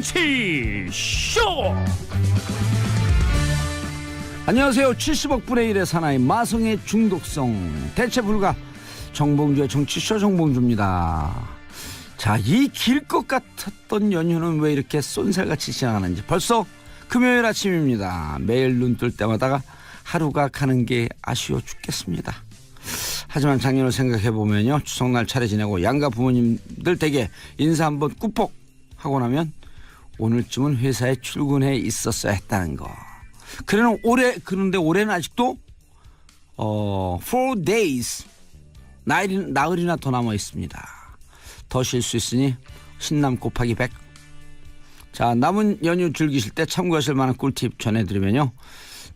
정치 쇼. 안녕하세요. 70억 분의 1의 사나이 마성의 중독성 대체 불가 정봉주의 정치쇼 정봉주입니다. 자, 이 길 것 같았던 연휴는 왜 이렇게 쏜살같이 지나가는지 벌써 금요일 아침입니다. 매일 눈 뜰 때마다 하루가 가는 게 아쉬워 죽겠습니다. 하지만 작년을 생각해보면요, 추석날 차례 지내고 양가 부모님들 댁에 인사 한번 꾸벅 하고 나면 오늘쯤은 회사에 출근해 있었어야 했다는 거. 그런데 올해는 아직도 4 days 나흘이나 더 남아 있습니다. 더 쉴 수 있으니 신남 곱하기 100. 자, 남은 연휴 즐기실 때 참고하실 만한 꿀팁 전해드리면요.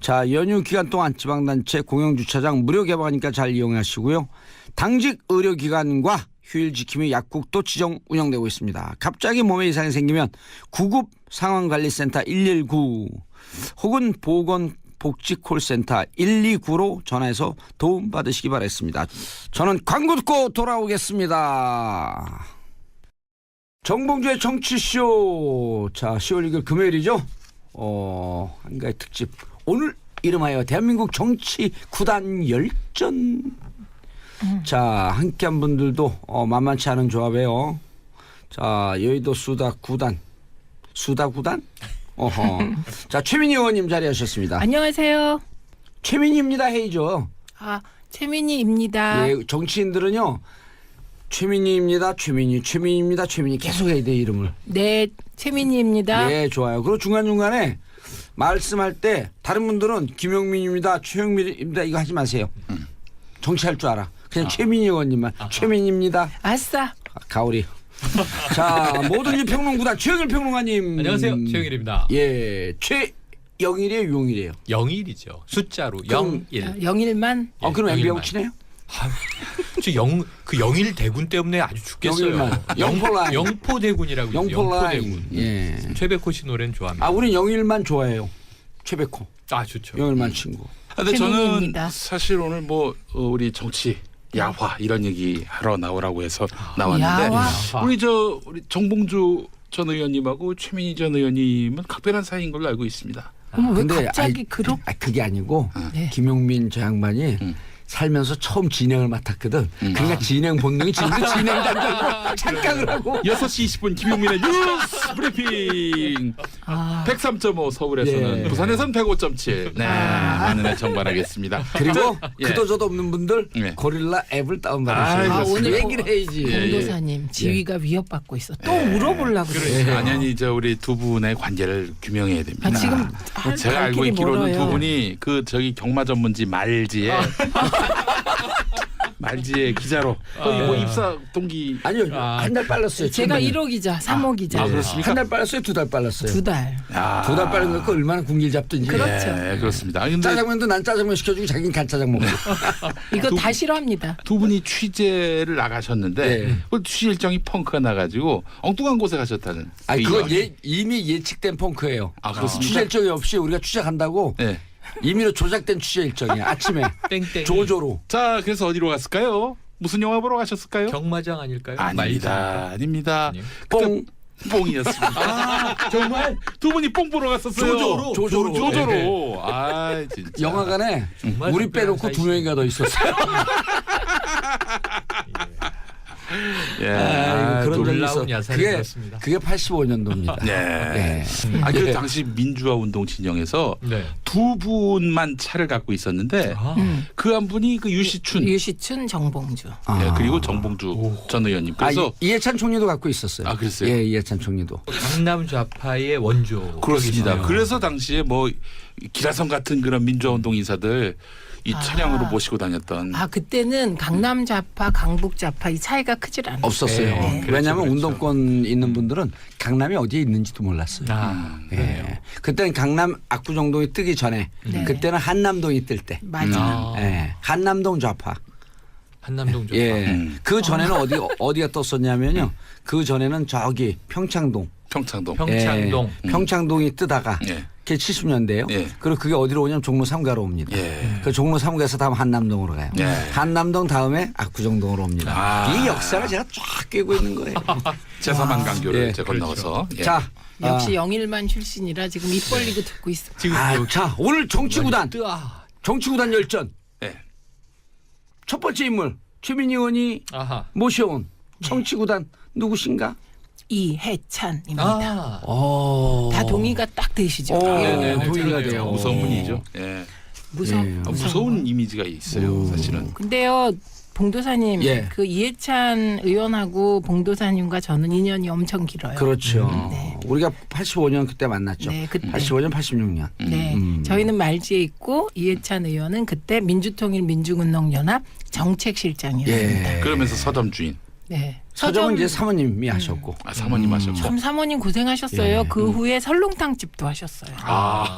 자, 연휴 기간 동안 지방단체 공영주차장 무료 개방하니까 잘 이용하시고요. 당직 의료기관과 휴일 지킴이 약국도 지정 운영되고 있습니다. 갑자기 몸에 이상이 생기면 구급 상황관리센터 119 혹은 보건복지콜센터 129로 전화해서 도움받으시기 바라겠습니다. 저는 광고 듣고 돌아오겠습니다. 정봉주의 정치쇼. 자, 10월 6일 금요일이죠. 한가위 특집. 오늘 이름하여 대한민국 정치 구단 열전. 자, 함께한 분들도 만만치 않은 조합이에요. 자, 여의도 수다 구단. 자, 최민희 의원님 자리하셨습니다. 안녕하세요. 최민희입니다 해이죠. 아, 최민희입니다. 예, 정치인들은요, 최민희입니다, 최민희입니다, 최민희 계속 해야 돼, 이름을. 네, 최민희입니다. 예, 좋아요. 그리고 중간중간에 말씀할 때 다른 분들은 김용민입니다, 최영민입니다 이거 하지 마세요. 정치할 줄 알아. 그냥 최민희 의원님만 최민희입니다. 아싸. 가오리. 자, 모든 일 평론구단 최영일 평론가님. 안녕하세요, 최영일입니다. 예, 최영일이에요, 용일이에요? 영일이죠. 숫자로 그럼, 01. 영일만. 그럼 영일만. MB하고 친해요? 그 영일 대군 때문에 아주 죽겠어요. 영일만. 영포라인. 영포 대군이라고 있어요. 영포 영포라인. 대군. 예. 최백호 씨 노래는 좋아합니다. 아, 우린 영일만 좋아해요. 최백호. 아, 좋죠. 영일만 친구. 근데 저는 최민희입니다. 사실 오늘 뭐 우리 정치 야화 이런 얘기 하러 나오라고 해서 나왔는데 야화. 우리 정봉주 전 의원님하고 최민희 전 의원님은 각별한 사이인 걸로 알고 있습니다. 어머, 왜 근데 갑자기 그렇게. 그게 아니고 네. 김용민 저 양반이 살면서 처음 진행을 맡았거든. 그러니까 진행 본능이 지금도 진행자고 착각을 하고. 6시 20분 김용민의 뉴스 브리핑. 103.5 서울에서는 예. 부산에서는 105.7. 네, 많은 애청 바라겠습니다. 그리고 예. 그도저도 없는 분들 예. 고릴라 앱을 아, 다운받으세요. 오늘 얘기를 해야지. 공도사님 지위가 위협받고 있어. 또 물어보려고 그래. 아니 이제 우리 두 분의 관계를 규명해야 됩니다. 지금 제가 알고 길이 있기로는 멀어요. 두 분이 저기 경마 전문지 말지의 기자로 거의 뭐 입사 동기. 아니요, 한 달 빨랐어요. 제가 천만에. 1호기자, 3호기자. 그렇습니까? 한 달 빨랐어요, 2달 빨랐어요. 2달. 2달 빠른 거니까 얼마나 군길 잡든지. 그렇죠. 네, 그렇습니다. 근데 짜장면도 난 짜장면 시켜주고 자기는 간짜장 먹고. 이거 다 싫어합니다. 두 분이 취재를 나가셨는데 네. 그 취재 일정이 펑크가 나가지고 엉뚱한 곳에 가셨다는. 아니, 그 그건 이야기. 이미 예측된 펑크예요. 아, 그렇습니까? 취재 일정이 없이 우리가 취재 간다고 네. 임의로 조작된 취재 일정이야. 아침에 땡땡. 조조로. 자, 그래서 어디로 갔을까요? 무슨 영화 보러 가셨을까요? 경마장 아닐까요? 아닙니다. 아닙니다. 아니요. 뽕. 뽕이었습니다. 정말 두 분이 뽕 보러 갔었어요. 조조로. 조조로. 아, 진짜. 영화관에 정말 우리 특별한 빼놓고 두 명인가 더 있었어요. 예. 그런 적이 놀라운 있어. 야사를 들었습니다. 그게 85년도입니다. 네. 아, 그 당시 민주화 운동 진영에서 네. 두 분만 차를 갖고 있었는데 그 한 분이 그 유시춘 유시춘, 정봉주. 예, 그리고 정봉주 전 의원님. 그래서 이해찬 총리도 갖고 있었어요. 아, 그랬어요? 예, 이해찬 총리도. 강남 좌파의 원조. 그렇습니다. 여기서요. 그래서 당시에 뭐 기라성 같은 그런 민주화 운동 인사들 이 차량으로 모시고 다녔던. 그때는 강남 좌파, 강북 좌파 이 차이가 크질 않아요. 없었어요. 네. 왜냐하면 그렇죠. 운동권 있는 분들은 강남이 어디에 있는지도 몰랐어요. 그래요. 예. 그때는 강남 압구정동이 뜨기 전에 네. 그때는 한남동이 뜰 때. 맞아. 예. 한남동 좌파. 한남동 좌파. 예. 그 전에는 어디가 떴었냐면요. 그 전에는 저기 평창동. 평창동. 평창동. 예. 평창동이 뜨다가 예. 그게 70년대예요. 예. 그리고 그게 어디로 오냐면 종로 3가로 옵니다. 예. 그 종로 3가에서 다음 한남동으로 가요. 예. 한남동 다음에 압구정동으로 옵니다. 아. 이 역사를 제가 쫙 꿰고 있는 거예요. 제3한 강교를 예. 제 건너서. 예. 자, 역시 영일만 출신이라 지금 입 벌리고 듣고 있어. 지금 자, 오늘 정치구단 뜨아. 정치구단 열전 네. 첫 번째 인물 최민희 의원이 아하. 모셔온 정치구단 누구신가? 이해찬입니다. 아. 다 동의가 딱 되시죠. 네네, 동의가 돼요. 무서운 분이죠. 예. 무서운 이미지가 있어요, 사실은. 근데요, 봉도사님, 예. 그 이해찬 의원하고 봉도사님과 저는 인연이 엄청 길어요. 그렇죠. 네. 우리가 85년 그때 만났죠. 네, 그때. 85년, 86년. 네, 저희는 말지에 있고 이해찬 의원은 그때 민주통일민중운동연합 정책실장이었습니다. 예. 그러면서 서점 주인. 네. 서점은 이제 사모님이 하셨고. 사모님 하셨고. 참 사모님 고생하셨어요. 예. 그 후에 설렁탕 집도 하셨어요.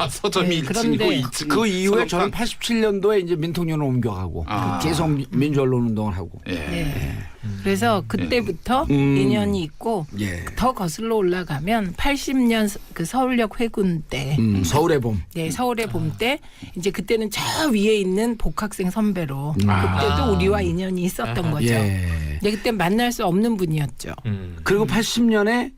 서점이 네, 1층이고 그런데 2층. 그 이후에 저는 87년도에 이제 민통연을 옮겨가고 계속 민주언론 운동을 하고. 예. 네. 그래서 그때부터 인연이 있고 예. 더 거슬러 올라가면 80년 그 서울역 회군 때 서울의 봄. 네, 서울의 봄 때 이제 그때는 저 위에 있는 복학생 선배로 그때도 우리와 인연이 있었던 거죠. 예. 근데 그때 만날 수 없는 분이었죠. 그리고 80년에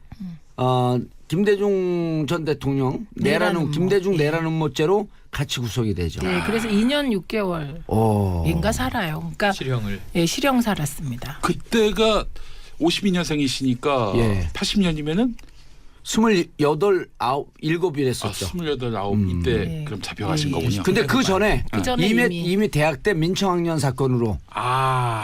김대중 전 대통령 내란 김대중 내란 음모죄로 같이 구속이 되죠. 네, 그래서 2년 6개월인가 살아요. 그러니까 실형을. 예, 실형 살았습니다. 그때가 52년생이시니까 예. 80년이면은 28, 7이랬었죠. 28, 9 이때 네. 그럼 잡혀가신 예. 거군요. 근데 그 전에 전에 이미 대학 때 민청학년 사건으로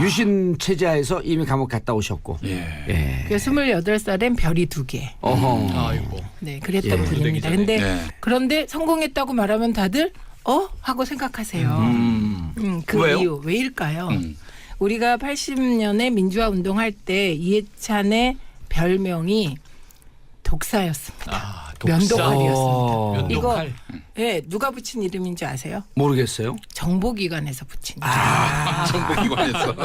유신 체제하에서 이미 감옥 갔다 오셨고. 예. 예. 그 28살엔 별이 2개. 어허. 아이고. 네, 그랬던 예. 분입니다. 되기 근데 네. 그런데 성공했다고 말하면 다들 하고 생각하세요. 그 왜요? 이유 왜일까요? 음. 우리가 80년에 민주화 운동할 때 이해찬의 별명이 독사였습니다. 면도칼이었습니다. 면도칼. 예, 누가 붙인 이름인지 아세요? 모르겠어요. 정보기관에서 붙인 이름. 정보기관에서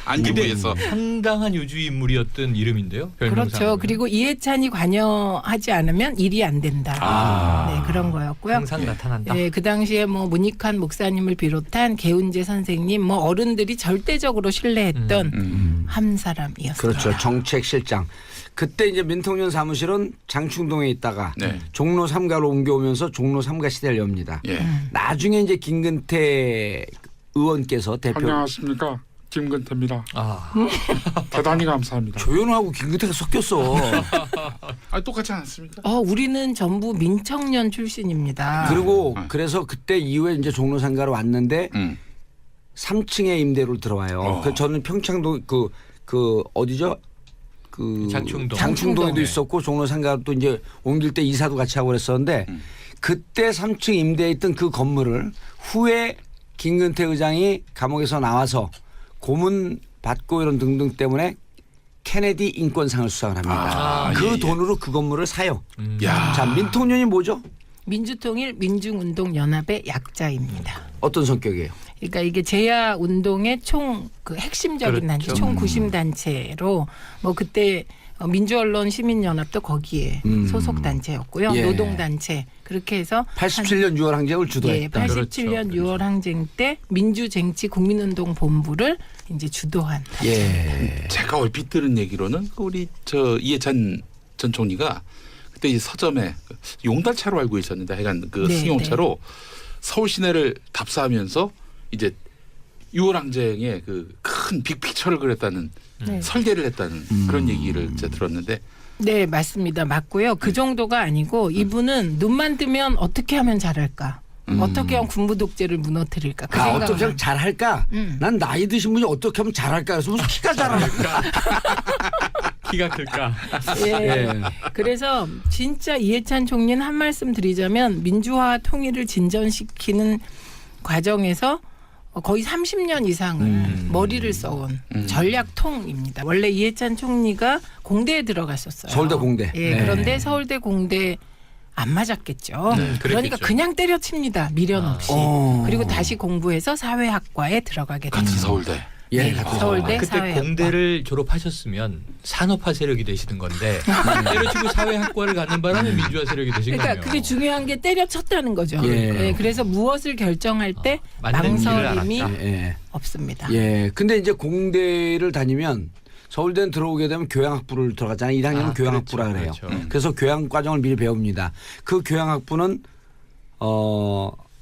안기부에서 상당한 요주 인물이었던 이름인데요. 별명상으로는. 그렇죠. 그리고 이해찬이 관여하지 않으면 일이 안 된다. 네, 그런 거였고요. 항상 나타난다. 네, 그 당시에 뭐 문익환 목사님을 비롯한 개운재 선생님, 뭐 어른들이 절대적으로 신뢰했던 한 사람이었습니다. 그렇죠. 정책실장. 그때 이제 민통연 사무실은 장충동에 있다가 네. 종로 3가로 옮겨오면서 종로 3가 시대를 엽니다. 예. 나중에 이제 김근태 의원께서 대표 안녕하십니까, 김근태입니다. 대단히 감사합니다. 조현우하고 김근태가 섞였어. 똑같지 않았습니까? 우리는 전부 민청년 출신입니다. 그리고 그래서 그때 이후에 이제 종로 3가로 왔는데 3층에 임대로 들어와요. 그 저는 평창동 그 어디죠? 그 장충동에도 있었고 종로 3가도 이제 옮길 때 이사도 같이 하고 그랬었는데 그때 3층 임대했던 그 건물을 후에 김근태 의장이 감옥에서 나와서 고문 받고 이런 등등 때문에 케네디 인권상을 수상을 합니다. 그 돈으로 그 건물을 사요. 자, 민통연이 뭐죠? 민주통일 민중운동연합의 약자입니다. 어떤 성격이에요? 그러니까 이게 제야 운동의 총 그 핵심적인 단체, 총 구심 단체로 뭐 그때 민주언론 시민연합도 거기에 소속 단체였고요. 예. 노동 단체 그렇게 해서 87년 6월 항쟁을 예, 주도했다. 87년 6월 항쟁 때 민주쟁취국민운동 본부를 이제 주도한 단체. 예. 제가 얼핏 들은 얘기로는 우리 이해찬 전 총리가 그때 이 서점에 용달차로 알고 있었는데 하여간 그 네, 승용차로 서울 시내를 답사하면서 이제 6월 항쟁의 그 큰 빅픽처를 그렸다는 네. 설계를 했다는 그런 얘기를 제가 들었는데 네, 맞습니다. 맞고요. 그 정도가 아니고 이분은 눈만 뜨면 어떻게 하면 잘할까? 어떻게 하면 군부 독재를 무너뜨릴까? 그 생각을 어떻게 하면 잘할까? 난 나이 드신 분이 어떻게 하면 잘할까? 그래서 무슨 키가 잘할까? 키가 클까? 예. 그래서 진짜 이해찬 총리는 한 말씀 드리자면 민주화 통일을 진전시키는 과정에서 거의 30년 이상을 머리를 써온 전략통입니다. 원래 이해찬 총리가 공대에 들어갔었어요. 서울대 공대. 예, 네. 그런데 서울대 공대 안 맞았겠죠. 그러니까 그랬겠죠. 그냥 때려칩니다. 미련 없이. 그리고 다시 공부해서 사회학과에 들어가게 같은 됩니다. 서울대. 예, 서울대 그때 사회학과. 공대를 졸업하셨으면 산업화 세력이 되시는 건데 때려치고 사회학과를 가는 바람에 민주화 세력이 되신 그러니까 거예요. 그게 중요한 게 때려쳤다는 거죠. 예. 예, 그래서 무엇을 결정할 때 맞는 길을 망설임이 알았다. 예. 없습니다. 예. 근데 이제 공대를 다니면 서울대는 들어오게 되면 교양학부를 들어가잖아요. 1학년은 교양학부라 그래요. 그렇죠. 그래서 교양 과정을 미리 배웁니다. 그 교양학부는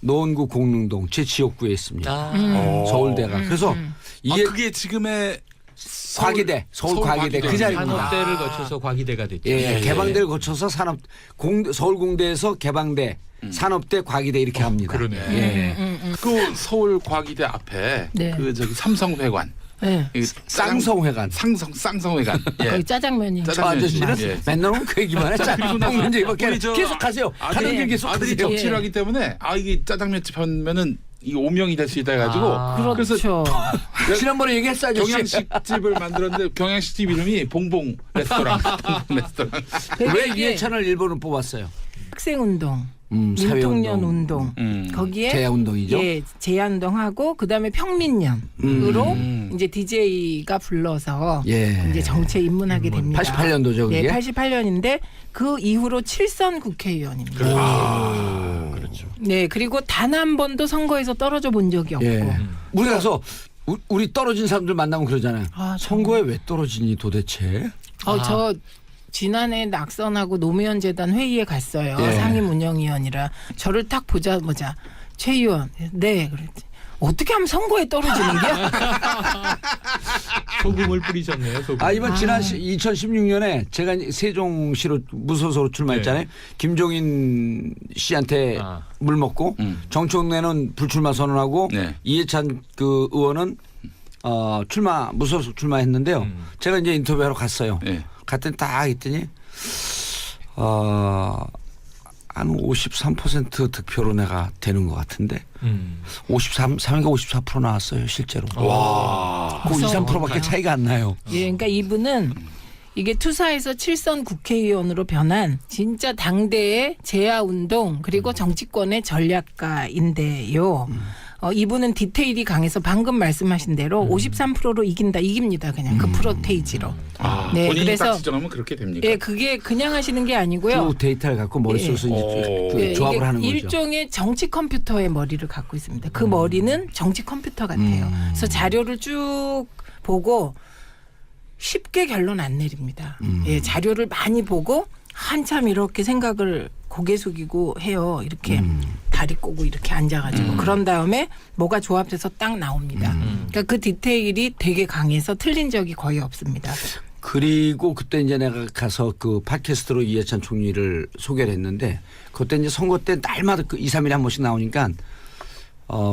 노원구 공릉동 제 지역구에 있습니다. 서울대가. 그래서 이게 그게 지금의 과기대, 서울과기대 그 자리입니다. 산업대를 거쳐서 과기대가 됐죠. 예, 개방대를 거쳐서 서울공대에서 개방대, 산업대, 과기대 이렇게 합니다. 그러네. 예. 그 서울과기대 앞에 네. 그 저기 삼성회관, 네. 쌍성회관. 쌍성회관. 예. 거기 짜장면이. 저 짜장면 아저씨는 예. 맨날 오면 그 얘기만 해. 짜장면 얘기밖에 안 해. 우리 저 계속 가세요. 가는 길 계속 아들이 가세요. 정치를 하기 때문에 이게 짜장면집 하면은 이 오명이 될 수 있다 해가지고 그래서 그렇죠. 지난번에 얘기했어 아저씨. 경양식집을 만들었는데 경양식집 이름이 봉봉 레스토랑. 레스토랑. 왜 이게 이해찬을 일본으로 뽑았어요? 학생운동, 사회운동. 민통년 운동, 거기에 제야운동이죠. 예, 제야운동하고 그다음에 평민년으로 이제 DJ가 불러서 예. 이제 정치에 입문하게 됩니다. 88년도죠 그게. 네, 88년인데 그 이후로 7선 국회의원입니다. 그렇죠. 네, 그리고 단 한 번도 선거에서 떨어져 본 적이 없고. 예. 우리 가서 우리 떨어진 사람들 만나면 그러잖아요. 아, 선거에 왜 떨어지니 도대체? 저 지난해 낙선하고 노무현 재단 회의에 갔어요. 예. 상임 운영위원이라 저를 딱 보자마자 최 의원, 네, 그랬지. 어떻게 하면 선거에 떨어지는 게야? 소금을 뿌리셨네요. 소금. 이번 지난 2016년에 제가 세종시로 무소속으로 출마했잖아요. 김종인 씨한테 물 먹고 정청래는 불출마 선언하고 네. 이해찬 그 의원은 무소속 출마했는데요. 제가 이제 인터뷰하러 갔어요. 네. 갔더니 딱 했더니 한 53% 득표로 내가 되는 것 같은데 3인가 54% 나왔어요 실제로. 와. 그 2, 3%밖에 차이가 안 나요. 예, 그러니까 이분은 이게 투사에서 7선 국회의원으로 변한 진짜 당대의 제야운동 그리고 정치권의 전략가인데요. 이분은 디테일이 강해서 방금 말씀하신 대로 53%로 이깁니다. 그냥 그 프로테이지로. 네, 본인이 그래서 딱 지정하면 그렇게 됩니까? 예, 그게 그냥 하시는 게 아니고요. 그 데이터를 갖고 머릿속에서 이제 그 예, 조합을 이게 하는 거죠. 일종의 정치 컴퓨터의 머리를 갖고 있습니다. 그 머리는 정치 컴퓨터 같아요. 그래서 자료를 쭉 보고 쉽게 결론 안 내립니다. 예, 자료를 많이 보고 한참 이렇게 생각을 고개 숙이고 해요. 이렇게 다리 꼬고 이렇게 앉아가지고 그런 다음에 뭐가 조합돼서 딱 나옵니다. 그러니까 그 디테일이 되게 강해서 틀린 적이 거의 없습니다. 그리고 그때 이제 내가 가서 그 팟캐스트로 이해찬 총리를 소개를 했는데 그때 이제 선거 때 날마다 그 2, 3일에 한 번씩 나오니까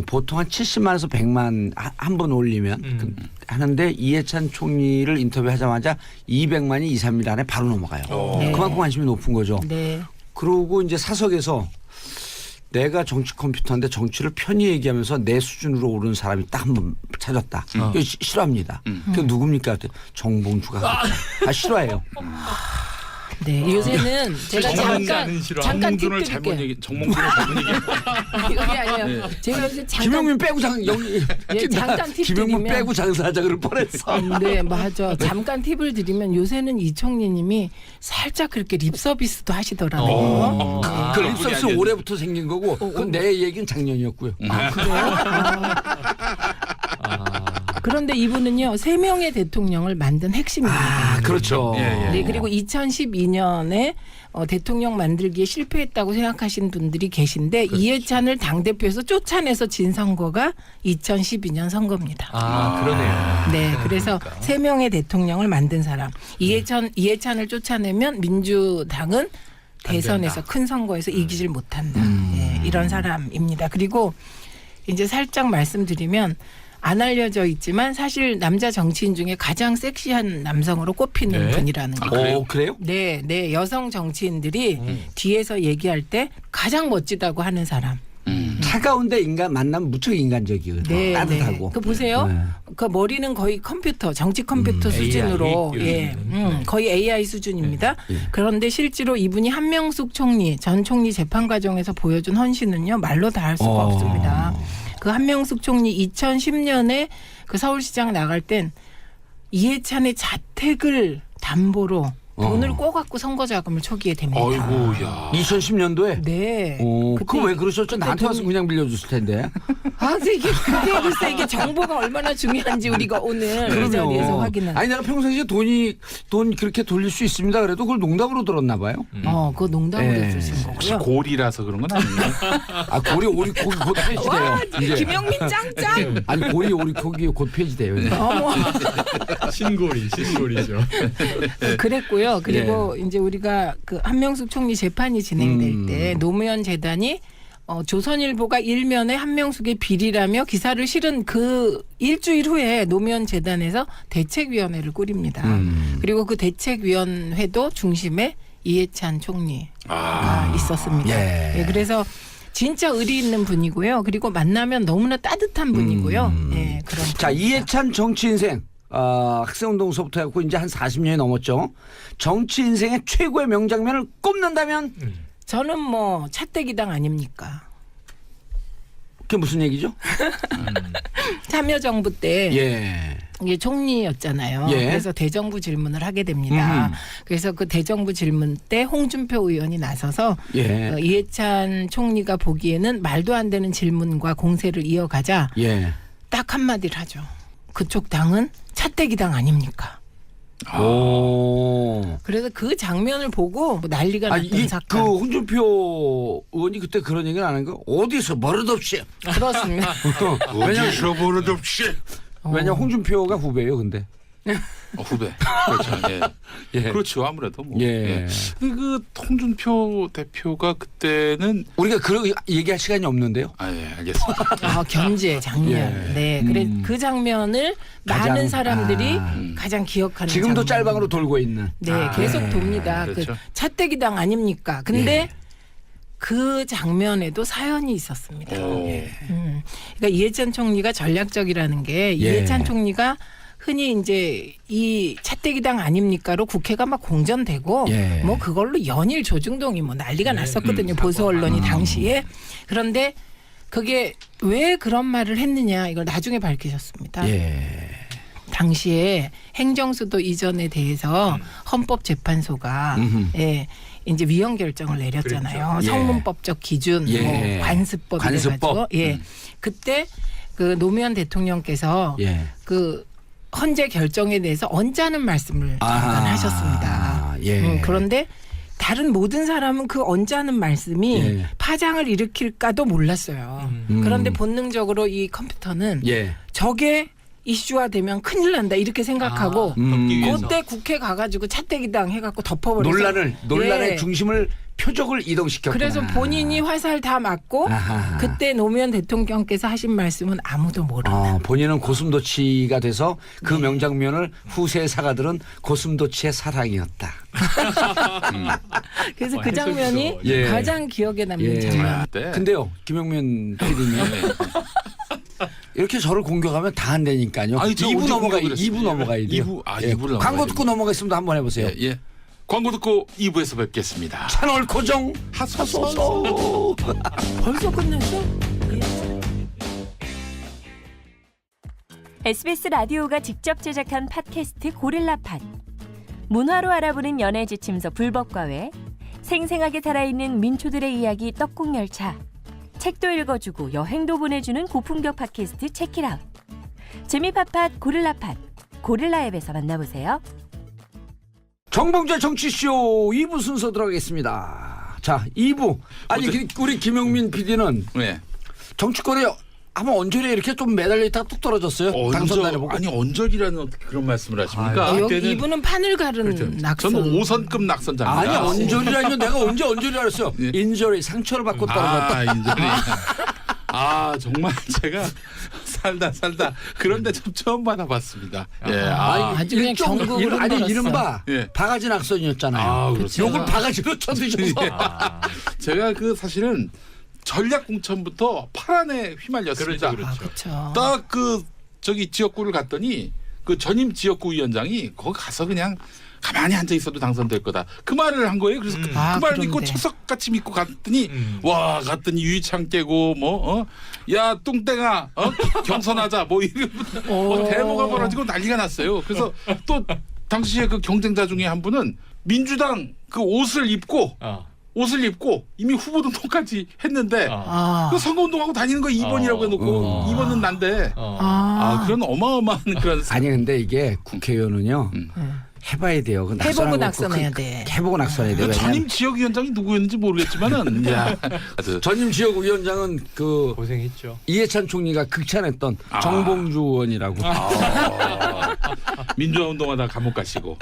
보통 한 70만에서 100만 한 번 올리면 하는데 이해찬 총리를 인터뷰하자마자 200만이 2, 3일 안에 바로 넘어가요. 네. 그만큼 관심이 높은 거죠. 네. 그러고 이제 사석에서 내가 정치 컴퓨터인데 정치를 편히 얘기하면서 내 수준으로 오르는 사람이 딱 한 번 찾았다. 이거 싫어합니다. 그 누굽니까? 정봉주가. 싫어해요. 네, 요새는 제가 잠깐 팁 정몽준을 잘못 드릴게요. 얘기, 정몽준을 잘못 얘기. 그게 아니에요. 제가 요새 잠깐 김용민 빼고 잠깐 팁 김용민 드리면 빼고 장사하자 그럴 뻔했어. 네, 맞아. 잠깐 팁을 드리면 요새는 이총리님이 살짝 그렇게 립 서비스도 하시더라고요. 그 립서비스 올해부터 생긴 거고 그건 내 얘기는 작년이었고요. 그래요? 그런데 이분은요 3명의 대통령을 만든 핵심입니다. 그렇죠. 네, 그리고 2012년에 대통령 만들기에 실패했다고 생각하시는 분들이 계신데 이해찬을 당대표에서 쫓아내서 진 선거가 2012년 선거입니다. 그러네요. 네, 그래서 3명의 대통령을 만든 사람. 이해찬을 쫓아내면 민주당은 대선에서 큰 선거에서 이기질 못한다. 네, 이런 사람입니다. 그리고 이제 살짝 말씀드리면 안 알려져 있지만 사실 남자 정치인 중에 가장 섹시한 남성으로 꼽히는 분이라는 거예요. 그래요? 네, 네, 여성 정치인들이 뒤에서 얘기할 때 가장 멋지다고 하는 사람. 차가운데 만나면 무척 인간적이에요. 네, 따뜻하고. 네. 그 보세요. 네. 그 머리는 거의 컴퓨터, 정치 컴퓨터 수준으로 거의 AI 수준입니다. 그런데 실제로 이분이 한명숙 총리, 전 총리 재판 과정에서 보여준 헌신은요 말로 다 할 수가 없습니다. 그 한명숙 총리 2010년에 그 서울시장 나갈 땐 이해찬의 자택을 담보로 돈을 꿔갖고 선거 자금을 초기에 댑니다. 아이고야. 2010년도에. 네. 그거 왜 그러셨죠? 나한테 와서 그냥 빌려줬을 텐데. 근데 이게 그게 글쎄 이게 정보가 얼마나 중요한지 우리가 오늘 이 자리에서 확인한. 아니 내가 평상시에 돈 그렇게 돌릴 수 있습니다. 그래도 그걸 농담으로 들었나 봐요. 그거 농담으로 예. 해주신 혹시 거고요. 골이라서 그런 건 아니에요? 고리 오리 고기 곧 폐지돼요. 이제. 김영민 짱짱. 아니 고리 오리 고기 곧 폐지돼요. 이제. 신골이죠. 그랬고요. 그리고 이제 우리가 그 한명숙 총리 재판이 진행될 때 노무현 재단이 조선일보가 일면에 한명숙의 비리라며 기사를 실은 그 일주일 후에 노무현 재단에서 대책위원회를 꾸립니다. 그리고 그 대책위원회도 중심에 이해찬 총리가 있었습니다. 예. 예, 그래서 진짜 의리 있는 분이고요. 그리고 만나면 너무나 따뜻한 분이고요. 예, 그런. 자, 분입니다. 이해찬 정치 인생. 학생운동서부터 해갖고 이제 한 40년이 넘었죠. 정치 인생의 최고의 명장면을 꼽는다면 저는 뭐 차떼기당 아닙니까? 그게 무슨 얘기죠? 참여정부 때 예. 이게 총리였잖아요. 예. 그래서 대정부 질문을 하게 됩니다. 그래서 그 대정부 질문 때 홍준표 의원이 나서서 예. 이해찬 총리가 보기에는 말도 안 되는 질문과 공세를 이어가자 예. 딱 한마디를 하죠. 그쪽 당은 차떼기당 아닙니까? 오. 그래서 그 장면을 보고 뭐 난리가 났던 그 사건. 홍준표 의원이 그때 그런 얘기는 안 한 거? 어디서 버릇없이. 그렇습니다. 어디서 버릇없이. 왜냐 홍준표가 후배예요, 근데. 후배. 그렇죠. 예. 예. 그렇죠. 아무래도 뭐. 예. 근데 그 홍준표 대표가 그때는 우리가 그런 얘기할 시간이 없는데요. 예, 알겠습니다. 견제 장면. 예. 네, 그래 그 장면을 가장, 많은 사람들이 가장 기억하는. 지금도 장면. 짤방으로 돌고 있는. 네, 계속 돕니다. 그렇죠. 그 차떼기당 아닙니까? 근데 예. 그 장면에도 사연이 있었습니다. 오. 그러니까 이해찬 총리가 전략적이라는 게 이해찬 총리가 흔히 이제 이 차떼기당 아닙니까로 국회가 막 공전되고 예. 뭐 그걸로 연일 조중동이 뭐 난리가 났었거든요. 보수 언론이 당시에. 그런데 그게 왜 그런 말을 했느냐 이걸 나중에 밝히셨습니다. 예. 당시에 행정수도 이전에 대해서 헌법재판소가 예, 이제 위헌 결정을 내렸잖아요. 그랬죠. 성문법적 기준, 예. 뭐 관습법 이래가지고 관습법. 예, 그때 그 노무현 대통령께서 예. 그 헌재 결정에 대해서 언짢은 말씀을 잠깐 하셨습니다. 예. 그런데 다른 모든 사람은 그 언짢은 말씀이 예. 파장을 일으킬까도 몰랐어요. 그런데 본능적으로 이 컴퓨터는 예. 저게 이슈화되면 큰일 난다 이렇게 생각하고 덮기 위해서. 그때 국회 가가지고 차떼기당 해갖고 덮어버려서 논란의 예. 중심을 표적을 이동시켰구나. 그래서 본인이 화살 다 맞고 아하. 그때 노무현 대통령께서 하신 말씀은 아무도 모른다. 본인은 고슴도치가 돼서 그 명장면을 후세 사가들은 고슴도치의 사랑이었다. 그래서 와, 그 장면이 해석이 예. 가장 기억에 남는 예. 장면. 네. 근데요, 김용민 PD님. 이렇게 저를 공격하면 다 안 되니까요. 아니, 저 2부 언제 넘어가야 공격을 2부 넘어가야 돼요. 2부, 예. 2부를 광고 넘어가야 듣고 넘어가겠습니다. 한번 해보세요. 예, 예. 광고 듣고 2부에서 뵙겠습니다. 채널 고정 하소서. 벌써 끝났어? SBS 라디오가 직접 제작한 팟캐스트 고릴라팟. 문화로 알아보는 연애 지침서 불법과외, 생생하게 살아있는 민초들의 이야기 떡국열차, 책도 읽어주고 여행도 보내주는 고품격 팟캐스트 체키라웃. 재미팟팟 고릴라팟, 고릴라 앱에서 만나보세요. 정봉재 정치쇼 2부 순서 들어가겠습니다. 자, 2부. 아니, 우리 김용민 PD는 네. 정치권에 한번 언저리에 이렇게 좀 매달려 있다가 뚝 떨어졌어요. 당선단에 보고. 아니 언저리라는 어떻게 그런 말씀을 하십니까? 여기 그때는 이분은 판을 가른 그렇죠. 낙선. 저는 5선급 낙선자입니다. 아니, 언저리라뇨. 내가 언제 언저리라 그랬어요. 예. 인저리, 상처를 받고 떨어졌다. 인저리. 정말 제가 살다 그런데 좀 처음 받아봤습니다. 예. 아주 그냥 경국으로 아니, 떨었어. 이른바 예. 바가지 낙선이었잖아요. 그렇죠. 욕을 바가지로 쳐드셔서. 제가 그 사실은 전략 공천부터 파란에 휘말렸습니다. 그렇죠. 그렇죠. 딱 그 저기 지역구를 갔더니 그 전임 지역구 위원장이 거기 가서 그냥 가만히 앉아 있어도 당선될 거다. 그 말을 한 거예요. 그래서 그 말을 믿고 그런데. 철석같이 믿고 갔더니 갔더니 유리창 깨고 야 뚱땡아 경선하자 이러면서 대모가 벌어지고 난리가 났어요. 그래서 또 당시에 그 경쟁자 중에 한 분은 민주당 그 옷을 입고 이미 후보 등록까지 했는데 그 선거운동하고 다니는 거 2번이라고 해놓고 2번은 난데 그런 어마어마한 그런 아니 근데 이게 국회의원은요 해봐야 돼요. 그 해보고 낙선하고 낙선해야 돼. 해보고 낙선해야 돼요. 그 전임 지역위원장이 누구였는지 모르겠지만은 전임 지역위원장은 그 고생했죠. 이해찬 총리가 극찬했던 정봉주 의원이라고. 민주화 운동하다 감옥 가시고.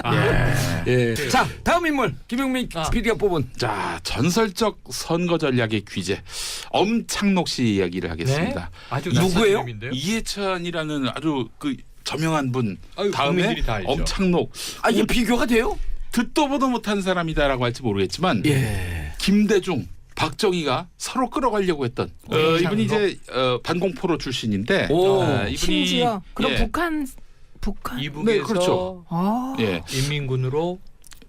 예. 자 다음 인물 김용민 PD가 뽑은. 자 전설적 선거 전략의 귀재 엄창록 씨 이야기를 하겠습니다. 네? 아주 누구예요? 낯선 이름인데요? 이해찬이라는 아주 그 저명한 분 다음에 국민들이 다 알죠. 엄창록 이게 비교가 돼요? 듣도 보도 못한 사람이다라고 할지 모르겠지만 예. 김대중 박정희가 서로 끌어가려고 했던 이분이 이제 반공포로 출신인데 이분이 심지어 그럼 예. 북한 이북에서 네, 그렇죠. 예. 인민군으로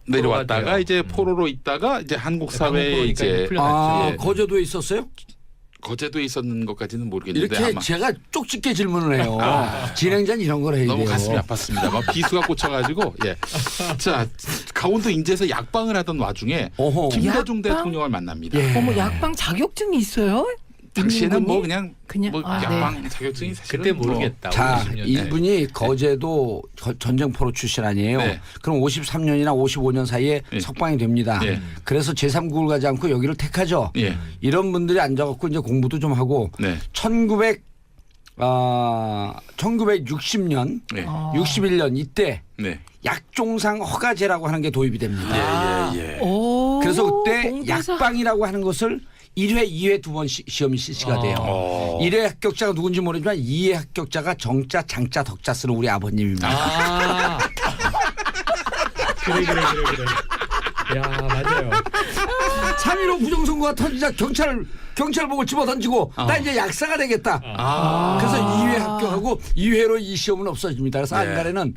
내려왔다가 포로가 이제 포로로 있다가 이제 한국 네, 사회에 반공포로니까 이제 풀려났죠. 예. 거제도에 있었어요? 거제도에 있었는 것까지는 모르겠는데 이렇게 아마 제가 쪽집게 질문을 해요. 진행자는 이런 걸 해야 돼요. 너무 가슴이 아팠습니다. 막 비수가 꽂혀가지고 자 강원도 인제에서 약방을 하던 와중에 어허. 김대중 약방? 대통령을 만납니다. 예. 어머 약방 자격증이 있어요? 당시에는 뭐 인민군이? 그냥 뭐 네. 약방 자격증이 사실은 그때 뭐 모르겠다. 자, 50년대. 이분이 거제도 전쟁포로 출신 아니에요. 네. 그럼 53년이나 55년 사이에 네. 석방이 됩니다. 네. 그래서 제3국을 가지 않고 여기를 택하죠. 예. 이런 분들이 앉아갖고 이제 공부도 좀 하고 네. 1960년, 네. 61년 이때 네. 약종상 허가제라고 하는 게 도입이 됩니다. 예. 오, 그래서 그때 공부사. 약방이라고 하는 것을 1회, 2회 두 번 시험이 실시가 돼요. 1회 합격자가 누군지 모르지만 2회 합격자가 정자, 장자, 덕자 쓰는 우리 아버님입니다. 그래. 야 맞아요. 3.15 부정선거가 터지자 경찰복을 집어던지고 나 이제 약사가 되겠다. 그래서 2회 합격하고 2회로 이 시험은 없어집니다. 그래서 안간에는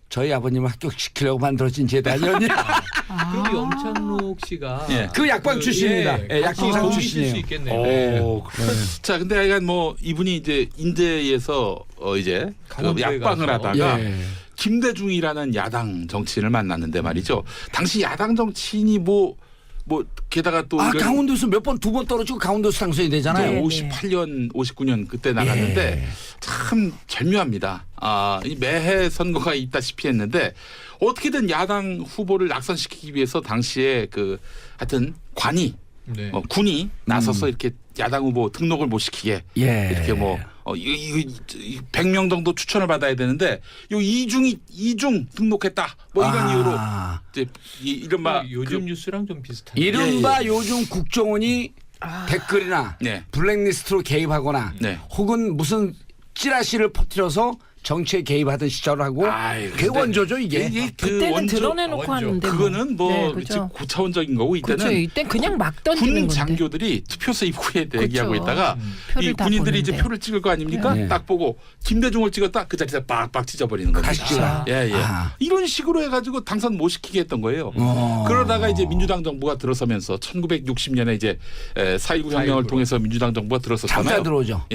저희 아버님을 합격시키려고 만들어진 재단이었니? 그럼 이 엄창록 씨가 그 약방 출신입니다. 예, 약종상 출신이에요. 수 있겠네요. 자, 근데 약간 뭐 이분이 이제 인제에서 이제 그 강원도에 약방을 가서. 하다가 예. 김대중이라는 야당 정치인을 만났는데 말이죠. 당시 야당 정치인이 뭐 게다가 또 이런 강원도에서 몇 번 두 번 떨어지고 강원도에서 당선이 되잖아요. 58년, 59년 그때 나갔는데 참 절묘합니다. 이 매해 선거가 있다시피 했는데 어떻게든 야당 후보를 낙선시키기 위해서 당시에 그 하여튼 관이 네. 군이 나서서 이렇게 야당 후보 등록을 못 시키게 이렇게 뭐 100명 정도 추천을 받아야 되는데 요 이중 등록했다 뭐 이런 이유로 이제 이른바 요즘 뉴스랑 좀 비슷한. 이른바 요즘 국정원이 댓글이나 블랙리스트로 개입하거나 혹은 무슨 찌라시를 퍼뜨려서 정치에 개입하던 시절하고 그게 원조죠 이게. 그때는 드러내놓고 하는데 그거는 뭐 그렇죠. 고차원적인 거고 이때는 그렇죠. 이땐 그냥 막 던지는 군 건데. 장교들이 투표소 입구에 대기하고 그렇죠. 있다가 이 다 군인들이 보는데. 이제 표를 찍을 거 아닙니까? 네. 딱 보고 김대중을 찍었다 그 자리에서 빡빡 찢어버리는 겁니다. 다시 찍어라. 이런 식으로 해가지고 당선 못 시키게 했던 거예요. 그러다가 이제 민주당 정부가 들어서면서 1960년에 이제 4.19 혁명을 통해서 민주당 정부가 들어섰잖아요. 잠깐 들어오죠.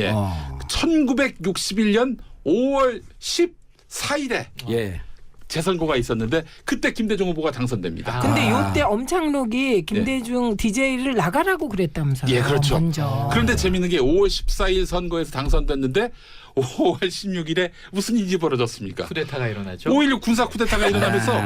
1961년 5월 14일에 재선거가 있었는데 그때 김대중 후보가 당선됩니다. 근데 요때 엄창록이 김대중 DJ를 나가라고 그랬다면서요. 예, 그렇죠. 먼저. 그런데 재밌는 게 5월 14일 선거에서 당선됐는데 5월 16일에 무슨 일이 벌어졌습니까? 쿠데타가 일어나죠. 5.16 군사 쿠데타가 일어나면서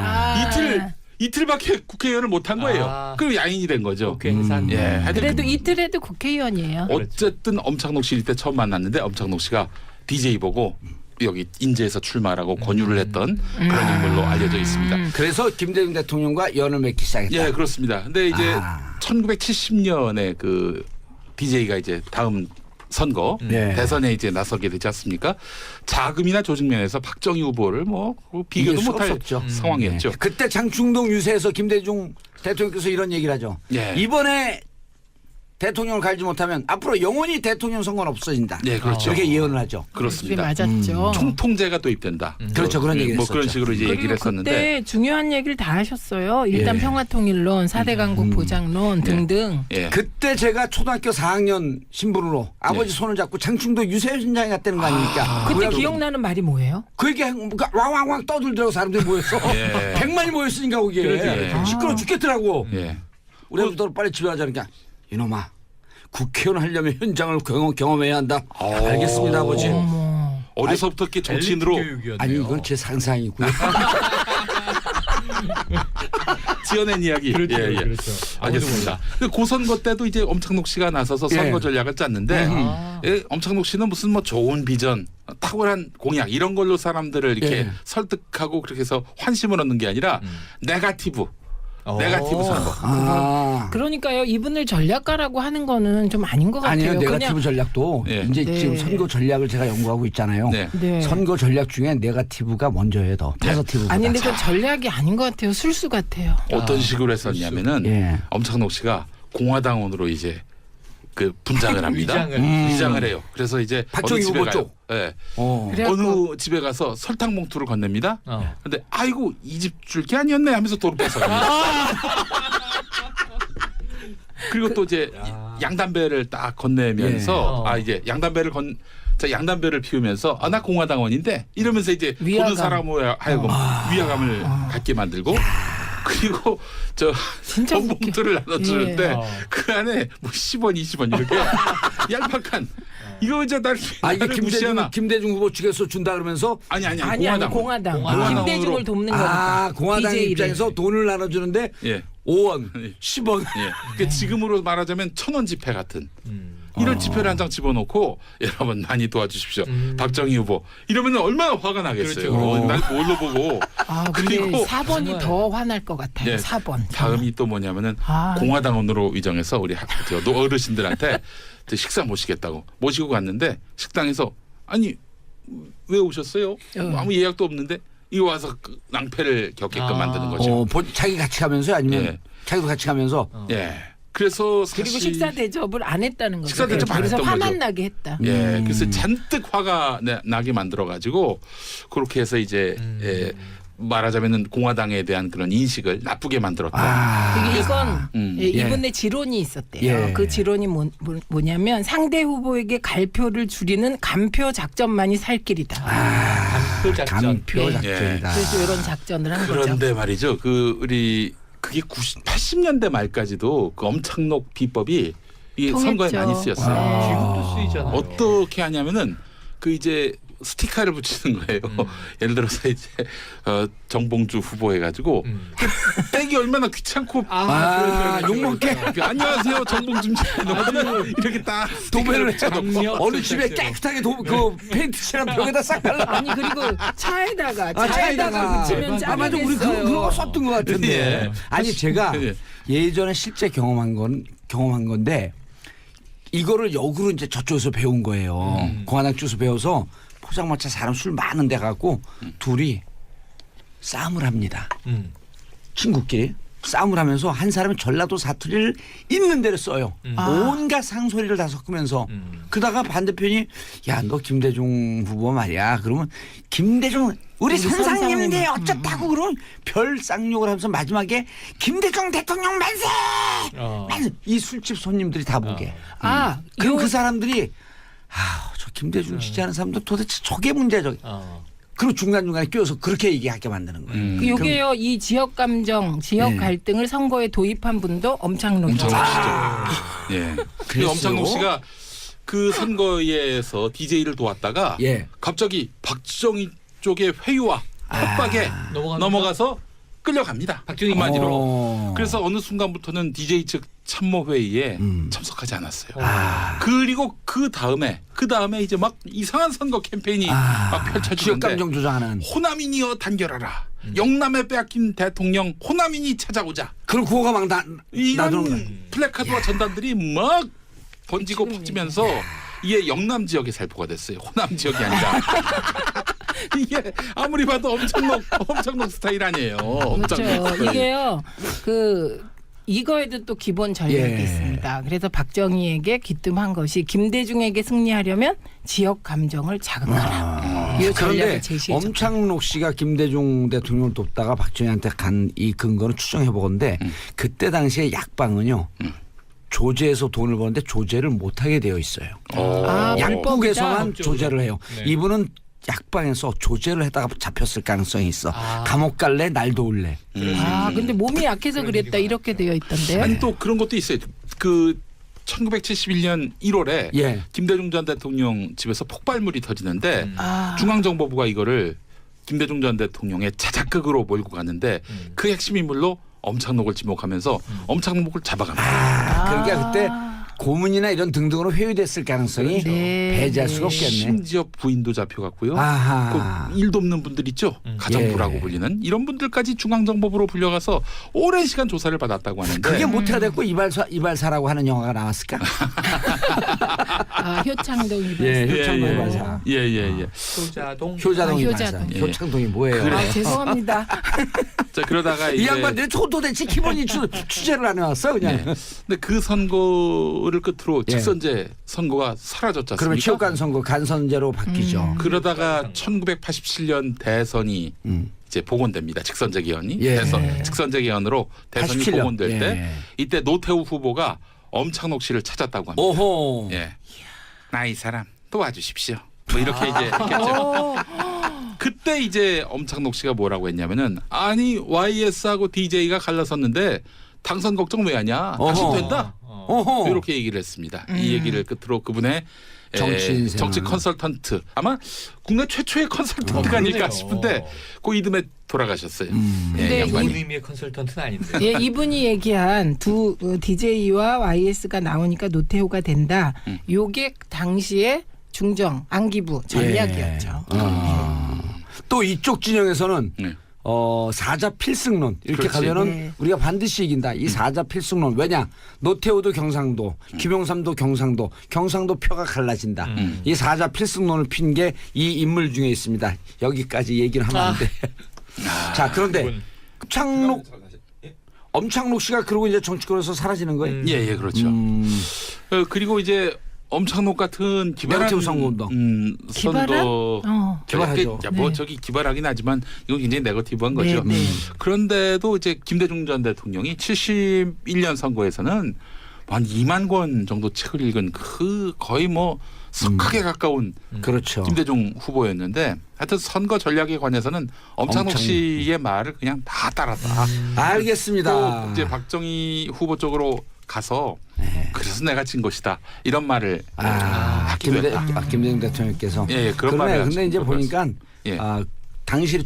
이틀밖에 국회의원을 못한 거예요. 그리고 야인이 된 거죠. 국회 해산. 그래도 이틀에도 국회의원이에요. 어쨌든 엄창록 씨 이때 처음 만났는데 엄창록 씨가 DJ 보고 여기 인제에서 출마하라고 권유를 했던 그런 인물로 알려져 있습니다. 그래서 김대중 대통령과 연을 맺기 시작했다. 예, 그렇습니다. 근데 이제 1970년에 그 DJ가 이제 다음 선거 대선에 이제 나서게 되지 않습니까? 자금이나 조직 면에서 박정희 후보를 뭐 비교도 못할 상황이었죠. 그때 장충동 유세에서 김대중 대통령께서 이런 얘기를 하죠. 이번에 대통령을 갈지 못하면 앞으로 영원히 대통령 선거는 없어진다. 네, 그렇죠. 이렇게 예언을 하죠. 그렇습니다. 그게 맞았죠. 총통제가 도입된다. 그렇죠. 그런 얘기를 뭐 했었죠. 그런 식으로 이제 그리고 얘기를 했었는데 그때 중요한 얘기를 다 하셨어요. 일단 예. 평화통일론, 4대 강국 보장론 등등. 예. 그때 제가 초등학교 4학년 신분으로 아버지 손을 잡고 장충도 유세 현장에 갔다는 거 아닙니까? 그때 뭐야, 기억나는 말이 뭐예요? 그 얘기 왕왕왕 떠들더라고 사람들이 모였어. 예. 100만이 모였으니까 거기에. 그러지. 시끄러워 죽겠더라고. 예. 우리 아버지도 빨리 집에 가자니까 이놈아 국회의원 하려면 현장을 경험해야 한다. 알겠습니다 아버지. 어머. 어려서부터 이렇게 정치인으로 엘리트 교육이었네요. 아니 이건 제 상상이고요. 지어낸 이야기. 그렇죠. 예, 예. 그렇죠. 알겠습니다. 그 선거 때도 이제 엄창록 씨가 나서서 선거 예. 전략을 짰는데 아. 예, 엄창록 씨는 무슨 뭐 좋은 비전, 탁월한 공약 이런 걸로 사람들을 이렇게 예. 설득하고 그렇게 해서 환심을 얻는 게 아니라 네가티브 선거. 아. 그러니까요. 이분을 전략가라고 하는 거는 좀 아닌 것 같아요. 아니요 네가티브 그냥 전략도 예. 이제 네. 지금 선거 전략을 제가 연구하고 있잖아요. 네. 네. 선거 전략 중에 네가티브가 먼저예요 더. 포지티브보다. 아니 근데 그 전략이 아닌 것 같아요. 술수 같아요. 어떤 식으로 했었냐면은 예. 엄창록 씨가 공화당원으로 이제 그 분장을 합니다. 위장을. 해요. 그래서 이제 박정희 어느 집에 후보 가요. 쪽. 예. 어. 그래갖고 어느 집에 가서 설탕 봉투를 건넵니다. 어. 근데 아이고 이 집 줄 게 아니었네 하면서 도로 뺏어갑니다. 그리고 또 이제 양담배를 딱 건네면서 예. 이제 양담배를 피우면서 나 공화당원인데 이러면서 이제 위화감. 보는 사람으로 하여금 위화감을 갖게 만들고 그리고 저 진짜 웃겨. 봉투를 나눠주는데 예. 그 안에 뭐 10원, 20원 이렇게 얄팍한 이거 이제 이게 김대중 후보 측에서 준다 그러면서 아니 아니 공화당. 공화당으로. 김대중을 돕는 거니까. 공화당 DJ를. 입장에서 돈을 나눠주는데 예. 5원, 예. 10원. 예. 그러니까 지금으로 말하자면 1,000원 지폐 같은 이런 지폐를 한 장 집어넣고 여러분 많이 도와주십시오. 박정희 후보 이러면 얼마나 화가 나겠어요. 그렇죠. 날 뭘로 보고 근데 그리고 4번이 정말. 더 화날 것 같아요. 예, 4번. 다음이 또 뭐냐면은 아. 공화당원으로 위정해서 우리 어르신들한테 식사 모시겠다고 모시고 갔는데 식당에서 아니 왜 오셨어요? 아무 예약도 없는데 이거 와서 그 낭패를 겪게끔 만드는 거죠. 자기 같이 가면서 아니면 예. 자기도 같이 가면서 예. 그래서 사실 그리고 식사 대접을 안 했다는 거죠. 식사 대접 안 그래서 했던 화만 거죠. 나게 했다. 예, 그래서 잔뜩 화가 나게 만들어 가지고 그렇게 해서 이제 말하자면은 공화당에 대한 그런 인식을 나쁘게 만들었다. 이건 예. 이분의 지론이 있었대요. 예. 그 지론이 뭐냐면 상대 후보에게 갈표를 줄이는 간표 작전만이 살 길이다. 간표 작전. 간표 예. 작전이다. 그래서 이런 작전을 한 거죠. 그런데 말이죠. 그게 80년대 말까지도 그 엄창록 비법이 이 통했죠. 선거에 많이 쓰였어요. 지금도 쓰이잖아요. 어떻게 하냐면은 그 이제 스티커를 붙이는 거예요. 예를 들어서 이제 정봉주 후보 해가지고 떼기 얼마나 귀찮고 욕먹게 안녕하세요 정봉주입니다. 이렇게 딱 도배를 붙여놓고 어느 집에 깨끗하게 그 페인트 칠한 벽에다 싹 발라. 아니 그리고 차에다가 차에다가 붙이면 맞아 우리 짜겠어요. 그런 거 썼던 것 같은데. 예. 아니 제가 예. 예전에 실제 경험한 건데 이거를 역으로 이제 저쪽에서 배운 거예요. 공화당 쪽에서 배워서 포장마차 사람 술 많은 데 가고 둘이 싸움을 합니다. 친구끼리 싸움을 하면서 한 사람은 전라도 사투리를 있는 대로 써요. 온갖 상소리를 다 섞으면서 그러다가 반대편이 야 너 김대중 후보 말이야. 그러면 김대중 우리 선상님인데 어쩌다고 그러면 별 쌍욕을 하면서 마지막에 김대중 대통령 만세! 만세! 이 술집 손님들이 다 보게. 그럼 그 사람들이 저 김대중 지지하는 사람들 도대체 저게 문제죠. 그리고 중간중간에 끼워서 그렇게 얘기하게 만드는 거예요. 그 요게요. 이 지역 감정, 지역 예. 갈등을 선거에 도입한 분도 엄창록이죠. 예. 그리고 엄창록 씨가 그 선거에서 DJ를 도왔다가 예. 갑자기 박정희 쪽의 회유와 협박에 넘어가서 끌려갑니다. 박정희 한마디로. 그래서 어느 순간부터는 DJ 측 참모회의에 참석하지 않았어요. 그리고 그 다음에 이제 막 이상한 선거 캠페인이 막 지역 펼쳐지는데 감정 조장하는. 호남인이여 단결하라. 영남에 빼앗긴 대통령 호남인이 찾아오자. 그런 구호가 막 나도는 거야. 이런 플래카드와 전단들이 막 번지고 퍼지면서 이게 영남 지역의 살포가 됐어요. 호남 지역이 아니라. 이게 아무리 봐도 엄청록 스타일 아니에요. 그렇죠. 이게요. 그 이거에도 또 기본 전략이 예. 있습니다. 그래서 박정희에게 귀뜸한 것이 김대중에게 승리하려면 지역 감정을 자극하라. 이 그런데 전략을 제시했죠. 엄창록 씨가 김대중 대통령을 돕다가 박정희한테 간 이 근거는 추정해 보건데 그때 당시에 약방은요. 조제에서 돈을 버는데 조제를 못하게 되어 있어요. 아, 약국에서만 불법이다. 조제를 해요. 네. 이분은 약방에서 조제를 해다가 잡혔을 가능성이 있어. 감옥 갈래 날도 올래. 아, 근데 몸이 약해서 그런 그랬다 얘기가 이렇게 되어 있던데. 아니 또 그런 것도 있어요. 그 1971년 1월에 예. 김대중 전 대통령 집에서 폭발물이 터지는데 아. 중앙정보부가 이거를 김대중 전 대통령의 자작극으로 몰고 갔는데 그 핵심 인물로 엄창록을 지목하면서 엄창록을 잡아갑니다. 그러니까 그때 고문이나 이런 등등으로 회유됐을 가능성이 네. 배제할 수가 없겠네. 심지어 부인도 잡혀갔고요. 아하. 그 일도 없는 분들 있죠. 가정부라고 예. 불리는 이런 분들까지 중앙정보부로 불려가서 오랜 시간 조사를 받았다고 하는데 그게 못해야 됐고 이발사라고 하는 영화가 나왔을까? 아, 효창동 이발. 예, 예, 효창동 예. 이발사. 예. 효자동. 효자동 아, 이발사. 효자동. 예. 효창동이 뭐예요? 그래. 아, 죄송합니다. 자 그러다가 이 이제 양반들이 도대체 기본이 취재를 안 해왔어 그냥. 네. 근데 그 선거를 끝으로 예. 직선제 선거가 사라졌지 않습니까? 그러면 체육관 선거 간선제로 바뀌죠. 그러다가 1987년 대선이 음. 이제 복원됩니다. 직선제 개헌이 예. 대선 직선제 개헌으로 대선이 87년. 복원될 예. 때 이때 노태우 후보가 엄창록 씨를 찾았다고 합니다. 오호. 예. 나 이 사람 도와주십시오. 뭐 이렇게 이제 했겠죠. 그때 이제 엄창록 씨가 뭐라고 했냐면은 아니 YS하고 DJ가 갈라섰는데 당선 걱정 왜 하냐? 다시 어허. 된다. 오호. 이렇게 얘기를 했습니다. 이 얘기를 끝으로 그분의 정치 인생을. 정치 컨설턴트 아마 국내 최초의 컨설턴트가 아닐까 싶은데 그 이듬해 돌아가셨어요. 근데 양반이. 이 의미의 컨설턴트는 아닌데. 예, 이분이 얘기한 두 DJ와 YS가 나오니까 노태우가 된다. 요게 당시에 중정 안기부 전략이었죠. 또 이쪽 진영에서는 네. 사자 필승론 이렇게 그렇지. 가면은 네. 우리가 반드시 이긴다. 이 사자 필승론 왜냐? 노태우도 경상도, 김영삼도 경상도 표가 갈라진다. 이 사자 필승론을 핀 게 이 인물 중에 있습니다. 여기까지 얘기를 하면 안 돼. 자 그런데 엄창록 씨가 그러고 이제 정치권에서 사라지는 거예요. 예, 그렇죠. 그리고 이제 엄창록 같은 기발한 노태우 선거운동. 기발한? 선거 기발하죠. 뭐 네. 저기 기발하긴 하지만 이건 굉장히 네거티브한 네, 거죠. 네. 그런데도 이제 김대중 전 대통령이 71년 선거에서는 한 2만 권 정도 책을 읽은 그 거의 뭐 석학에 가까운 그렇죠. 김대중 후보였는데 하여튼 선거 전략에 관해서는 엄창록 엄청. 씨의 말을 그냥 다 따랐다. 알겠습니다. 또 이제 박정희 후보 쪽으로 가서 그래서 내가 진 것이다 이런 말을 하기도 했다. 김대중 대통령께서. 예, 그런 말을 근데 이제 하죠. 보니까 예. 당시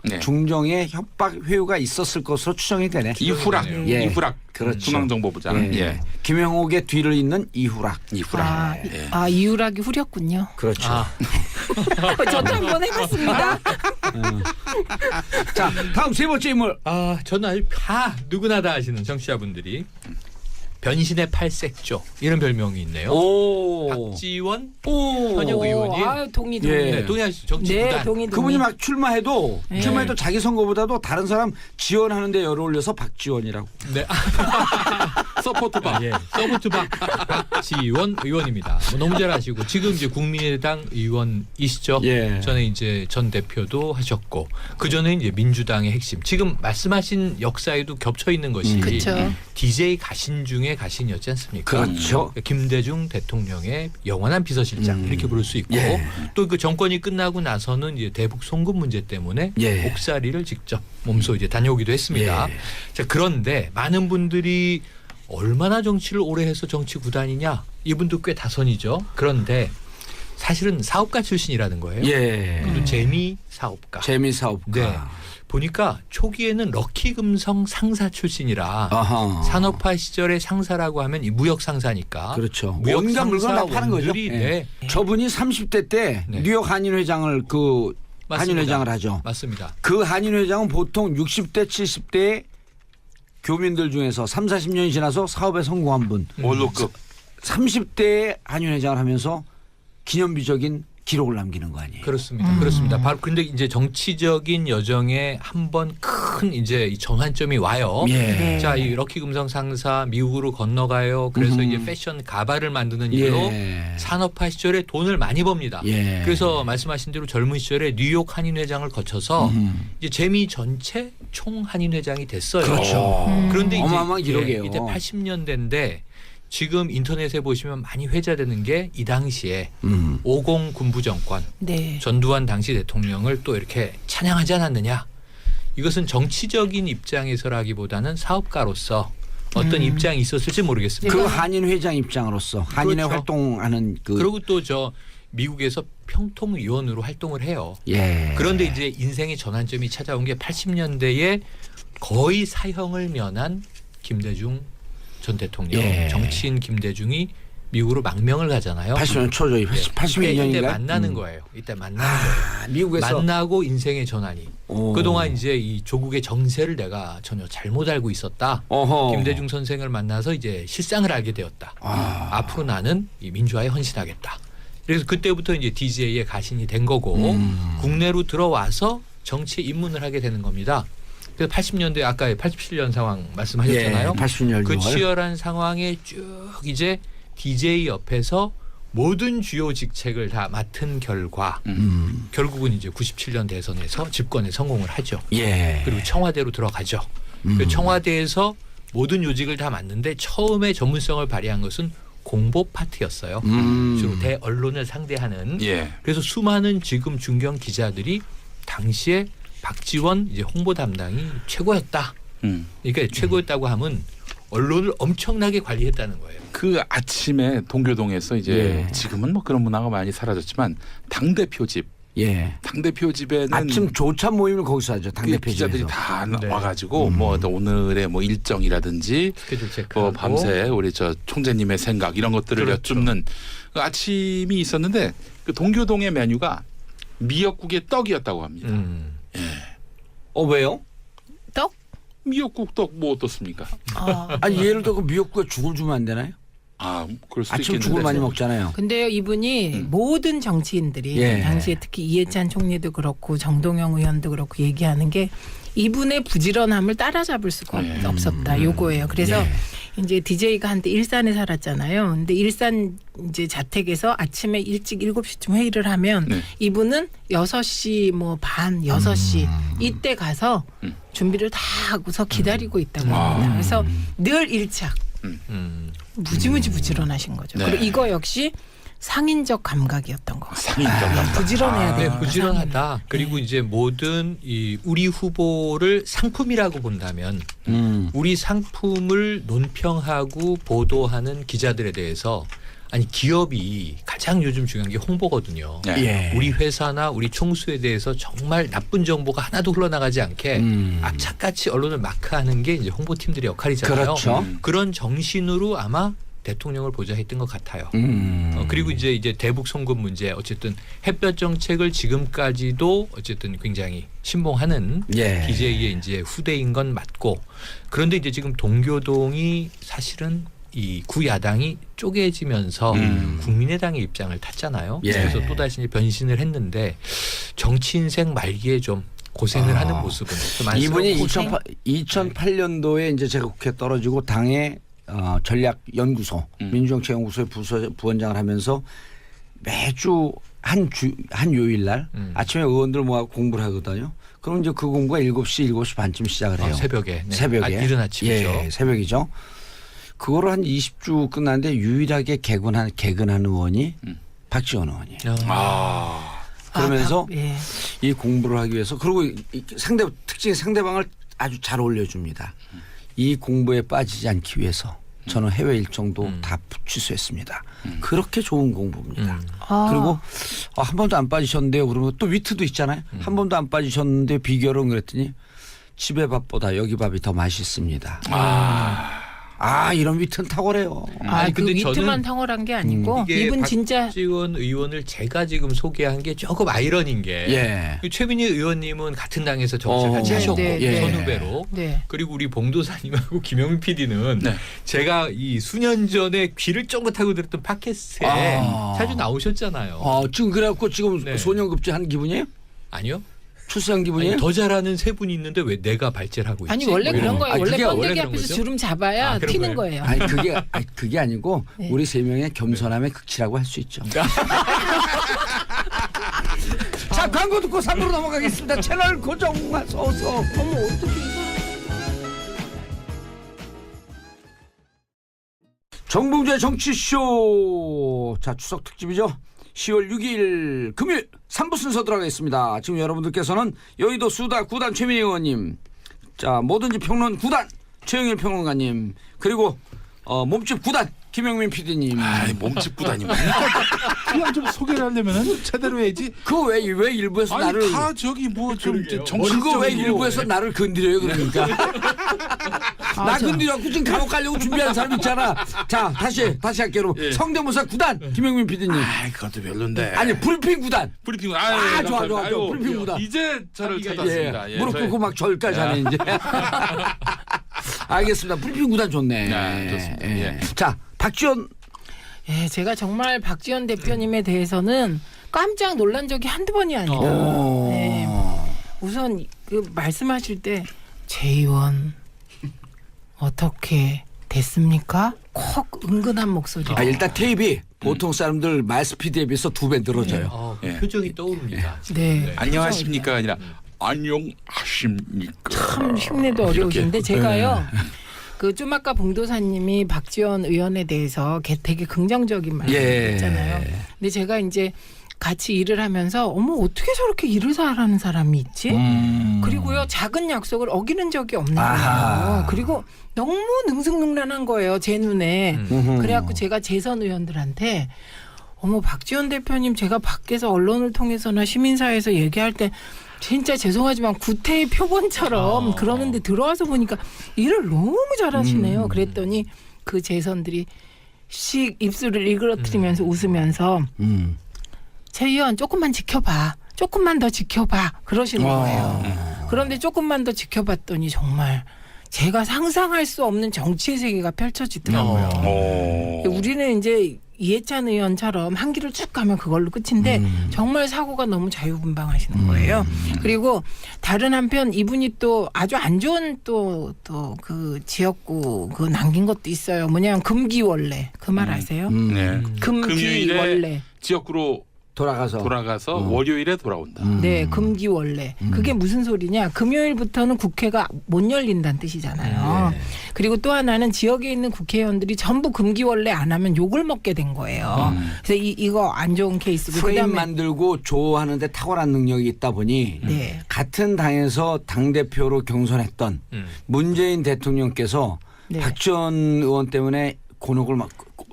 네. 중정에 협박 회유가 있었을 것으로 추정이 되네. 이후락, 예. 이후락 그렇죠. 중앙정보부장. 예. 김영옥의 뒤를 잇는 이후락. 이후락. 예. 이유락이 후렸군요. 그렇죠. 저도 한번 해봤습니다. 자, 다음 세 번째 인물. 저는 아주 누구나 다 아시는 정치자분들이 변신의 팔색조 이런 별명이 있네요. 오. 박지원 오. 현역 의원이 동의. 예. 네, 동의하시죠. 정치 네, 구단. 동의. 그분이 막 출마해도 네. 자기 선거보다도 다른 사람 지원하는데 열을 올려서 박지원이라고. 네. 서포트박. 예. 서포트박 박지원 의원입니다. 뭐 너무 잘 아시고 지금 이제 국민의당 의원이시죠. 예. 전에 이제 전 대표도 하셨고 그 전에 이제 민주당의 핵심. 지금 말씀하신 역사에도 겹쳐 있는 것이 그쵸. DJ 가신 중에 가신이었지 않습니까? 그렇죠. 김대중 대통령의 영원한 비서실장 이렇게 부를 수 있고 예. 또 그 정권이 끝나고 나서는 이제 대북 송금 문제 때문에 예. 옥살이를 직접 몸소 이제 다녀오기도 했습니다. 예. 자, 그런데 많은 분들이 얼마나 정치를 오래 해서 정치 구단이냐 이분도 꽤 다선이죠. 그런데 사실은 사업가 출신이라는 거예요. 예. 또 재미 사업가. 재미 사업가. 네. 보니까 초기에는 럭키금성 상사 출신이라 아하. 산업화 시절의 상사라고 하면 이 무역 상사니까. 그렇죠. 무역 온갖 물건 다 파는 거죠. 상사원들이 예. 네. 저분이 30대 때 네. 뉴욕 한인회장을 맞습니다. 한인회장을 하죠. 맞습니다. 그 한인회장은 보통 60대 70대의 교민들 중에서 3, 40년이 지나서 사업에 성공한 분. 원로급. 30대의 한인회장을 하면서 기념비적인 기록을 남기는 거 아니에요? 그렇습니다. 그렇습니다. 바로 근데 이제 정치적인 여정에 한번 큰 이제 이 전환점이 와요. 예. 네. 자, 이 럭키 금성 상사 미국으로 건너가요. 그래서 이제 패션 가발을 만드는 일로 예. 산업화 시절에 돈을 많이 법니다. 예. 그래서 말씀하신 대로 젊은 시절에 뉴욕 한인회장을 거쳐서 이제 재미 전체 총 한인회장이 됐어요. 그렇죠. 그런데 이제 어마어마한 기록이에요. 이때 80년대인데 지금 인터넷에 보시면 많이 회자되는 게 이 당시에 50 군부 정권 네. 전두환 당시 대통령을 또 이렇게 찬양하지 않았느냐. 이것은 정치적인 입장에서라기보다는 사업가로서 어떤 입장이 있었을지 모르겠습니다. 그 한인 회장 입장으로서 한인회 그렇죠. 활동하는 그 그리고 또 저 미국에서 평통위원으로 활동을 해요. 예. 그런데 이제 인생의 전환점이 찾아온 게 80년대에 거의 사형을 면한 김대중 전 대통령, 예. 정치인 김대중이 미국으로 망명을 가잖아요. 80년 초죠. 81년인가요? 이때 만나는 거예요. 이때 만나는 거예요. 미국에서 만나고 인생의 전환이. 오. 그동안 이제 이 조국의 정세를 내가 전혀 잘못 알고 있었다. 어허. 김대중 선생을 만나서 이제 실상을 알게 되었다. 앞으로 나는 이 민주화에 헌신하겠다. 그래서 그때부터 이제 DJ에 가신이 된 거고 국내로 들어와서 정치에 입문을 하게 되는 겁니다. 그래서 80년대 아까 87년 상황 말씀하셨잖아요. 예, 80년 그 6월. 치열한 상황에 쭉 이제 DJ 옆에서 모든 주요 직책을 다 맡은 결과 결국은 이제 97년 대선에서 집권에 성공을 하죠. 예. 그리고 청와대로 들어가죠. 그 청와대에서 모든 요직을 다 맡는데 처음에 전문성을 발휘한 것은 공보 파트였어요. 주로 대언론을 상대하는. 예. 그래서 수많은 지금 중견 기자들이 당시에 박지원 이제 홍보 담당이 최고였다. 그러니까 최고였다고 하면 언론을 엄청나게 관리했다는 거예요. 그 아침에 동교동에서 이제 예. 지금은 뭐 그런 문화가 많이 사라졌지만 당 대표집, 예. 당 대표집에는 아침 조찬 모임을 거기서 하죠. 당 대표 기자들이 집에서. 다 네. 와가지고 뭐 오늘의 뭐 일정이라든지 스케줄 체크하고. 뭐 밤새 우리 저 총재님의 생각 이런 것들을 그렇죠. 여쭙는 그 아침이 있었는데 그 동교동의 메뉴가 미역국에 떡이었다고 합니다. 왜요? 떡? 미역국 떡 뭐 어떻습니까? 아니 예를 들어 그 미역국에 죽을 주면 안 되나요? 아, 그럴 수도 아침 있겠는데. 죽을 많이 먹잖아요. 근데요 이분이 모든 정치인들이 예. 당시에 특히 이해찬 총리도 그렇고 정동영 의원도 그렇고 얘기하는 게 이분의 부지런함을 따라잡을 수가 예. 없었다. 요거예요. 그래서 예. 이제 DJ가 한때 일산에 살았잖아요. 근데 일산 이제 자택에서 아침에 일찍 7시쯤 회의를 하면 네. 이분은 6시 뭐 반, 6시 이때 가서 준비를 다 하고서 기다리고 있다고 합니다. 그래서 늘 일착. 무지무지 부지런하신 거죠. 네. 그리고 이거 역시 상인적 감각이었던 것 같아요. 상인적 감각. 부지런해야 네, 돼요. 부지런하다. 그리고 이제 모든 이 우리 후보를 상품이라고 본다면 우리 상품을 논평하고 보도하는 기자들에 대해서 아니 기업이 가장 요즘 중요한 게 홍보거든요. 네. 예. 우리 회사나 우리 총수에 대해서 정말 나쁜 정보가 하나도 흘러나가지 않게 악착같이 언론을 마크하는 게 이제 홍보팀들의 역할이잖아요. 그렇죠. 그런 정신으로 아마 대통령을 보좌했던 것 같아요. 그리고 이제 대북 송금 문제 어쨌든 햇볕 정책을 지금까지도 어쨌든 굉장히 신봉하는 예. DJ의 이제 후대인 건 맞고 그런데 이제 지금 동교동이 사실은 이 구야당이 쪼개지면서 국민의당의 입장을 탔잖아요. 예. 그래서 또 다시 변신을 했는데 정치 인생 말기에 좀 고생을 하는 모습은 좀 이분이 안쓰럽고 2008년도에 이제 제가 국회 떨어지고 당의 전략연구소 민주정치연구소의 부원장을 하면서 매주 한 요일날 아침에 의원들 모아 공부를 하거든요. 그럼 이제 그 공부가 7시 반쯤 시작을 해요. 새벽에. 네. 새벽에. 이른 아침이죠. 예, 새벽이죠. 그거를 한 20주 끝났는데 유일하게 개근한 의원이 박지원 의원이에요. 그러면서 예. 이 공부를 하기 위해서 그리고 특징이 상대방을 아주 잘 올려줍니다. 이 공부에 빠지지 않기 위해서 저는 해외 일정도 다 취소했습니다. 그렇게 좋은 공부입니다. 그리고 한 번도 안 빠지셨는데요. 그러면 또 위트도 있잖아요. 한 번도 안 빠지셨는데 비결은 그랬더니 집에 밥보다 여기 밥이 더 맛있습니다. 이런 위트는 탁월해요. 그 근데 위트만 저는 탁월한 게 아니고 이게 이분 진짜 박지원 의원을 제가 지금 소개한 게 조금 아이러니인 게 최민희 의원님은 같은 당에서 정치를 같이 네, 하셨고 네, 네. 선후배로 네. 그리고 우리 봉도사님하고 김영민 PD는 네. 제가 이 수년 전에 귀를 쫑긋하고 들었던 팟캐스트에 자주 나오셨잖아요. 지금 그래갖고 지금 네. 소년급제 한 기분이에요? 아니요? 출세한 기분이에요? 아니, 더 잘하는 세 분이 있는데 왜 내가 발제를 하고 있지? 아니 원래 뭐 그런 이런 거예요. 아니, 원래 그게 원래 번데기 그런 앞에서 거죠? 주름 잡아야 그런 튀는 거예요? 거예요. 그게 아니고 네. 우리 세 명의 겸손함의 극치라고 할 수 있죠. 자, 광고 듣고 3부로 넘어가겠습니다. 채널 고정하셔서. 어머 어떻게 이거 정봉주의 정치쇼. 자, 추석 특집이죠. 10월 6일 금요일 3부 순서 들어가겠습니다. 지금 여러분들께서는 여의도 수다 9단 최민희 의원님, 자 뭐든지 평론 9단 최영일 평론가님, 그리고 몸집 9단 김영민 PD님. 몸집 부단이 그냥 좀 소개를 하려면은 제대로 해야지. 그거 왜 일부에서 아니 나를 다 저기 뭐 좀 그거 정신적으로 왜 일부에서 나를 건드려요 그러니까. 나 건드려갖고 지금 감옥 가려고 준비하는 사람 있잖아. 자 다시 할게요. 성대모사 9단 김영민 PD님. 그것도 별론데. 아니 브리핑 9단. 브리핑. 좋아. 브리핑 9단. 이제 저를 찾았습니다. 무릎 꿇고 막 절까지 하네 이제. 알겠습니다. 브리핑 9단 좋네. 네, 좋습니다. 자 박지원. 제가 정말 박지원 대표님에 대해서는 깜짝 놀란 적이 한두 번이 아니에요. 네. 우선 그 말씀하실 때 제 의원 어떻게 됐습니까? 콕 은근한 목소리. 일단 테이프 보통 사람들 말 스피드에 비해서 2배 늘어져요. 그 표정이 떠오릅니다. 네. 안녕하십니까 아니라 안녕하십니까. 참 흉내도 어려우신데 제가요. 그 좀 아까 봉도사님이 박지원 의원에 대해서 되게 긍정적인 말씀했잖아요. 근데 제가 이제 같이 일을 하면서 어머 어떻게 저렇게 일을 잘하는 사람이 있지? 그리고요 작은 약속을 어기는 적이 없는 거예요. 그리고 너무 능숙능란한 거예요 제 눈에. 그래갖고 제가 재선 의원들한테 어머 박지원 대표님 제가 밖에서 언론을 통해서나 시민사회에서 얘기할 때 진짜 죄송하지만 구태의 표본처럼 그러는데 들어와서 보니까 일을 너무 잘하시네요. 그랬더니 그 재선들이 씩 입술을 일그러뜨리면서 웃으면서 최 의원 조금만 지켜봐. 조금만 더 지켜봐. 그러시는 거예요. 그런데 조금만 더 지켜봤더니 정말 제가 상상할 수 없는 정치의 세계가 펼쳐지더라고요. 우리는 이제 이해찬 의원처럼 한 길을 쭉 가면 그걸로 끝인데 정말 사고가 너무 자유분방하시는 거예요. 그리고 다른 한편 이분이 또 아주 안 좋은 또 그 지역구 그 남긴 것도 있어요. 뭐냐면 금기원래 그 말 아세요? 네. 금기원래 지역구로 돌아가서 월요일에 돌아온다. 네, 금기원래. 그게 무슨 소리냐? 금요일부터는 국회가 못 열린다는 뜻이잖아요. 그리고 또 하나는 지역에 있는 국회의원들이 전부 금기원래 안 하면 욕을 먹게 된 거예요. 그래서 이거 안 좋은 케이스고. 프레임 만들고 조하는데 탁월한 능력이 있다 보니 같은 당에서 당대표로 경선했던 문재인 대통령께서 박지원 의원 때문에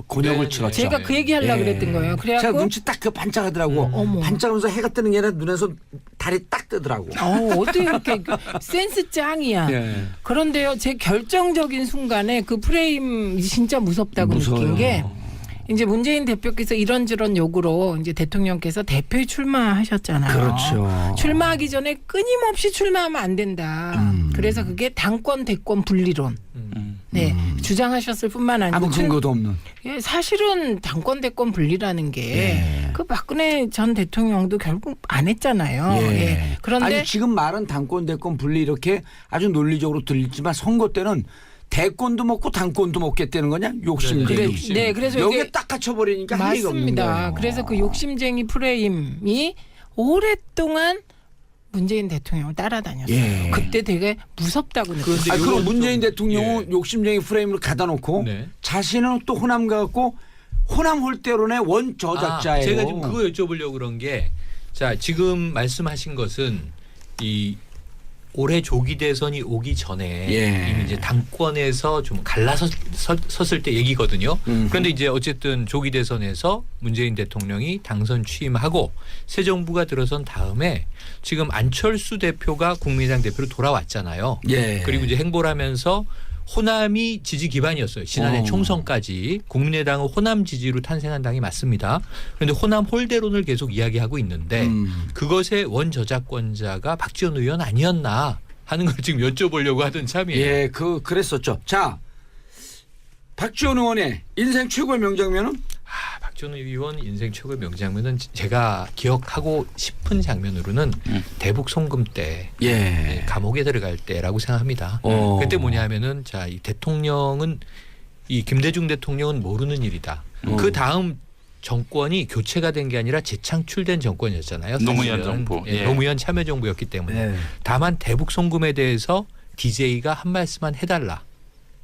곤욕을 치렀죠. 제가 그 얘기 하려고 그랬던 거예요. 그래갖고 제가 눈치 딱 그 반짝하더라고. 반짝하면서 해가 뜨는 게 아니라 눈에서 달이 딱 뜨더라고. 어떻게 그렇게 센스 짱이야. 그런데요, 제 결정적인 순간에 그 프레임 진짜 무섭다고 느낀 게 이제 문재인 대표께서 이런저런 요구로 이제 대통령께서 대표에 출마하셨잖아요. 그렇죠. 출마하기 전에 끊임없이 출마하면 안 된다. 그래서 그게 당권 대권 분리론. 주장하셨을 뿐만 아니고 아무 근거도 없는. 사실은 당권 대권 분리라는 게 그 박근혜 전 대통령도 결국 안 했잖아요. 그런데 아니 지금 말은 당권 대권 분리 이렇게 아주 논리적으로 들리지만 선거 때는 대권도 먹고 당권도 먹겠다는 거냐? 욕심쟁이. 네, 그래서 여기에 딱 갇혀버리니까 할 얘기가 없는 거예요. 맞습니다. 그래서 그 욕심쟁이 프레임이 오랫동안 문재인 대통령을 따라다녔어요. 그때 되게 무섭다고 느꼈어요. 그럼 문재인 대통령은 욕심쟁이 프레임을 가다 놓고 자신은 또 호남 가고 호남 홀대론의 원 저작자예요. 제가 지금 그거 여쭤보려고 그런 게, 자 지금 말씀하신 것은 이 올해 조기 대선이 오기 전에 이미 이제 당권에서 좀 갈라섰을 때 얘기거든요. 그런데 이제 어쨌든 조기 대선에서 문재인 대통령이 당선 취임하고 새 정부가 들어선 다음에 지금 안철수 대표가 국민의당 대표로 돌아왔잖아요. 그리고 이제 행보를 하면서 호남이 지지 기반이었어요. 지난해 총선까지 국민의당은 호남 지지로 탄생한 당이 맞습니다. 그런데 호남 홀대론을 계속 이야기하고 있는데 그것의 원저작권자가 박지원 의원 아니었나 하는 걸 지금 여쭤보려고 하던 참이에요. 예, 그랬었죠. 자, 박지원 의원의 인생 최고의 명장면은? 박지원 의원 인생 최고의 명장면은 제가 기억하고 싶은 장면으로는 대북 송금 때 예. 감옥에 들어갈 때라고 생각합니다. 그때 뭐냐면은 자, 이 대통령은 이 김대중 대통령은 모르는 일이다. 그 다음 정권이 교체가 된 게 아니라 재창출된 정권이었잖아요. 노무현 사실은. 정부. 예, 예. 노무현 참여정부였기 때문에. 다만 대북 송금에 대해서 DJ가 한 말씀만 해달라.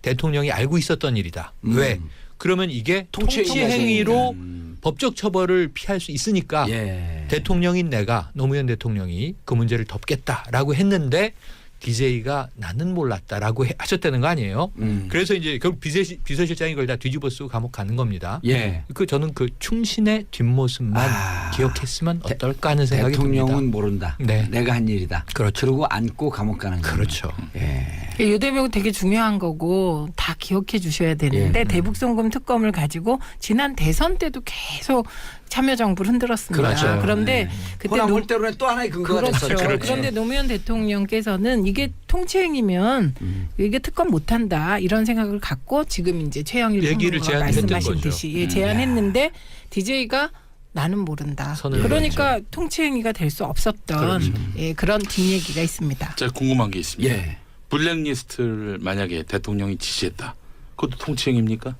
대통령이 알고 있었던 일이다. 왜? 그러면 이게 통치행위로 법적 처벌을 피할 수 있으니까 예. 대통령인 내가 노무현 대통령이 그 문제를 덮겠다라고 했는데 DJ가 나는 몰랐다라고 하셨다는 거 아니에요. 그래서 이제 결국 비서실장이 그걸 다 뒤집어 쓰고 감옥 가는 겁니다. 예. 저는 그 충신의 뒷모습만 기억했으면 어떨까 하는 생각이 대통령은 듭니다. 모른다. 네. 내가 한 일이다. 그렇죠. 그러고 안고 감옥 가는 거예요. 그렇죠. 예. 이 대목은 되게 중요한 거고 다 기억해 주셔야 되는데 예. 대북 송금 특검을 가지고 지난 대선 때도 계속 참여정부를 흔들었습니다. 그렇죠. 그런데 그때 호남 홀대론에 또 하나의 근거가 그렇죠. 됐었죠. 그런데 노무현 대통령께서는 이게 통치행위면 이게 특검 못한다 이런 생각을 갖고 지금 이제 최영일 얘기를 평론가가 제안했던 말씀하신 거죠. 듯이 예, 제안했는데 DJ가 나는 모른다. 선을 그러니까 통치행위가 될 수 없었던 예, 그런 뒷얘기가 있습니다. 제가 궁금한 게 있습니다. 예. 블랙리스트를 만약에 대통령이 지시했다. 그것도 통치행위입니까?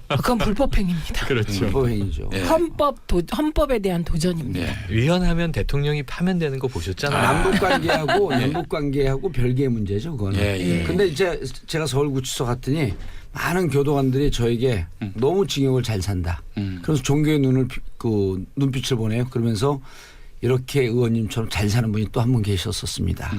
그건 불법행위입니다. 그렇죠. 보행이죠. 예. 헌법에 대한 도전입니다. 네. 위헌하면 대통령이 파면되는 거 보셨잖아요. 남북 관계하고 별개의 문제죠, 그거는. 예, 예. 근데 이제 제가 서울구치소 갔더니 많은 교도관들이 저에게 너무 징역을 잘 산다. 그래서 종교의 눈빛을 보내요. 그러면서 이렇게 의원님처럼 잘 사는 분이 또 한 분 계셨었습니다.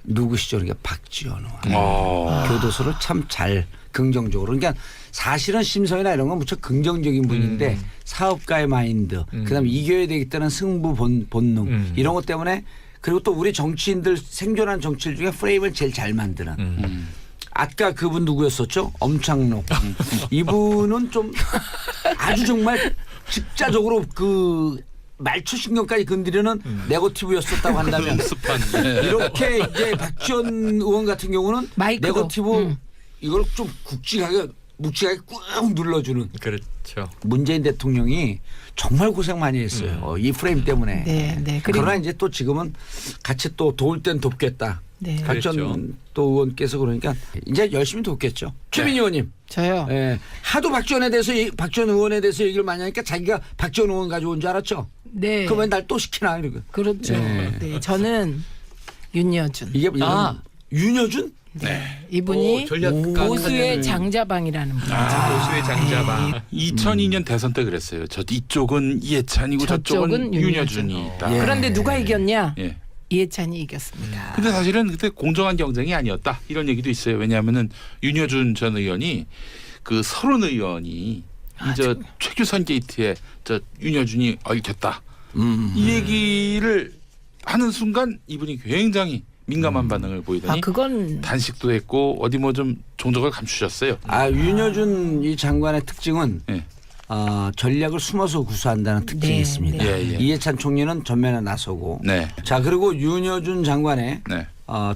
누구시죠? 그러니까 박지원 의원. 교도소를 참 잘 긍정적으로. 그러니까 사실은 심성이나 이런 건 무척 긍정적인 분인데 사업가의 마인드, 그다음에 이겨야 되겠다는 승부 본능 이런 것 때문에 그리고 또 우리 정치인들 생존하는 정치인 중에 프레임을 제일 잘 만드는. 아까 그분 누구였었죠? 엄창록. 이분은 좀 아주 정말 직자적으로 그 말초 신경까지 건드리는 네거티브였었다고 한다면 이렇게 이제 박지원 의원 같은 경우는 마이크로. 네거티브 이걸 좀 묵직하게 꾹 눌러주는. 그렇죠. 문재인 대통령이 정말 고생 많이 했어요. 이 프레임 때문에. 네. 그러나 이제 또 지금은 같이 또 도울 땐 돕겠다. 네. 박지원 그랬죠. 또 의원께서 그러니까 이제 열심히 돕겠죠. 최민희 의원님. 저요. 예. 하도 박지원 의원에 대해서 얘기를 많이 하니까 자기가 박지원 의원 가져온 줄 알았죠. 네. 그러면 날 또 시키나 이러고. 그렇죠. 네. 네. 저는 윤여준. 이게 윤여준? 네. 이분이 전략가 보수의 장자방이라는 분이죠. 보수의 장자방. 2002년 대선 때 그랬어요. 이쪽은 이해찬이고 저쪽은 저쪽은 윤여준이 있다. 예. 그런데 누가 이겼냐? 예. 이해찬이 이겼습니다. 근데 사실은 그때 공정한 경쟁이 아니었다 이런 얘기도 있어요. 왜냐하면은 윤여준 전 의원이 그 서른 의원이 저 최규선 게이트에 저 윤여준이 얽혔다 이 얘기를 하는 순간 이분이 굉장히 민감한 반응을 보이더니 그건 단식도 했고 어디 뭐 좀 종적을 감추셨어요. 윤여준 이 장관의 특징은 예. 전략을 숨어서 구사한다는 특징이 네, 있습니다. 네. 예. 이해찬 총리는 전면에 나서고. 네. 자 그리고 윤여준 장관의 네.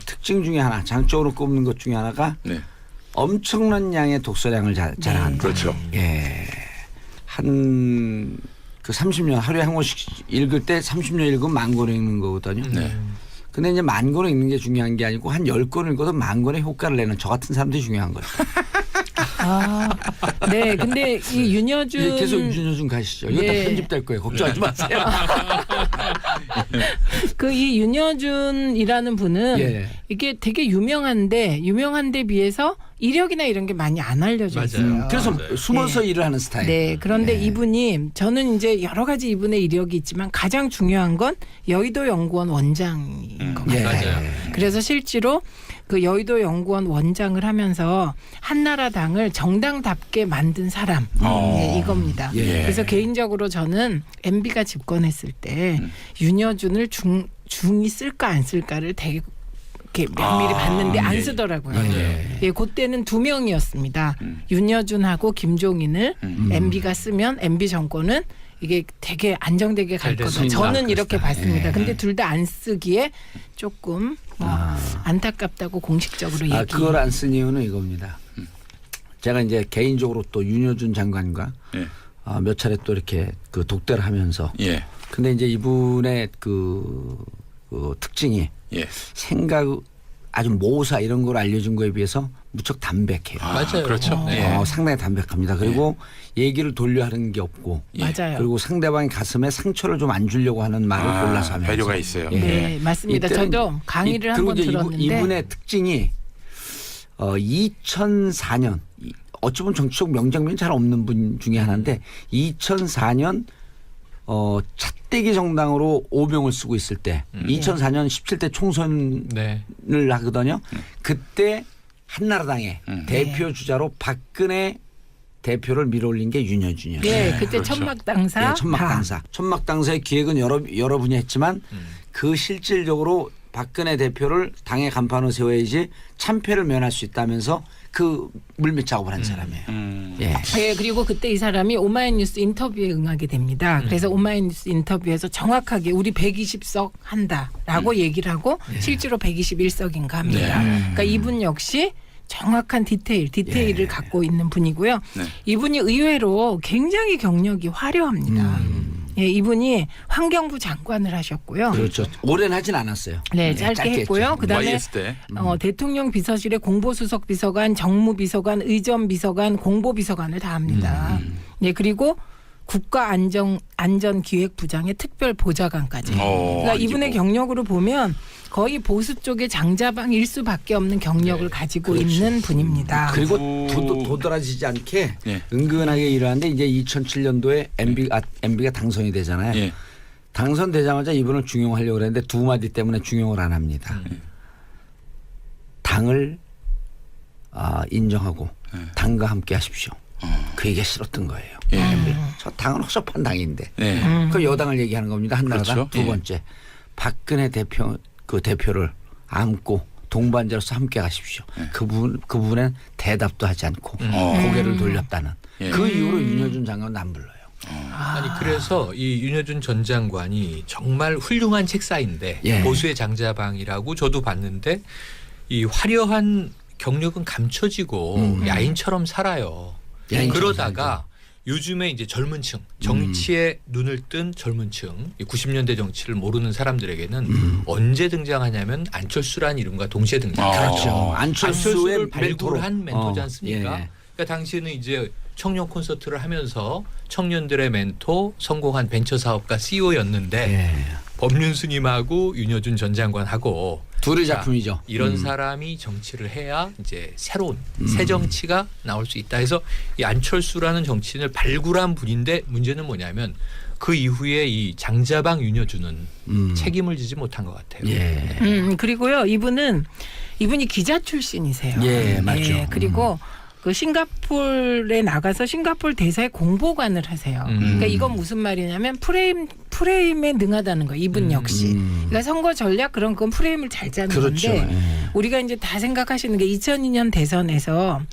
특징 중에 하나, 장적으로 꼽는 것 중에 하나가 네. 엄청난 양의 독서량을 자랑한다. 그렇죠. 예. 한 그 30년 하루에 한 권씩 읽을 때 30년 읽으면 10,000권 읽는 거거든요. 네. 근데 이제 10,000권 읽는 게 중요한 게 아니고 한 10권 읽어도 10,000권의 효과를 내는 저 같은 사람들이 중요한 거예요. 네. 근데 이 윤여준 예, 계속 윤여준 가시죠. 이거 네. 다 편집될 거예요. 걱정하지 마세요. 그 이 윤여준이라는 분은 예. 이게 되게 유명한데 비해서 이력이나 이런 게 많이 안 알려져 맞아요. 있어요. 그래서 숨어서 일을 하는 스타일. 네. 그런데 이분이 저는 이제 여러 가지 이분의 이력이 있지만 가장 중요한 건 여의도 연구원 원장인 것 같아요. 맞아요. 그래서 실제로 그 여의도 연구원 원장을 하면서 한나라당을 정당답게 만든 사람 네, 이겁니다. 예. 그래서 개인적으로 저는 MB가 집권했을 때 윤여준을 중이 쓸까 안 쓸까를 되게 이렇게 면밀히 봤는데 안 예. 쓰더라고요. 예. 예, 그때는 2명이었습니다. 윤여준하고 김종인을 MB가 쓰면 MB 정권은 이게 되게 안정되게 갈 잘 거다. 됐습니다. 저는 이렇게 그렇다. 봤습니다. 예. 근데 둘 다 안 쓰기에 조금 안타깝다고 공식적으로 얘기. 그걸 안 쓴 이유는 이겁니다. 제가 이제 개인적으로 또 윤여준 장관과 예. 몇 차례 또 이렇게 그 독대를 하면서 예. 근데 이제 이분의 그 특징이 예. 생각 아주 모사 이런 걸 알려준 거에 비해서 무척 담백해요. 맞아요. 그렇죠. 네. 예. 상당히 담백합니다. 그리고 얘기를 돌려 하는 게 없고 맞아요. 그리고 상대방의 가슴에 상처를 좀 안 주려고 하는 말을 골라서 하면서 배려가 있어요. 예. 네, 맞습니다. 이때는 저도 강의를 그리고 한번 이제 들었는데 이분의 특징이 2004년 어찌 보면 정치적 명장면이 잘 없는 분 중에 하나인데 2004년 차떼기 정당으로 오병을 쓰고 있을 때 2004년 17대 총선을 네. 하거든요. 그때 한나라당의 대표 주자로 박근혜 대표를 밀어올린 게 윤여준이었어요. 네, 그때 그렇죠. 천막당사. 네, 천막당사. 천막당사의 기획은 여러분이 했지만 그 실질적으로 박근혜 대표를 당의 간판으로 세워야지 참패를 면할 수 있다면서 그 물밑 작업을 한 사람이에요. 예. 네, 그리고 그때 이 사람이 오마이뉴스 인터뷰에 응하게 됩니다. 그래서 오마이뉴스 인터뷰에서 정확하게 우리 120석 한다라고 얘기를 하고 실제로 121석인가 합니다. 그러니까 이분 역시 정확한 디테일을 갖고 있는 분이고요. 네. 이분이 의외로 굉장히 경력이 화려합니다. 예, 이분이 환경부 장관을 하셨고요. 그렇죠. 오래는 하진 않았어요. 네, 짧게 했고요. 했죠. 그다음에 YS 때. 대통령 비서실의 공보수석 비서관, 정무비서관, 의전비서관, 공보비서관을 다 합니다. 네, 그리고 국가안전기획부장의 특별보좌관까지. 그러니까 이분의 경력으로 보면 거의 보수 쪽의 장자방 일수밖에 없는 경력을 가지고 있는 분입니다. 그리고 도드라지지 않게 예. 은근하게 일하는데 이제 2007년도에 MB가 당선이 되잖아요. 예. 당선되자마자 이분을 중용하려고 그랬는데 두 마디 때문에 중용을 안 합니다. 당을 인정하고 당과 함께 하십시오. 그 얘기가 싫었던 거예요. 저 당은 허접한 당인데. 예. 그 여당을 얘기하는 겁니다. 한나라당. 그렇죠. 두 번째 박근혜 대표를 안고 동반자로서 함께 가십시오. 그 부분엔 대답도 하지 않고 고개를 돌렸다는 예. 그 이후로 윤여준 장관은 안 불러요. 아니 그래서 이 윤여준 전 장관이 정말 훌륭한 책사인데 예. 보수의 장자방이라고 저도 봤는데 이 화려한 경력은 감춰지고 야인처럼 살아요. 야인처럼 그러다가 요즘에 이제 젊은 층, 정치에 눈을 뜬 젊은 층, 90년대 정치를 모르는 사람들에게는 언제 등장하냐면 안철수라는 이름과 동시에 등장. 그렇죠. 안철수를 안철수의 발굴한 멘토지 않습니까? 예. 그러니까 당시에는 이제 청년 콘서트를 하면서 청년들의 멘토, 성공한 벤처 사업가 CEO였는데 예. 법륜스님하고 윤여준 전 장관하고 둘의 자, 작품이죠. 이런 사람이 정치를 해야 이제 새로운 새 정치가 나올 수 있다 해서 이 안철수라는 정치인을 발굴한 분인데 문제는 뭐냐면 그 이후에 이 장자방 윤여준은 책임을 지지 못한 것 같아요. 예. 그리고요, 이분이 기자 출신이세요. 예, 맞죠. 그리고 그 싱가포르에 나가서 싱가포르 대사의 공보관을 하세요. 그러니까 이건 무슨 말이냐면 프레임에 능하다는 거예요. 이분 역시. 그러니까 선거 전략 그건 프레임을 잘 짜는 그렇죠. 건데 예. 우리가 이제 다 생각하시는 게 2002년 대선에서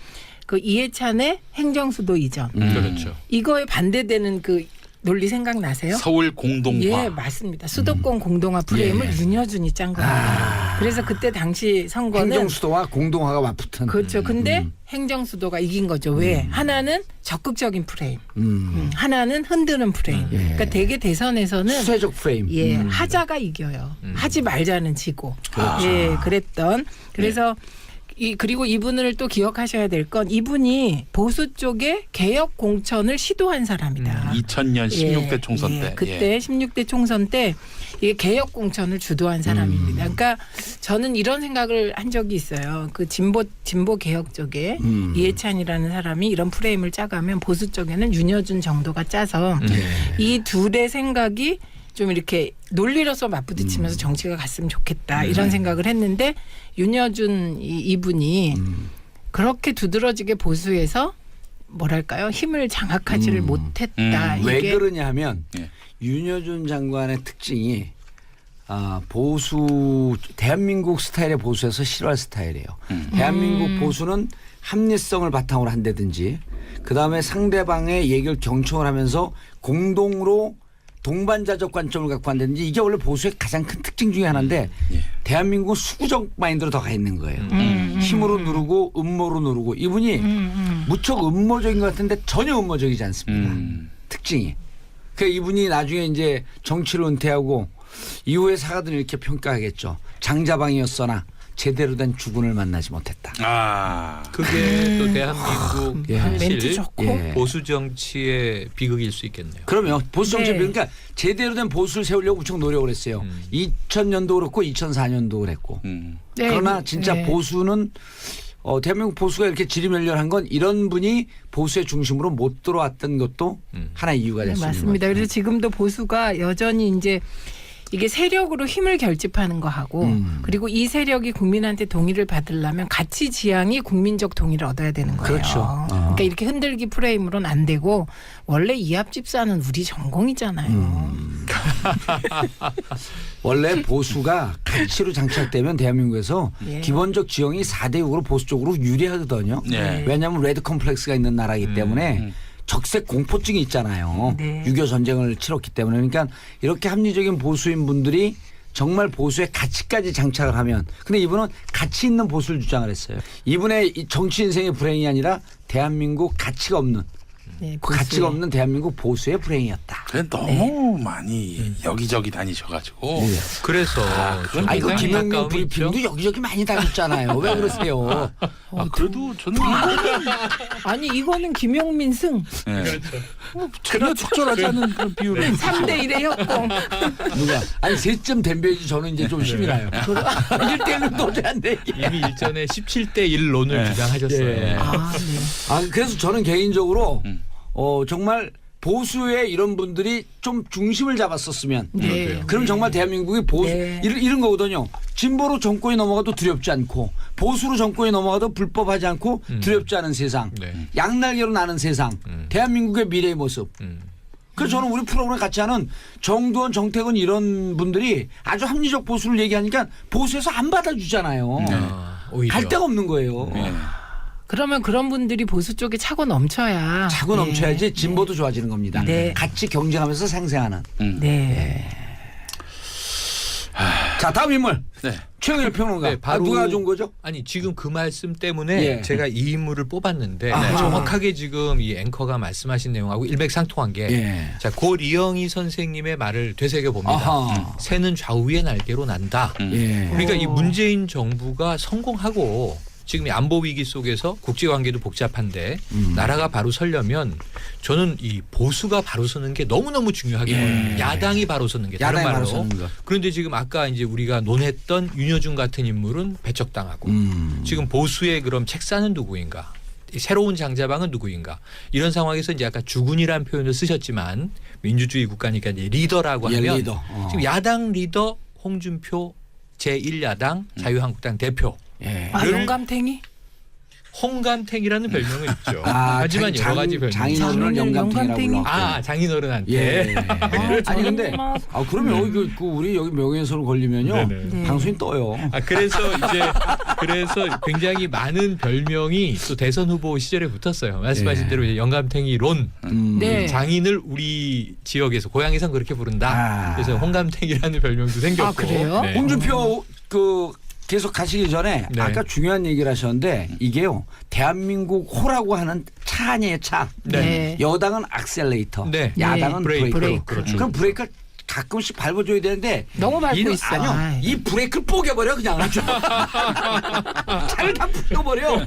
그 이해찬의 행정수도 이전 그렇죠. 이거에 반대되는 그 논리 생각나세요? 서울 공동화. 예, 맞습니다. 수도권 공동화 프레임을 윤여준이 짠 겁니다. 그래서 그때 당시 선거는 행정수도와 공동화가 맞붙은. 그렇죠. 근데 행정수도가 이긴 거죠. 왜? 하나는 적극적인 프레임, 하나는 흔드는 프레임. 그러니까 대개 대선에서는 수세적 프레임. 예, 하자가 이겨요. 하지 말자는 지고. 그렇죠. 예, 그랬던. 그래서 그리고 이분을 또 기억하셔야 될 건 이분이 보수 쪽에 개혁 공천을 시도한 사람이다. 2000년 16대 총선 때. 그때 16대 총선 때 이게 개혁 공천을 주도한 사람입니다. 그러니까 저는 이런 생각을 한 적이 있어요. 그 진보 개혁 쪽에 이해찬이라는 사람이 이런 프레임을 짜가면 보수 쪽에는 윤여준 정도가 짜서 이 둘의 생각이 좀 이렇게 논리로서 맞부딪히면서 정치가 갔으면 좋겠다 이런 생각을 했는데 윤여준 이분이 그렇게 두드러지게 보수해서 뭐랄까요 힘을 장악하지를 못했다. 왜 이게 그러냐 하면 예. 윤여준 장관의 특징이 보수 대한민국 스타일의 보수에서 싫어할 스타일이에요. 대한민국 보수는 합리성을 바탕으로 한다든지 그다음에 상대방의 얘기를 경청을 하면서 공동으로 동반자적 관점을 갖고 한다든지 이게 원래 보수의 가장 큰 특징 중에 하나인데 대한민국은 수구적 마인드로 더 가 있는 거예요. 힘으로 누르고 음모로 누르고 이분이 무척 음모적인 것 같은데 전혀 음모적이지 않습니다. 특징이. 그러니까 이분이 나중에 이제 정치를 은퇴하고 이후에 사가들은 이렇게 평가하겠죠. 장자방이었으나 제대로 된 주군을 만나지 못했다. 아, 그게 또 대한민국 멘트 현실 좋고. 보수 정치의 비극일 수 있겠네요. 그러면 보수 정치 네. 그러니까 제대로 된 보수를 세우려고 엄청 노력을 했어요. 2000년도 그렇고 2004년도 그랬고. 네. 그러나 진짜 네. 보수는 대한민국 보수가 이렇게 지리멸렬한 건 이런 분이 보수의 중심으로 못 들어왔던 것도 하나의 이유가 네, 됐습니다. 맞습니다. 그래서 지금도 보수가 여전히 이제 이게 세력으로 힘을 결집하는 거하고 그리고 이 세력이 국민한테 동의를 받으려면 가치 지향이 국민적 동의를 얻어야 되는 거예요. 그렇죠. 그러니까 이렇게 흔들기 프레임으로는 안 되고 원래 이합집사는 우리 전공이잖아요. 원래 보수가 가치로 장착되면 대한민국에서 예. 기본적 지형이 4대 6으로 보수 쪽으로 유리하거든요. 네. 왜냐하면 레드 컴플렉스가 있는 나라이기 때문에 적색 공포증이 있잖아요. 네. 6.25 전쟁을 치렀기 때문에. 그러니까 이렇게 합리적인 보수인 분들이 정말 보수의 가치까지 장착을 하면 근데 이분은 가치 있는 보수를 주장을 했어요. 이분의 이 정치 인생의 불행이 아니라 대한민국 가치가 없는 네, 그 가치가 없는 대한민국 보수의 불행이었다. 그래 너무 많이 여기저기 다니셔가지고 그래서 좀 아니 그 상당히 김영민 가까움이 있죠. 브리핑도 여기저기 많이 다녔잖아요. 왜 그러세요? 그래도 저는 아니 이거는 김용민 승 전혀 적절하지 않은 그런 비유를 3대 1의 협공. 누가? 아니 3점 댐벼야지 저는 이제 좀 힘이 나요. 1대1은 도저히 안 돼. 이미 일전에 17대 1론을 주장하셨어요. 예. 아, 네. 그래서 저는 개인적으로 정말 보수의 이런 분들이 좀 중심을 잡았었으면 네. 그럼 정말 대한민국이 보수 네. 이런 거거든요. 진보로 정권이 넘어가도 두렵지 않고 보수로 정권이 넘어가도 불법하지 않고 두렵지 않은 세상. 네. 양날개로 나는 세상. 대한민국의 미래의 모습. 그래서 저는 우리 프로그램 같이 하는 정두원, 정택은 이런 분들이 아주 합리적 보수를 얘기하니까 보수에서 안 받아주잖아요. 오히려. 갈 데가 없는 거예요. 그러면 그런 분들이 보수 쪽에 차고 넘쳐야 차고 넘쳐야지 진보도 좋아지는 겁니다. 네. 같이 경쟁하면서 생생하는. 네. 자 다음 인물 네. 최영일 평론가. 네, 바로 누가 좋은 거죠? 아니 지금 그 말씀 때문에 예. 제가 이 인물을 뽑았는데 아하. 정확하게 지금 이 앵커가 말씀하신 내용하고 일맥상통한 게 예. 자, 고 리영희 선생님의 말을 되새겨 봅니다. 아하. 새는 좌우의 날개로 난다. 예. 그러니까 이 문재인 정부가 성공하고 지금 이 안보 위기 속에서 국제 관계도 복잡한데 나라가 바로 서려면 저는 이 보수가 바로 서는 게 너무너무 중요하게 보여요. 야당이 바로 서는 게 다른 야당이 말로. 바로 서는 거. 그런데 지금 아까 이제 우리가 논했던 윤여준 같은 인물은 배척당하고 지금 보수의 그럼 책사는 누구인가? 이 새로운 장자방은 누구인가? 이런 상황에서 이제 아까 주군이라는 표현을 쓰셨지만 민주주의 국가니까 이제 리더라고 예, 하면 리더. 지금 야당 리더 홍준표 제1야당 자유한국당 대표 예. 아, 용감탱이? 홍감탱이라는 별명은 있죠. 아, 하지만 여러 가지 별명. 장인어른을 영감탱이라고 불러. 장인어른한테. 예. 아니 근데 정말. 그러면 여기 우리 여기 명예훼손을 걸리면요 네네. 네. 방송이 떠요. 그래서 굉장히 많은 별명이 또 대선 후보 시절에 붙었어요. 말씀하신 예. 대로 이제 영감탱이론. 네. 장인을 우리 지역에서 고향에선 그렇게 부른다. 아. 그래서 홍감탱이라는 별명도 생겼고. 아, 그래요? 네. 홍준표 계속 가시기 전에 네. 아까 중요한 얘기를 하셨는데 이게요 대한민국 호라고 하는 차 아니에요 차. 네. 여당은 악셀레이터, 네. 야당은 브레이크. 브레이크. 그렇죠. 그럼 브레이크를 가끔씩 밟아줘야 되는데 너무 밟고 있어. 아니요 아이. 이 브레이크를 뽀개버려 그냥 아주 차를 다 풀어버려.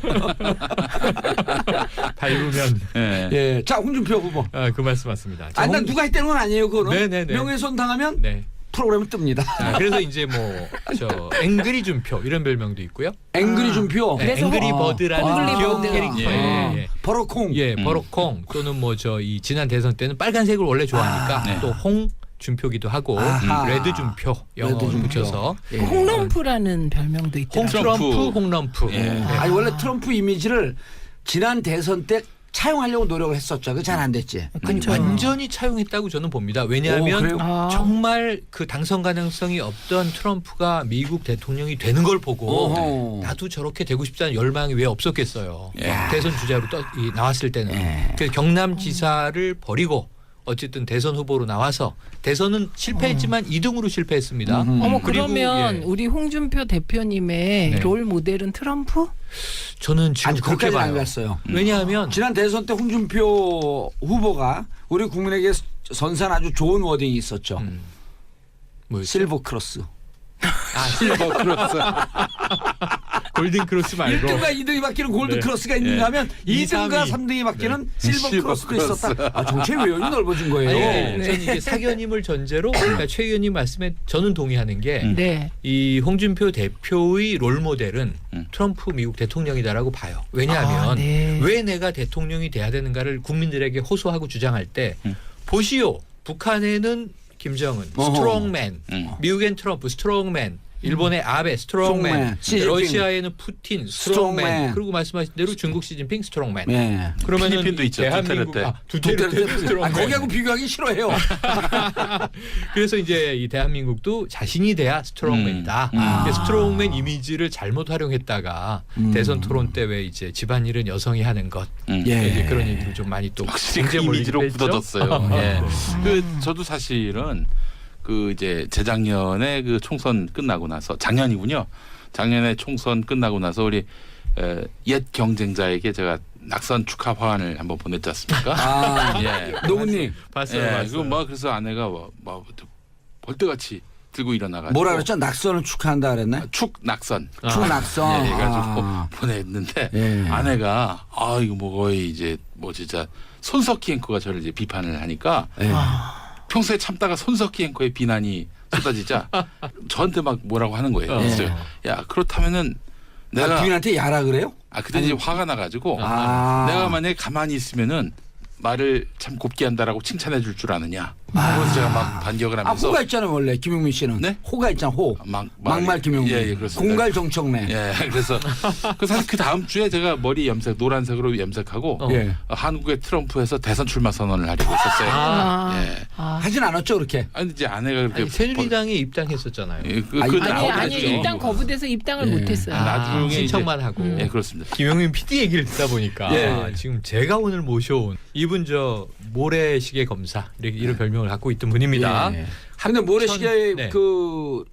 밟으면. 예. 예, 자 홍준표 후보. 그 말씀 맞습니다. 아, 난 누가 했다는 건 아니에요 그거는. 네네네. 명예훼손 당하면 네. 프로그램을 뜹니다. 자, 그래서 이제 앵그리 준표 이런 별명도 있고요. 앵그리 준표. 네, 그래서 앵그리 아. 버드라는 앵그리 귀여운 버드. 캐릭터. 예. 버럭콩. 예, 버럭콩 또는 이 지난 대선 때는 빨간색을 원래 좋아하니까 네. 또 홍 준표기도 하고 아하. 레드 준표 영어 레드 준표. 붙여서 예. 홍럼프라는 별명도 있더라고요. 홍트럼프, 홍럼프. 예. 네. 아니 원래 트럼프 이미지를 지난 대선 때 차용하려고 노력을 했었죠. 그 잘 안 됐지. 아니, 완전히 차용했다고 저는 봅니다. 왜냐하면 그래요? 정말 그 당선 가능성이 없던 트럼프가 미국 대통령이 되는 걸 보고 어허. 나도 저렇게 되고 싶다는 열망이 왜 없었겠어요. 야. 대선 주자로 나왔을 때는. 예. 그래서 경남지사를 버리고 어쨌든 대선 후보로 나와서 대선은 실패했지만 2등으로 실패했습니다. 어머 그리고, 그러면 예. 우리 홍준표 대표님의 네. 롤 모델은 트럼프? 저는 지금 아니 그렇게 그렇게는 안 봐요. 갔어요. 왜냐하면 지난 대선 때 홍준표 후보가 우리 국민에게 선사한 아주 좋은 워딩이 있었죠. 뭐였죠? 실버 크로스. 실버 크로스. 골든 크로스 말고 1등과 2등이 바뀌는 골든 네. 크로스가 있는가 하면 이, 2등과 3위. 3등이 바뀌는 실버 실버 크로스도 크로스. 있었다. 아, 정치의 외연이 넓어진 거예요. 네. 저는 이게 사견임을 전제로 그러니까 최 의원님 말씀에 저는 동의하는 게 네. 이 홍준표 대표의 롤 모델은 트럼프 미국 대통령이다라고 봐요. 왜냐하면 아, 네. 왜 내가 대통령이 돼야 되는가를 국민들에게 호소하고 주장할 때 보시오. 북한에는 김정은 어허. 스트롱맨, 미국엔 트럼프 스트롱맨, 일본의 아베 스트롱맨, 스트롱맨, 시진핑. 러시아에는 푸틴 스트롱맨. 스트롱맨, 그리고 말씀하신 대로 중국 시진핑 스트롱맨. 네. 그러면은 필리핀도 있죠, 대한민국 두테르테. 두테르테 스트롱맨. 아, 거기하고 비교하기 싫어해요. 그래서 이제 이 대한민국도 자신이 돼야 스트롱맨이다. 근데 스트롱맨 이미지를 잘못 활용했다가 대선 토론 때 왜 이제 집안일은 여성이 하는 것 예. 이제 그런 얘기를 좀 많이 또 확실히 그 경제 이미지로 몰입했죠? 굳어졌어요. 예. 그 저도 사실은 그 이제 재작년에 그 총선 끝나고 나서 작년이군요. 작년에 총선 끝나고 나서 우리 옛 경쟁자에게 제가 낙선 축하 화환을 한번 보냈지 않습니까? 아, 예. 노무님 봤어요. 예. 봤어요. 그거 뭐 그래서 아내가 뭐 벌떼같이 들고 일어나가지고 뭐라 그랬죠? 낙선을 축하한다 그랬나? 축 낙선. 축 낙선. 예, 해가지고 아. 보냈는데 예. 아내가 아 이거 뭐 거의 이제 뭐 진짜 손석희 앵커가 저를 이제 비판을 하니까 예. 평소에 참다가 손석희 앵커의 비난이 쏟아지자 저한테 막 뭐라고 하는 거예요. 그래서 야 그렇다면은 내가 부인한테 야라 그래요? 그때 이제 화가 나가지고 아. 내가 만약에 가만히 있으면은 말을 참 곱게 한다라고 칭찬해 줄 줄 아느냐. 그래서 제가 막 반격을 하면서 호가 있잖아요 원래 김용민 씨는. 네? 호가 있잖아 호. 막말 김용민. 예, 그렇습니다. 공갈 정청래. 예, 그래서 그 사실 그 다음 주에 제가 머리 염색 노란색으로 염색하고 예. 한국의 트럼프에서 대선 출마 선언을 하려고 했었어요. 예. 하진 않았죠 그렇게. 아니 이제 아내가 그렇게 아니, 새누리당에 입당했었잖아요. 예, 아니, 아니 입당 거부돼서 입당을 예. 못했어요. 나중에 이제- 신청만 하고. 예, 그렇습니다. 김용민 PD 얘기를 듣다 보니까 예. 지금 제가 오늘 모셔온 이분 저 모래시계 검사 이런 별명을 갖고 있던 분입니다. 예. 근데 모래시계 네. 그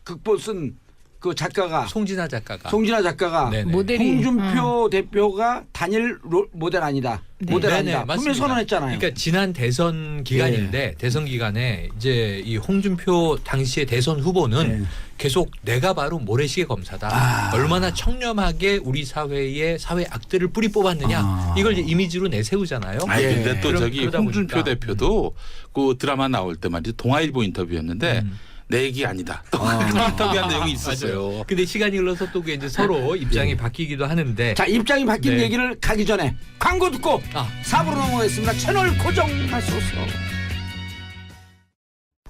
극본 쓴 그 작가가 송진아 작가가 송진아 작가가 네네. 모델이 홍준표 대표가 단일 모델 아니다. 모델 네네, 아니다. 분명히 맞습니다. 선언했잖아요. 그러니까 지난 대선 기간인데 대선 기간에 이제 이 홍준표 당시의 대선 후보는 네. 계속 내가 바로 모래시계 검사다. 얼마나 청렴하게 우리 사회에 사회 악들을 뿌리 뽑았느냐. 이걸 이제 이미지로 내세우잖아요. 아니 예. 근데 또 저기 그러다 홍준표 보니까. 대표도 그 드라마 나올 때 말이죠. 동아일보 인터뷰였는데 내 얘기 아니다. 또 인터뷰한 내용이 있었어요. 맞아요. 근데 시간이 흘러서 또 그게 이제 서로 입장이 바뀌기도 하는데 자 입장이 바뀐 네. 얘기를 가기 전에 광고 듣고 4부로 넘어가겠습니다. 채널 고정하소서.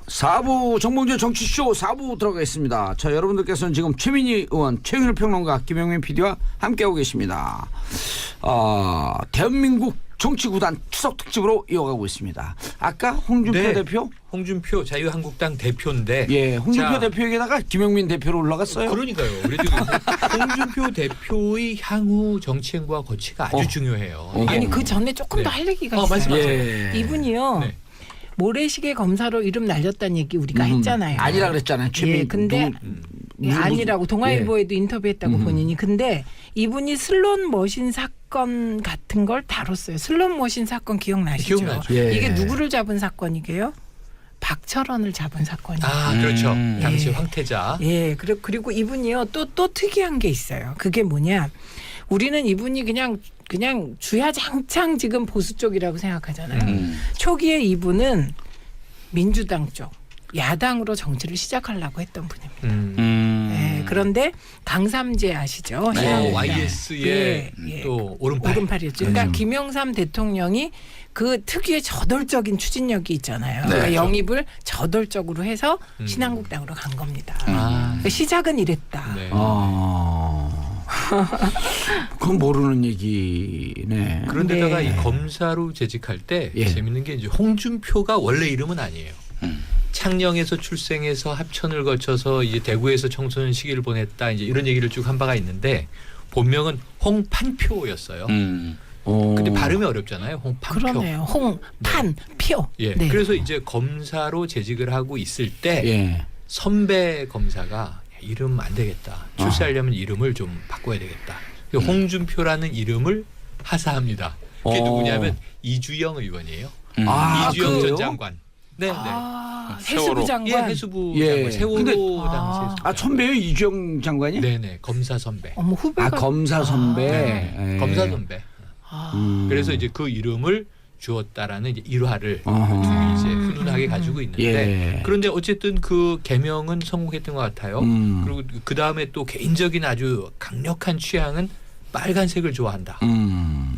4부 정봉주의 정치쇼 4부 들어가겠습니다. 자 여러분들께서는 지금 최민희 의원, 최윤일 평론가, 김영민 PD와 함께하고 계십니다. 대한민국 정치구단 추석 특집으로 이어가고 있습니다. 아까 홍준표 네. 대표? 홍준표 자유한국당 대표인데 예, 홍준표 자, 대표에게다가 김영민 대표로 올라갔어요. 그러니까요. 그래도 홍준표 대표의 향후 정치 행보와 거치가 아주 중요해요. 이게 아니 그 전에 조금 더 네. 할 얘기가 있어요. 말씀하세요. 예. 이분이요. 네. 모래시계 검사로 이름 날렸다는 얘기 우리가 했잖아요. 아니라 그랬잖아요. 최민. 예, 근데 예, 아니라고 동아일보에도 인터뷰했다고 본인이. 근데 이분이 슬롯머신 사건 같은 걸 다뤘어요. 슬롯머신 사건 기억나시죠? 기억나죠. 예. 이게 누구를 잡은 사건이게요? 박철원을 잡은 사건이에요. 그렇죠. 당시 예. 황태자. 예, 그리고 이분이요 또 특이한 게 있어요. 그게 뭐냐? 우리는 이분이 그냥 주야장창 지금 보수 쪽이라고 생각하잖아요. 초기에 이분은 민주당 쪽 야당으로 정치를 시작하려고 했던 분입니다. 예, 그런데 강삼재 아시죠? 네. YS의 예, 예. 또 오른팔. 오른팔이었죠. 그러니까 김영삼 대통령이 그 특유의 저돌적인 추진력이 있잖아요. 그러니까 영입을 저돌적으로 해서 신한국당으로 간 겁니다. 그러니까 시작은 이랬다. 네. 그건 모르는 얘기네. 그런데다가 네. 이 검사로 재직할 때 예. 재밌는 게 이제 홍준표가 원래 이름은 아니에요. 창녕에서 출생해서 합천을 거쳐서 이제 대구에서 청소년 시기를 보냈다 이제 이런 얘기를 쭉 한 바가 있는데 본명은 홍판표였어요. 근데 발음이 어렵잖아요. 홍판표. 그러네요. 홍판표. 예. 네. 그래서 이제 검사로 재직을 하고 있을 때 예. 선배 검사가 이름 안 되겠다. 출세하려면 이름을 좀 바꿔야 되겠다. 홍준표라는 이름을 하사합니다. 그게 누구냐면 이주영 의원이에요. 아, 이주영 그래요? 전 장관. 네, 아, 세월호. 해수부 네. 예, 장관. 해수부 예. 장관. 세월호 근데- 당시에. 아, 선배요 이주영 장관이? 네네, 검사 선배. 어머 후배가. 아, 검사 선배. 네, 예. 검사 선배. 아, 그래서 이제 그 이름을 주었다라는 이제 일화를 어허. 이제 훈훈하게 가지고 있는데 예. 그런데 어쨌든 그 개명은 성공했던 것 같아요. 그리고 그 다음에 또 개인적인 아주 강력한 취향은 빨간색을 좋아한다.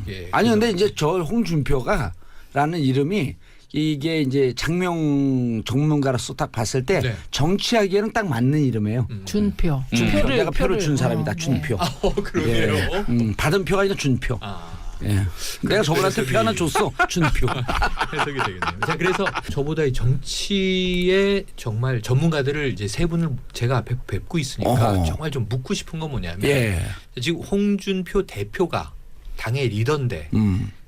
예, 아니 근데 그래서- 이제 저 홍준표가라는 이름이 이게 이제 장명 전문가로서 딱 봤을 때 네. 정치하기에는 딱 맞는 이름이에요. 준표. 내가 표를 준 사람이다. 준표. 그러네요. 예. 받은 표가 아니라 준표. 아, 예. 내가 저분한테 표 하나 줬어. 준표. 해석이 되겠네요. 자, 그래서 저보다 이 정치의 정말 전문가들을 이제 세 분을 제가 앞에 뵙고 있으니까 어허. 정말 좀 묻고 싶은 건 뭐냐면 예. 지금 홍준표 대표가 당의 리더인데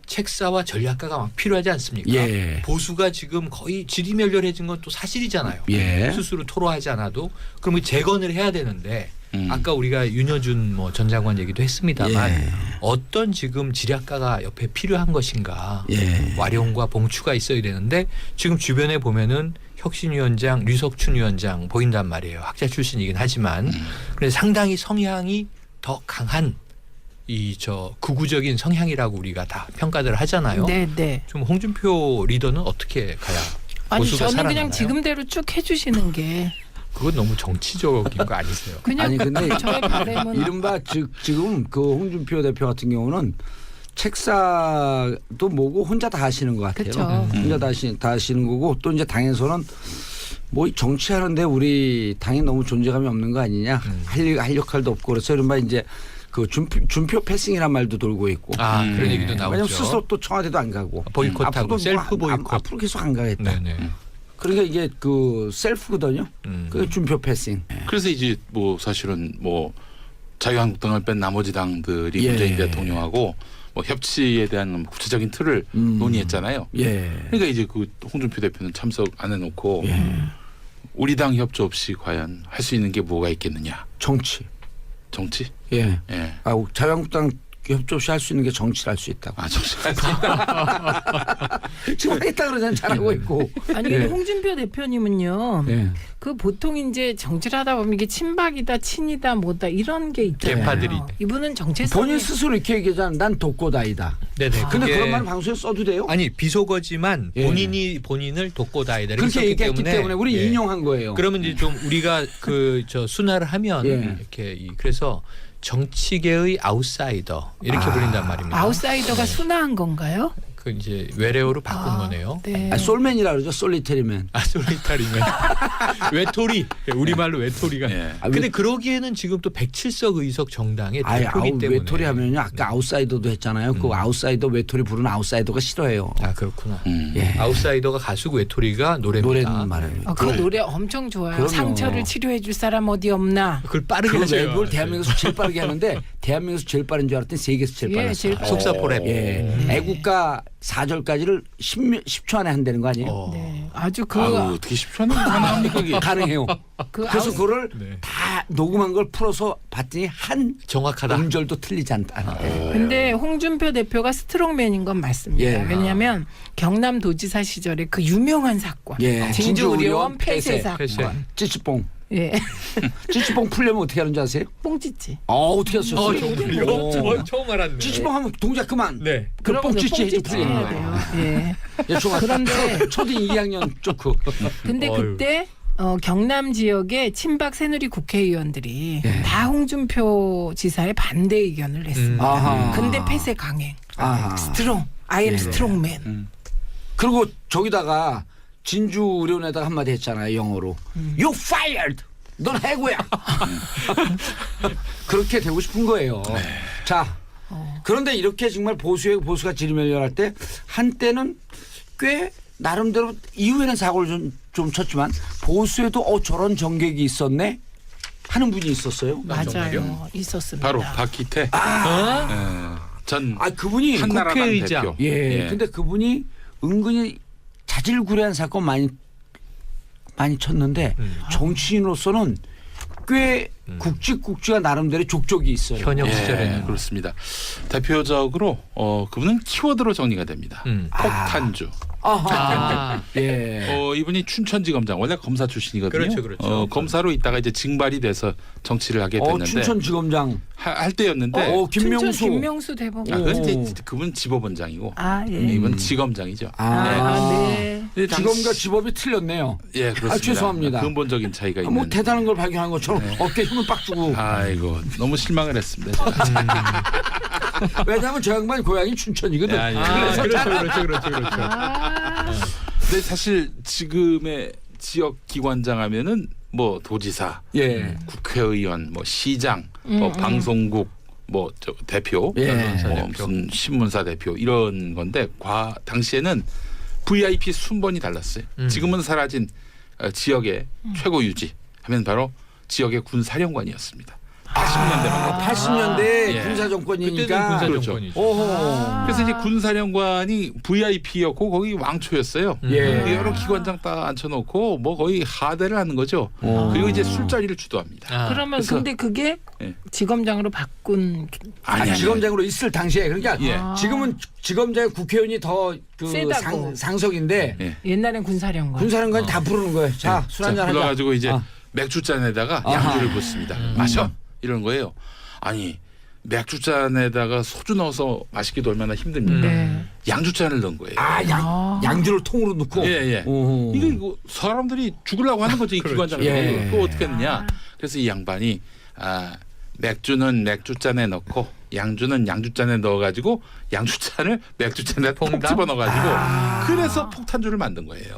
책사와 전략가가 막 필요하지 않습니까? 예. 보수가 지금 거의 지리멸렬해진 건 또 사실이잖아요. 예. 스스로 토로하지 않아도 그러면 재건을 해야 되는데 아까 우리가 윤여준 뭐 전 장관 얘기도 했습니다만 예. 어떤 지금 지략가가 옆에 필요한 것인가 예. 와룡과 봉추가 있어야 되는데 지금 주변에 보면은 혁신위원장 류석춘 위원장 보인단 말이에요. 학자 출신이긴 하지만 그런데 상당히 성향이 더 강한 이 저 극우적인 성향이라고 우리가 다 평가를 하잖아요. 네, 네. 좀 홍준표 리더는 어떻게 가야 아니 보수가 저는 그냥 살아나나요? 지금대로 쭉 해주시는 게 그건 너무 정치적인 거 아니세요? 그냥 아니 근데 저의 바람은 이른바 지금 그 홍준표 대표 같은 경우는 책사도 뭐고 혼자 다 하시는 것 같아요. 그쵸. 혼자 다 하시는 거고 또 이제 당에서는 뭐 정치하는데 우리 당이 너무 존재감이 없는 거 아니냐 할 역할도 없고 그래서 이른바 이제 그 준표 패싱이란 말도 돌고 있고. 아 그런 얘기도 왜냐면 나오죠. 스스로 또 청와대도 안 가고 보이콧하고 앞으로도 셀프 보이콧. 앞으로 계속 안 가겠다. 네네. 그러니까 이게 그 셀프거든요. 그 준표 패싱. 그래서 이제 뭐 사실은 뭐 자유한국당을 뺀 나머지 당들이 예. 문재인 대통령하고 뭐 협치에 대한 구체적인 틀을 논의했잖아요. 예. 그러니까 이제 그 홍준표 대표는 참석 안 해놓고 우리 당 협조 없이 과연 할 수 있는 게 뭐가 있겠느냐? 정치. 정치? 예. 예. 아, 자유한국당 협조 없이 할 수 있는 게 정치를 할 수 있다고. 아 정치. 지금 하겠다 그러잖아요. 잘하고 있고. 아니 근데 예. 홍준표 대표님은요. 예. 그 보통 이제 정치를 하다 보면 이게 친박이다, 친이다, 뭐다 이런 게 있잖아요. 개파들이. 이분은 정체성이 본인 스스로 이렇게 얘기하잖아. 난 독고다이다. 네네. 근데 그게 그런 말 방송에 써도 돼요? 아니 비속어지만 예. 본인이 본인을 돕고다이다 이렇게 그렇게 썼기 얘기했기 때문에 우리 예. 인용한 거예요. 그러면 이제 좀 우리가 그 저 순화를 하면 예. 이렇게 그래서 정치계의 아웃사이더 이렇게 불린단 말입니다. 아웃사이더가 순화한 건가요? 그 이제 외래어로 바꾼 거네요. 네. 아, 솔맨이라 그러죠. 솔리테리맨. 아 솔리타리면 외톨이 우리말로 외톨이가. 예. 아, 근데 그러기에는 지금 또 107석 의석 정당의 아예 대표기 때문에. 외톨이 하면요. 아까 아웃사이더도 했잖아요. 그 아웃사이더 외톨이 부르는 아웃사이더가 싫어해요. 아 그렇구나. 예. 아웃사이더가 가수고 외톨이가 노래입니다. 노래는 말해요. 그 노래 엄청 좋아요. 그럼요. 상처를 치료해 줄 사람 어디 없나? 그걸 빠르게 그 하세요. 랩을 대한민국에서 제일 빠르게 하는데 대한민국에서 제일 빠른 줄 알았더니 세계에서 제일 예, 빨랐어요. 제일 빠르- 속사포 랩. 예. 애국가 4절까지를 10초 안에 한다는 거 아니에요? 네. 아주 그, 아유 어떻게 10초는 가능합니까 그게? 가능해요. 그 그래서 아웃- 그거를 네. 다 녹음한 걸 풀어서 봤더니 한 정확하다. 음절도 틀리지 않다는 거예요. 근데 홍준표 대표가 스트롱맨인 건 맞습니다. 예. 왜냐하면 경남도지사 시절에 그 유명한 사건, 예. 진주의료원 진주의료원 폐쇄 폐쇄. 사건, 폐쇄. 찌찌뽕. 예, 찌찌뽕 풀려면 어떻게 하는지 아세요? 뽕찌찌. 어떻게 하셨어요? 정말요? 처음 알았네. 찌찌뽕 하면 동작 그만. 네. 그 뽕찌찌 해도 뽕찌찌 풀리는 해야 거예요. 돼요. 예. 예, 중학 그런데- 초등 2학년 쪼크. 근데 어휴. 그때 경남 지역의 친박 새누리 국회의원들이 다 홍준표 지사의 반대 의견을 냈습니다. 아하. 근데 폐쇄 강행. 아하. 스트롱. I am 스트롱맨. 그리고 저기다가 진주 의료원에다가 한마디 했잖아요. 영어로. You fired. 넌 해고야. 그렇게 되고 싶은 거예요. 자, 그런데 이렇게 정말 보수가 지리멸렬할 때 한때는 꽤 나름대로 이후에는 사고를 좀 쳤지만 보수에도 저런 정객이 있었네 하는 분이 있었어요. 맞아요. 있었습니다. 바로 박희태 전 그분이 한나라당 국회의장. 대표. 예. 근데 그분이 은근히 자질구레한 사건 많이 쳤는데 정치인으로서는 꽤 굵직굵직한 나름대로 족적이 있어요. 현역 예, 시절에는 그렇습니다. 대표적으로 그분은 키워드로 정리가 됩니다. 폭탄주. 아, 예. 이분이 춘천지검장 원래 검사 출신이거든요. 그렇죠. 검사로 있다가 이제 증발이 돼서 정치를 하게 됐는데 춘천지검장 할 때였는데 김명수 대법원. 그건 이제 그분 지법원장이고 예. 이분 지검장이죠. 네. 네. 지검과 지법이 틀렸네요. 예, 그렇습니다. 죄송합니다. 근본적인 차이가 있는. 뭐 대단한 걸 발견한 것처럼 어깨에 힘을 빡 주고. 아이고 너무 실망을 했습니다. 제가. 왜냐하면 저 양반이 고향이 춘천이거든. 그렇죠. 근데 사실 지금의 지역 기관장 하면은 뭐 도지사, 예. 국회의원, 뭐 시장, 뭐 방송국, 뭐 저 대표, 예. 뭐 무슨 신문사 대표 이런 건데 당시에는 VIP 순번이 달랐어요. 지금은 사라진 지역의 최고 유지 하면 바로 지역의 군사령관이었습니다. 80년대만. 80년대 예. 군사정권이니까. 그때는 군사 그렇죠. 정권이죠. 오호. 그래서 이제 군사령관이 VIP였고 거기 왕초였어요. 예. 여러 기관장 딱 앉혀놓고 뭐 거의 하대를 하는 거죠. 그리고 이제 술자리를 주도합니다. 그러면 그래서- 근데 그게 예. 지검장으로 바꾼 아니, 지검장으로 있을 당시에 그러니까 예. 지금은 지검장 국회의원이 더 그 세다고. 상석인데 예. 옛날엔 군사령관. 군사령관이 다 부르는 거예요. 자, 술 한잔 하자. 불러가지고 이제 아. 맥주잔에다가 아하. 양주를 붓습니다. 마셔 이런 거예요. 아니 맥주잔에다가 소주 넣어서 마시기도 얼마나 힘듭니까? 네. 양주잔을 넣은 거예요. 양주를 통으로 넣고. 예. 오호. 이거 사람들이 죽으려고 하는 거죠. 이 기관장이. 예. 그거 어떻게 했느냐. 그래서 이 양반이 맥주는 맥주잔에 넣고 양주는 양주잔에 넣어가지고 양주잔을 맥주잔에 통 집어넣어가지고 그래서 폭탄주를 만든 거예요.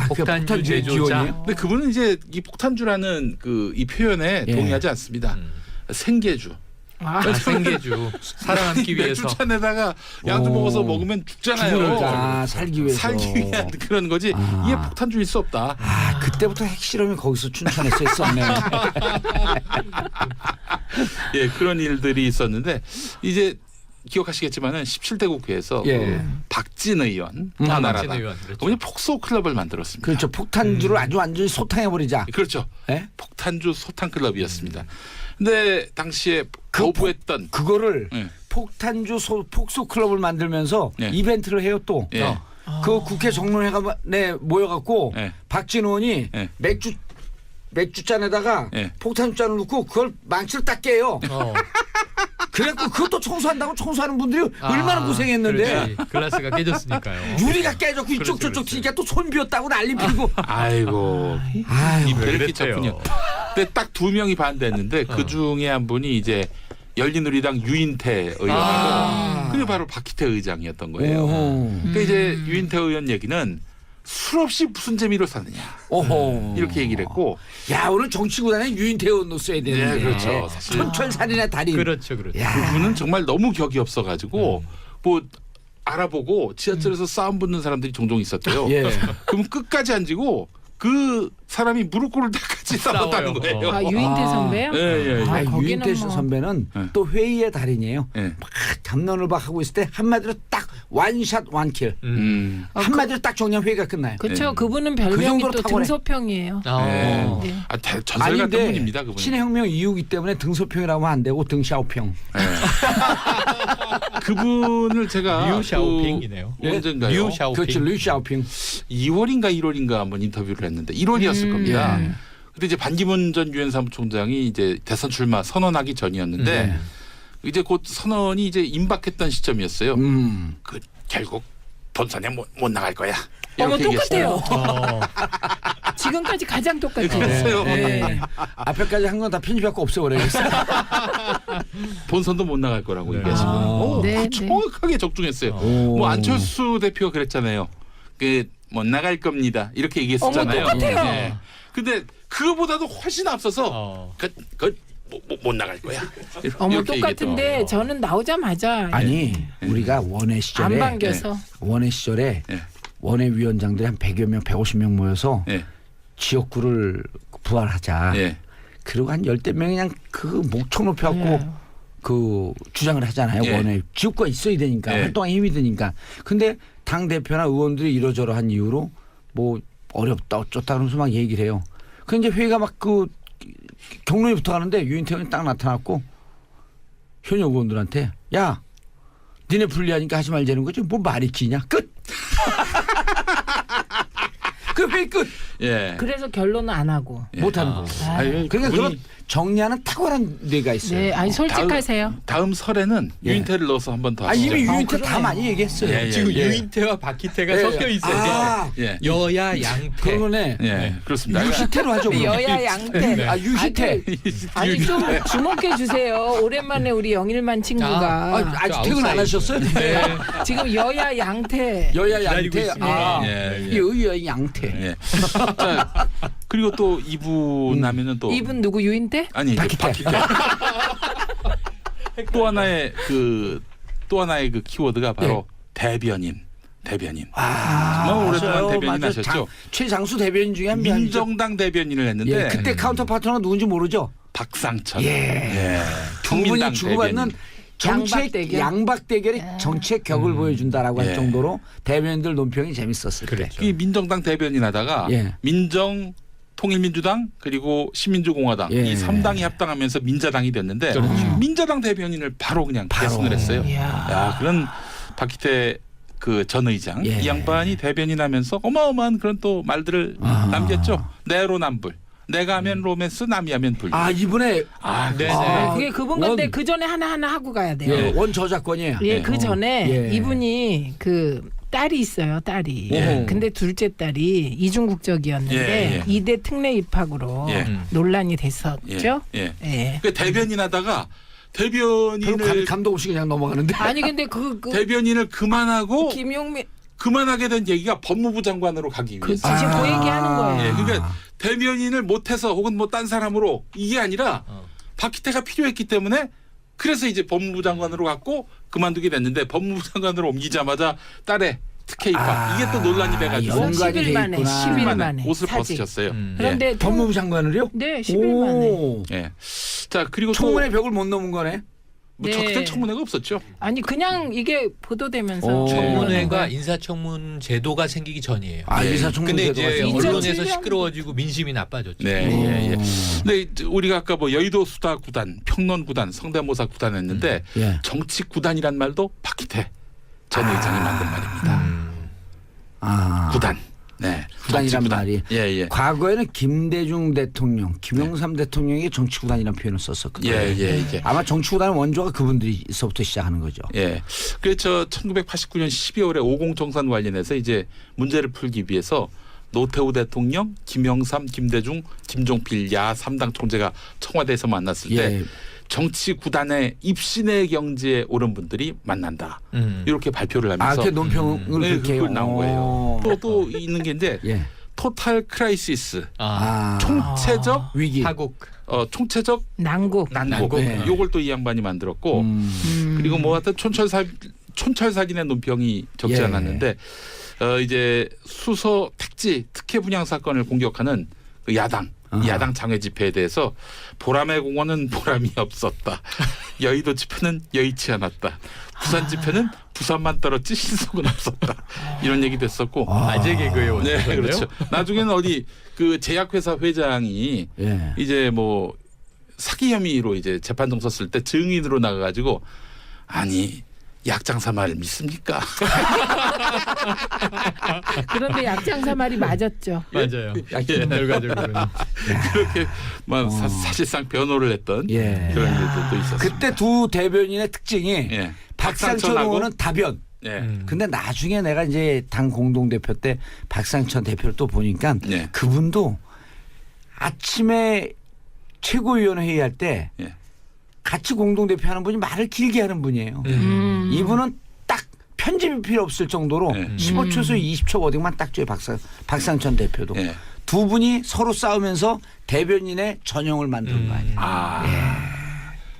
폭탄주 폭탄주의 제조자. 기원이에요? 근데 그분은 이제 이 폭탄주라는 이 표현에 예. 동의하지 않습니다. 생계주. 생계주 살아남기 위해서. 맥주잔에다가 양주 먹어서 먹으면 죽잖아요. 살기 위해서. 살기 위한 그런 거지. 이게 폭탄주일 수 없다. 그때부터 핵실험이 거기서 춘천에서 있었네. 예, 그런 일들이 있었는데 이제 기억하시겠지만은 17대 국회에서 예. 그 박진 의원 박진 한나라당 의원, 그렇죠. 그분이 폭소 클럽을 만들었습니다. 그렇죠. 폭탄주를 아주 완전히 소탕해버리자. 그렇죠. 예? 폭탄주 소탕 클럽이었습니다. 근데 당시에 거부했던 그거를 예. 폭탄주 폭소 클럽을 만들면서 예. 이벤트를 해요 또. 예. 그 국회 정론회관에 모여갖고 예. 박진 의원이 예. 맥주잔에다가 예. 폭탄주잔을 넣고 그걸 망치로 딱 깨요. 그래갖고 그것도 청소한다고 청소하는 분들이 얼마나 고생했는데 그렇지. 글라스가 깨졌으니까요. 유리가 깨졌고 이쪽 저쪽 튀니까 또 손 비었다고 난리 피고. 아이고 아유. 이별을 그랬대요. 끼쳤군요. 근데 딱 2명이 반대했는데 그 중에 한 분이 이제 열린우리당 유인태 의원이고 그게 바로 박희태 의장이었던 거예요. 오호. 그러니까 이제 유인태 의원 얘기는 술 없이 무슨 재미로 사느냐 오호. 이렇게 얘기를 했고 야 오늘 정치구단에 유인태 의원도 써야 되는데. 예, 그렇죠. 사실. 촌철살인의 달인. 그렇죠. 그분은 정말 너무 격이 없어가지고 뭐 알아보고 지하철에서 싸움 붙는 사람들이 종종 있었대요. 예. 그럼 끝까지 앉고 그 사람이 무릎 꿇을 때까지 싸웠다는 싸워요. 거예요. 유인태 선배요? 예. 아, 거기는 유인태 뭐- 선배는 예. 또 회의의 달인이에요. 예. 막 담론을 막 하고 있을 때 한마디로 딱 원샷 원킬. 한마디로 딱 정리하면 회의가 끝나요. 그렇죠. 네. 그분은 별명이 정도로 또 탁월해. 등소평이에요. 네. 네. 전설 같은 분입니다. 그분. 신해혁명 이후기 때문에 등소평이라고 하면 안 되고 등샤오평. 그분을 제가 류샤오핑이네요. 언젠가요? 류샤오핑. 그렇죠. 류샤오핑. 2월인가 1월인가 한번 인터뷰를 했는데 1월이었을 겁니다. 예. 근데 이제 반기문 전 유엔 사무총장이 이제 대선 출마 선언하기 전이었는데 이제 곧 선언이 이제 임박했던 시점이었어요. 그 결국 본선에 못 나갈 거야. 어머 이렇게 똑같아요. 얘기했어요. 지금까지 가장 똑같아요. 그랬어요. 네. 앞에까지 한 건 다 편집하고 없애버려야겠어요. 본선도 못 나갈 거라고 네. 얘기하시고 네, 네. 정확하게 적중했어요. 오. 뭐 안철수 대표가 그랬잖아요. 그 못 나갈 겁니다. 이렇게 얘기했었잖아요. 어머, 똑같아요. 네. 근데 그거보다도 훨씬 앞서서 못 나갈 거야. 어머 이렇게 똑같은데 얘기했죠. 저는 나오자마자 아니 우리가 원외 시절에 안 반겨서 원외 시절에 예. 원외 위원장들이 한 100여 명, 150명 모여서 예. 지역구를 부활하자. 예. 그리고 한 10대 명이 그냥 그 목청 높여갖고 예. 그 주장을 하잖아요. 예. 원외 지역구가 있어야 되니까 예. 활동에 힘이 드니까. 근데 당 대표나 의원들이 이러저러한 이유로 뭐 어렵다 어쩌다 그러면서 막 얘기를 해요. 그 이제 회의가 막 그 경론이 붙어가는데 유인태형이 딱 나타났고 현역 의원들한테 야 니네 불리하니까 하지 말자는 거지 뭐 말이 기냐 끝. 그 회의 끝. 예. 그래서 결론은 안 하고. 못하는 거. 아니, 그러니까 그분이 그런 정리하는 탁월한 뇌가 있어요. 네, 아니 솔직하세요. 다음 설에는 예. 유인태를 넣어서 한 번 더 아 하시죠. 이미 유인태 다 그러네요. 많이 얘기했어요. 예, 예. 지금 예. 유인태와 박희태가 예. 섞여 있어요. 아, 예. 여야 양태. 그러네. 예. 그렇습니다. 유시태로 하죠. 그럼. 여야 양태. 아 유시태. 아니 좀 주목해 주세요. 오랜만에 우리 영일만 친구가 아직 퇴근 안 하셨어요? 네. 지금 여야 양태. 여야 기다리고 양태. 있습니다. 아, 예, 예. 이 여야 양태. 예. 자, 그리고 또 이분 하면은 또 이분 누구 유인태? 아니 이제 박희태. 또 하나의 그 키워드가 바로 대변인. 정말 오랫동안 맞아요. 대변인 맞아요. 하셨죠. 최장수 대변인 중에 한 명이죠. 민정당 대변인을 했는데 예, 그때 카운터 파트너가 누군지 모르죠. 박상천. 예. 두 국민당 분이 주고받는 정책 양박대결? 양박대결이 정책 격을 보여준다라고 할 예. 정도로 대변인들 논평이 재밌었을 때. 이 민정당 대변인 하다가 예. 민정 통일민주당 그리고 신민주공화당 예. 이 3당이 합당하면서 민자당이 됐는데 민자당 대변인을 바로 그냥 계승을 했어요. 이야. 야, 그런 박희태 그 전 의장 예. 이 양반이 대변인하면서 어마어마한 그런 또 말들을 남겼죠. 내로남불. 내가 하면 로맨스, 남이 하면 불. 아 이분의 네네. 그게 그분 건데 원. 그 전에 하나 하고 가야 돼요. 예, 원 저작권이에요. 예, 그 전에 예. 이분이 그 딸이 있어요, 딸이. 예. 근데 둘째 딸이 이중 국적이었는데 예, 예. 이대 특례 입학으로 예. 논란이 됐었죠. 예. 예. 그 대변인하다가 별로 대변인을 감동 없이 그냥 넘어가는데. 아니 근데 그 대변인을 그만하고 김용민 그만하게 된 얘기가 법무부 장관으로 가기 그 위해서. 지금 그 얘기하는 거예요. 예, 그러니까 대변인을 못해서 혹은 뭐 딴 사람으로 이게 아니라 박희태가 필요했기 때문에 그래서 이제 법무부 장관으로 갔고 그만두게 됐는데 법무부 장관으로 옮기자마자 딸의 특혜 입학 이게 또 논란이 돼가지고 연관이 10일 돼 만에 있구나. 10일 10일 만에 옷을 사직. 벗으셨어요. 그런데 예. 법무부 장관을요? 네, 10일 만에. 오. 예. 자 그리고 청문회 벽을 못 넘은 거네. 뭐 네. 그때 청문회가 없었죠. 아니 그냥 이게 보도되면서 오. 청문회가 인사청문 제도가 생기기 전이에요. 아 예. 인사청문회 근데 이제 인천 언론에서 2007년 시끄러워지고 민심이 나빠졌죠. 네, 예, 예. 근데 이제 우리가 아까 뭐 여의도 수다 구단, 평론 구단, 성대모사 구단 했는데 예. 정치 구단이란 말도 박희태 전 의장이 만든 말입니다. 아. 구단. 네. 구단이란 정치 구단. 말이. 예, 예. 과거에는 김대중 대통령, 김영삼 대통령이 정치구단이라는 표현을 썼었거든요. 예, 예, 예. 아마 정치구단 원조가 그분들이서부터 시작하는 거죠. 예. 그래서 1989년 12월에 50 정산 관련해서 이제 문제를 풀기 위해서 노태우 대통령, 김영삼, 김대중, 김종필 야 3당 총재가 청와대에서 만났을 때 예. 정치 구단의 입신의 경지에 오른 분들이 만난다. 이렇게 발표를 아, 하면서 그 논평을 네, 그렇게 해요. 그걸 나온 거예요. 오. 또 있는 게 이제 예. 토탈 크라이시스, 아. 총체적 위기. 파국. 총체적 난국. 난국. 네. 요걸 또 이 양반이 만들었고 그리고 뭐 하여튼 촌철살인의 논평이 적지 예. 않았는데 이제 수서 택지 특혜 분양 사건을 공격하는 그 야당 야당 장외 집회에 대해서 보람의 공원은 보람이 없었다. 여의도 집회는 여의치 않았다. 부산 집회는 부산만 떨었지 실속은 없었다. 이런 얘기도 했었고. 아재 개그의 네, 원조인데요. 그렇죠. 나중에는 어디 그 제약회사 회장이 예. 이제 뭐 사기 혐의로 이제 재판정 섰을 때 증인으로 나가가지고 아니 약장사 말을 믿습니까? 그런데 약장사 말이 맞았죠. 맞아요. 예. 결과적으로는. 그렇게 막 사실상 변호를 했던 예. 그런 일도 있었습니다. 그때 두 대변인의 특징이 예. 박상천 박상천하고 의원은 답변. 예. 근데 나중에 내가 이제 당 공동대표 때 박상천 대표를 또 보니까 예. 그분도 아침에 최고위원회 회의할 때 같이 공동대표 하는 분이 말을 길게 하는 분이에요. 이분은 딱 편집이 필요 없을 정도로 네. 15초에서 20초 워딩만 딱 줘요. 박상천 대표도. 예. 두 분이 서로 싸우면서 대변인의 전형을 만드는 거 아니에요.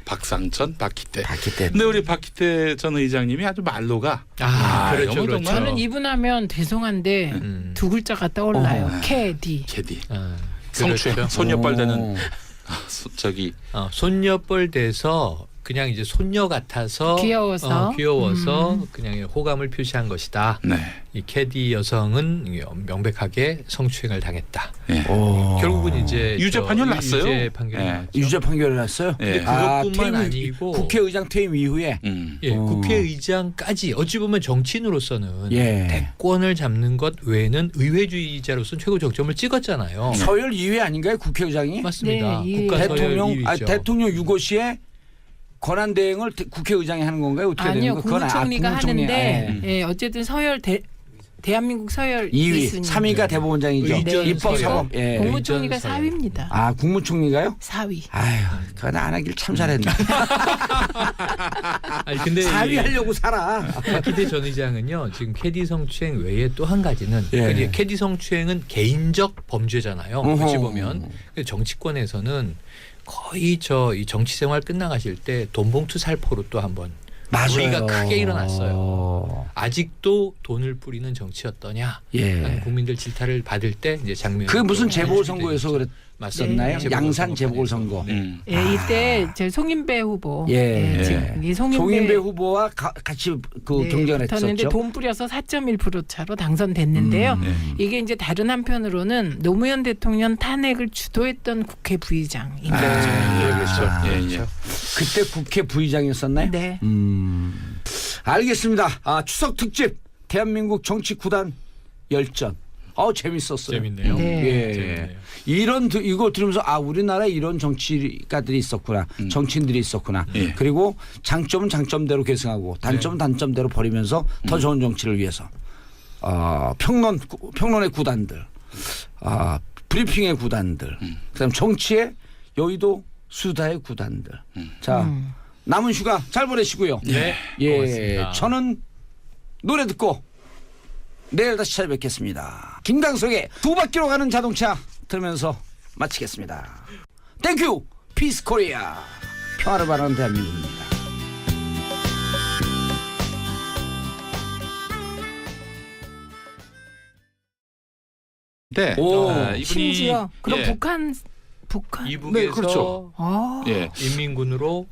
박상천, 박희태. 박희태. 근데 우리 박희태 전 의장님이 아주 말로가 그렇죠, 이거 뭐 그렇죠. 정말 저는 이분 하면 죄송한데 두 글자가 떠올라요. 어허. 캐디. 캐디. 그렇죠. 성추행, 손녀뻘 되는 오. 저기 손녀뻘 돼서 그냥 이제 손녀 같아서 귀여워서. 귀여워서 그냥 호감을 표시한 것이다. 네. 이 캐디 여성은 명백하게 성추행을 당했다. 예. 오. 결국은 이제 유죄 판결 났어요. 유죄 판결이 예. 났죠. 유죄 판결을 났어요. 예. 그것뿐만 아니고 국회의장 퇴임 이후에 예, 어. 국회의장까지 어찌 보면 정치인으로서는 예. 대권을 잡는 것 외에는 의회주의자로서는 최고 적점을 찍었잖아요. 서열 2위 아닌가요? 국회의장이? 맞습니다. 네, 예. 국가 서열 대통령 2위죠. 대통령 유고시에 권한 대행을 국회의장이 하는 건가요? 어떻게 아니요, 되는 거예요? 국무총리가 국무총리. 하는데 예. 예, 어쨌든 서열 대한민국 서열 2위, 2순위. 3위가 대법원장이죠. 의전 입법 서열. 사법. 예. 국무총리가 의전 4위입니다. 아 국무총리가요? 4위. 아유, 그건 안 하길 참 잘했네. 아니 근데 4위 하려고 살아. 박희대 전 의장은요 지금 캐디 성추행 외에 또 한 가지는 예. 그러니까 캐디 성추행은 개인적 범죄잖아요. 어허. 어찌 보면 정치권에서는 거의 이 정치 생활 끝나가실 때 돈봉투 살포로 또 한번 우리가 크게 일어났어요. 아직도 돈을 뿌리는 정치였더냐? 예. 하는 국민들 질타를 받을 때 이제 장면. 그 무슨 재보선거에서 그랬었나요? 네. 양산 재보선거. 예, 이때 제 송인배 후보. 예. 지금 이 송인배 후보와 같이 그 네, 경쟁을 붙었는데 했었죠. 돈 뿌려서 4.1% 차로 당선됐는데요. 네. 이게 이제 다른 한편으로는 노무현 대통령 탄핵을 주도했던 국회 부의장입니다. 예, 그렇죠. 예, 예. 그때 국회 부의장이었었나요? 네. 알겠습니다. 추석 특집 대한민국 정치 구단 열전. 재밌었어요. 재밌네요. 네. 예. 재밌네요. 이거 들으면서 우리나라에 이런 정치가들이 있었구나. 정치인들이 있었구나. 예. 그리고 장점은 장점대로 계승하고 단점은 단점대로 버리면서 더 좋은 정치를 위해서 평론의 구단들, 브리핑의 구단들, 그다음 정치의 여의도 수다의 구단들. 자, 남은 휴가 잘 보내시고요. 네. 예, 고맙습니다. 저는 노래 듣고 내일 다시 찾아뵙겠습니다. 김강석의 두 바퀴로 가는 자동차 들으면서 마치겠습니다. 땡큐 피스 코리아. 평화를 바라는 대한민국입니다. 네. 오, 이분이 심지어 그럼 예. 북한 이북에서 네, 그렇죠. 예. 인민군으로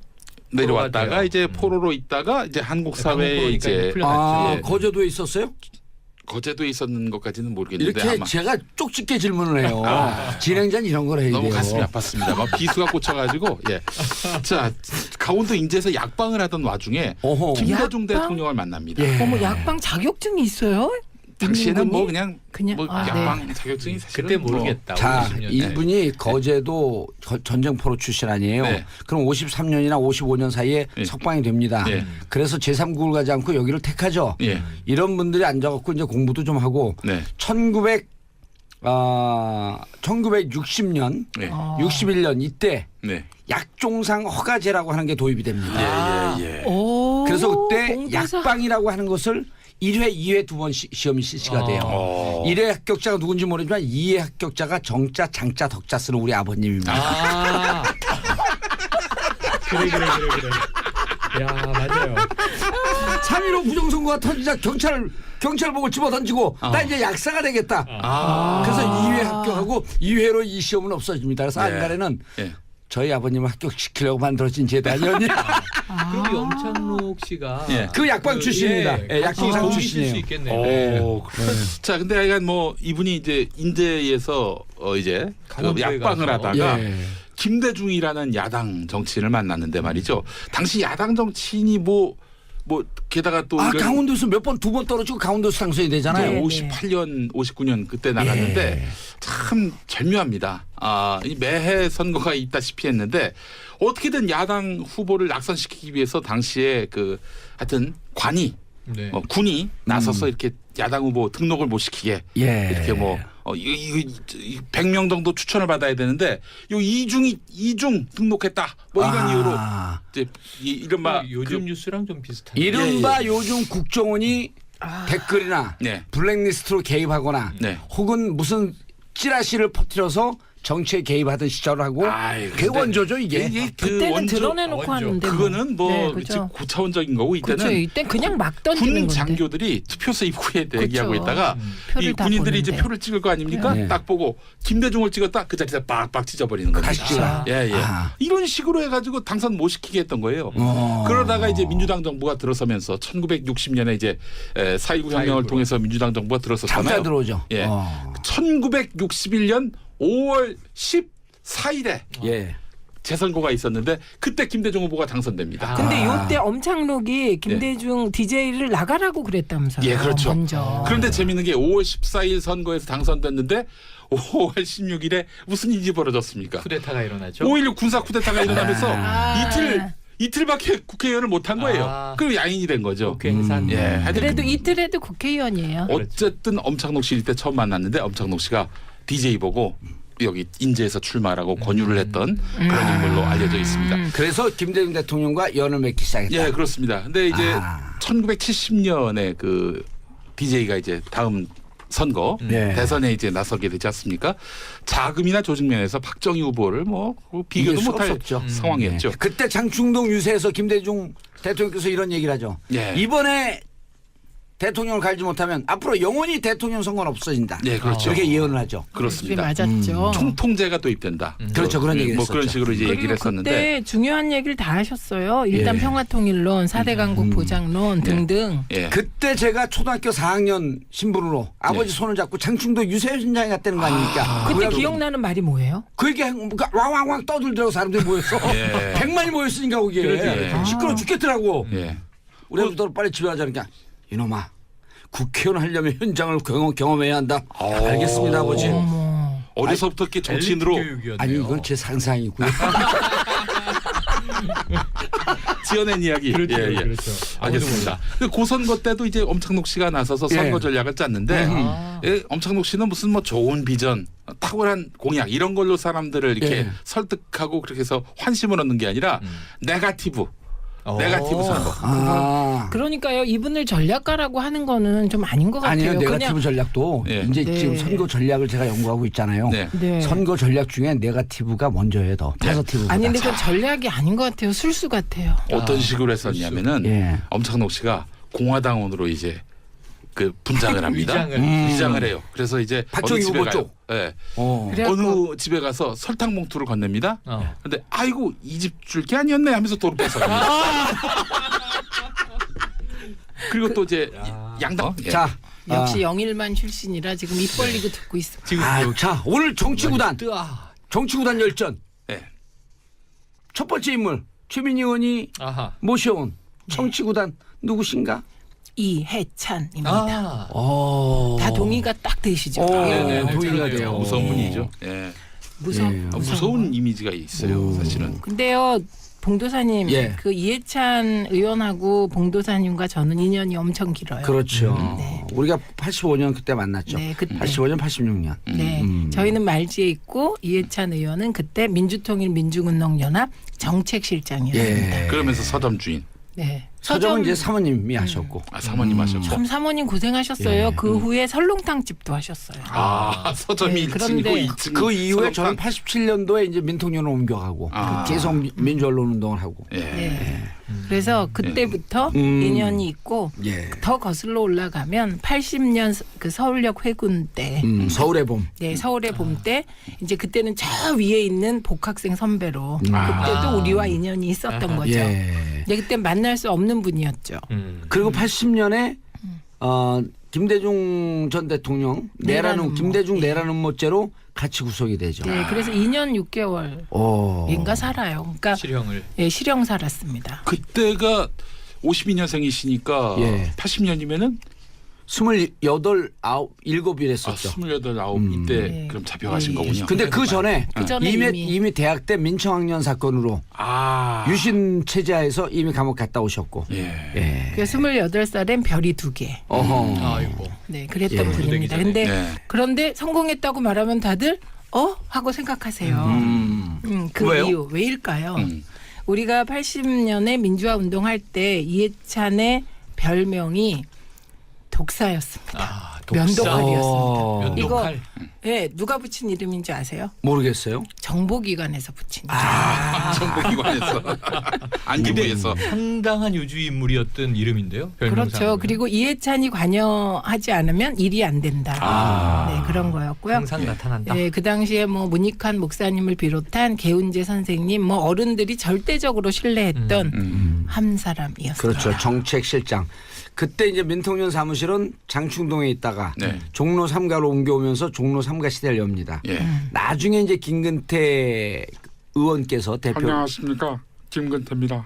내려왔다가 포로가 이제 돼요. 포로로 있다가 이제 한국 사회에 한국 이제 포로니까 풀려났죠. 예. 거제도에 있었어요? 거제도에 있었는 것까지는 모르겠는데 이렇게 아마 제가 쪽집게 질문을 해요. 진행자는 이런 걸 해야 너무 돼요. 가슴이 아팠습니다. 막 비수가 꽂혀가지고 예. 자 강원도 인제에서 약방을 하던 와중에 어허. 김대중 약방? 대통령을 만납니다. 예. 어머 약방 자격증이 있어요? 당시에는 뭐 인민군이? 그냥 뭐 네. 약방 자격증이 사실은 그때 뭐 모르겠다. 자, 50년대. 이분이 거제도 전쟁포로 출신 아니에요. 네. 그럼 53년이나 55년 사이에 네. 석방이 됩니다. 네. 그래서 제3국을 가지 않고 여기를 택하죠. 예. 이런 분들이 앉아갖고 이제 공부도 좀 하고 네. 1960년, 네. 61년 이때 네. 약종상 허가제라고 하는 게 도입이 됩니다. 예. 오, 그래서 그때 공부사. 약방이라고 하는 것을 1회, 2회 두 번 시험이 실시가 돼요. 1회 합격자가 누군지 모르지만 2회 합격자가 정자, 장자, 덕자 쓰는 우리 아버님입니다. 그래. 야 맞아요. 3.15 부정선거가 터지자 경찰복을 집어던지고 나 이제 약사가 되겠다. 그래서 2회 합격하고 2회로 이 시험은 없어집니다. 그래서 예. 안간에는 예. 저희 아버님을 합격시키려고 만들어진 제도 아니었냐. 그럼 염창록 씨가 예. 그 약방 출신입니다. 예, 약종상 도움이 출신이에요. 있을 수 있겠네요. 오, 자, 근데 하여간 뭐 이분이 이제 인제에서 이제 그 강원도에 약방을 가서. 하다가 예. 김대중이라는 야당 정치인을 만났는데 말이죠. 당시 야당 정치인이 뭐 게다가 또 이런 강원도에서 두 번 떨어지고 강원도에서 당선이 되잖아요. 네. 58년, 59년 그때 나갔는데 참 절묘합니다. 이 매해 선거가 있다시피 했는데 어떻게든 야당 후보를 낙선시키기 위해서 당시에 하여튼 관이 네. 군이 나서서 이렇게 야당 후보 등록을 못 시키게 예. 이렇게 이거 100명 정도 추천을 받아야 되는데 요 이중 등록했다. 뭐 이런 이유로 이제 이른바 요즘 뉴스랑 좀 비슷한. 이른바 요즘 국정원이 댓글이나 네. 블랙리스트로 개입하거나 네. 혹은 무슨 찌라시를 퍼뜨려서 정치에 개입하던 시절하고 그게 원조죠 이게. 그때는 드러내놓고 하는데 그거는 뭐 네, 그렇죠. 고차원적인 거고 이때는 그렇죠. 이땐 그냥 막 던지는 군 건데. 장교들이 투표소 입구에 대기하고 그렇죠. 있다가 표를 이 다 군인들이 보는데. 이제 표를 찍을 거 아닙니까? 네. 딱 보고 김대중을 찍었다 그 자리에서 빡빡 찢어버리는 겁니다. 다시 찍어라. 예, 예. 아. 이런 식으로 해가지고 당선 못 시키게 했던 거예요. 그러다가 이제 민주당 정부가 들어서면서 1960년에 이제 4.19 혁명을 4.19. 통해서 민주당 정부가 잠깐 들어섰잖아요. 들어오죠. 예. 1961년 5월 14일에 예. 재선거가 있었는데 그때 김대중 후보가 당선됩니다. 근데 요때 엄창록이 김대중 DJ를 나가라고 그랬다면서요. 예, 그렇죠. 먼저. 그런데 재밌는 게 5월 14일 선거에서 당선됐는데 5월 16일에 무슨 일이 벌어졌습니까? 쿠데타가 일어나죠. 5.16 군사 쿠데타가 일어나면서 아. 이틀밖에 국회의원을 못한 거예요. 아. 그럼 야인이 된 거죠. 국회 해산. 예, 하여튼 그래도 이틀에도 국회의원이에요. 어쨌든 엄창록 씨 때 처음 만났는데 엄창록 씨가 DJ 보고 여기 인제에서 출마라고 권유를 했던 그런 인물로 알려져 있습니다. 그래서 김대중 대통령과 연을 맺기 시작했다. 예, 그렇습니다. 근데 이제 아. 1970년에 그 DJ가 이제 다음 선거 네. 대선에 이제 나서게 되지 않습니까? 자금이나 조직 면에서 박정희 후보를 뭐 비교도 이길 수 못할 없었죠. 상황이었죠. 그때 장충동 유세에서 김대중 대통령께서 이런 얘기를 하죠. 예. 이번에 대통령을 갈지 못하면 앞으로 영원히 대통령 선거는 없어진다. 네, 그렇죠. 이렇게 예언을 하죠. 그게 그렇습니다. 맞았죠. 총통제가 도입된다. 그렇죠. 그런 얘기를 뭐 했었죠. 그런 식으로 이제 얘기를 그리고 했었는데 그때 중요한 얘기를 다 하셨어요. 일단 예. 평화통일론, 4대 강국 보장론 등등. 예. 그때 제가 초등학교 4학년 신분으로 아버지 손을 잡고 장충동 유세 현장에 갔다는 거 아닙니까? 그때 그래가지고 기억나는 말이 뭐예요? 그 얘기 왕왕왕 떠들더라고 사람들이 모여서 예. 100만이 모였으니까 거기에 그러지. 시끄러워 죽겠더라고. 예. 우리 아버지도 빨리 집에 가자니까 이놈아 국회의원 하려면 현장을 경험해야 한다. 알겠습니다 아버지. 어머. 어려서부터 이렇게 정치인으로 엘리트 교육이었네요. 아니 이건 제 상상이고요. 지어낸 이야기. 그렇죠, 예, 예. 그렇죠. 알겠습니다. 그 선거 때도 이제 엄창록 씨가 나서서 선거 예. 전략을 짰는데 아. 예, 엄창록 씨는 무슨 뭐 좋은 비전, 탁월한 공약 이런 걸로 사람들을 이렇게 예. 설득하고 그렇게 해서 환심을 얻는 게 아니라 네거티브 선거. 아. 그러니까요. 이분을 전략가라고 하는 거는 좀 아닌 것 같아요. 아니에요. 네거티브 그냥 전략도 예. 이제 네. 지금 선거 전략을 제가 연구하고 있잖아요. 네. 네. 선거 전략 중에 네거티브가 먼저예요. 더 포지티브보다. 아니 근데 그건 전략이 아닌 것 같아요. 술수 같아요. 어떤 식으로 했었냐면은 예. 엄창록 씨가 공화당원으로 이제 그 분장을 합니다. 위장을 해요. 그래서 이제 박정희 어느 집에 후보 가요. 쪽. 예. 그래갖고 어느 집에 가서 설탕 봉투를 건넵니다. 어. 근데 아이고 이 집 줄 게 아니었네 하면서 돈을 뺏어요. 그리고 또 이제 양당 예. 자, 역시 영일만 출신이라 지금 입 벌리고 듣고 있습니다. 지금 자 오늘 정치구단 뜨아. 정치구단 열전 예. 첫 번째 인물 최민희 의원이 아하. 모셔온 정치구단 누구신가? 이해찬입니다. 아. 다 동의가 딱 되시죠. 네네, 동의가 돼요. 무서운 분이죠. 예. 무서운 이미지가 있어요, 사실은. 근데요, 봉도사님, 예. 그 이해찬 의원하고 봉도사님과 저는 인연이 엄청 길어요. 그렇죠. 네. 우리가 85년 그때 만났죠. 네, 그때. 85년, 86년. 네, 저희는 말지에 있고 이해찬 의원은 그때 민주통일민중운동연합 정책실장이었습니다. 예. 그러면서 서점 주인. 네. 서점은 이제 사모님이 하셨고. 사모님 하셨고. 참 사모님 고생하셨어요. 예. 그 후에 설렁탕 집도 하셨어요. 서점이 네, 1층이고 그런데 2층. 그 이후에 저는 87년도에 이제 민통연을 옮겨가고 계속 민주언론 운동을 하고. 예. 네. 그래서 그때부터 인연이 있고 예. 더 거슬러 올라가면 80년 그 서울역 회군 때 서울의 봄. 네, 서울의 봄 때 이제 그때는 저 위에 있는 복학생 선배로 그때도 우리와 인연이 있었던 거죠. 예. 근데 그때 만날 수 없는 분이었죠. 그리고 80년에 김대중 전 대통령 내란 김대중 내란 음모죄로 같이 구속이 되죠. 네, 그래서 2년 6개월인가 오. 살아요. 그러니까 실형을. 예, 실형 살았습니다. 그때가 52년생이시니까 예. 80년이면은 28, 9 이랬었죠. 28, 9 이때 네. 그럼 잡혀가신 거군요. 근데 그 전에 전에 이미 대학 때 민청학년 사건으로 유신 체제하에서 이미 감옥 갔다 오셨고. 예. 그 28살엔 별이 2개. 어허. 아이고. 네, 그랬던 예. 분입니다. 고등이잖아요. 근데 네. 그런데 성공했다고 말하면 다들 하고 생각하세요. 그 왜요? 이유 왜일까요? 음. 우리가 80년에 민주화 운동할 때 이해찬의 별명이 독사였습니다. 면도칼이었습니다. 면도칼. 예, 누가 붙인 이름인지 아세요? 모르겠어요. 정보기관에서 붙인 이름. 정보기관에서 안기부에서 상당한 요주의 인물이었던 이름인데요. 그렇죠. 별명상으로는. 그리고 이해찬이 관여하지 않으면 일이 안 된다. 네, 그런 거였고요. 항상 나타난다. 네, 그 당시에 뭐 문익환 목사님을 비롯한 개운재 선생님, 뭐 어른들이 절대적으로 신뢰했던 한 사람이었습니다. 그렇죠. 정책실장. 그때 이제 민통년 사무실은 장충동에 있다가 네. 종로 3가로 옮겨오면서 종로 3가 시대를 엽니다. 예. 나중에 이제 김근태 의원께서 대표 안녕하십니까, 김근태입니다.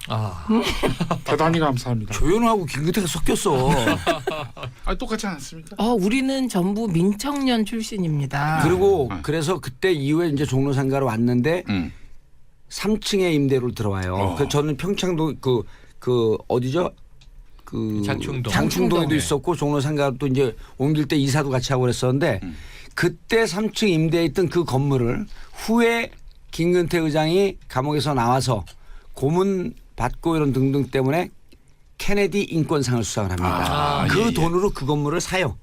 대단히 감사합니다. 조현우하고 김근태가 섞였어. 똑같지 않았습니까? 우리는 전부 민청년 출신입니다. 그리고 그래서 그때 이후에 이제 종로 3가로 왔는데 3층에 임대로 들어와요. 그 저는 평창동 그 어디죠? 그 장충동에도 있었고 종로 3가로 또 이제 옮길 때 이사도 같이 하고 그랬었는데 그때 3층 임대했던 그 건물을 후에 김근태 의장이 감옥에서 나와서 고문 받고 이런 등등 때문에 케네디 인권상을 수상을 합니다. 그 돈으로 그 건물을 사요.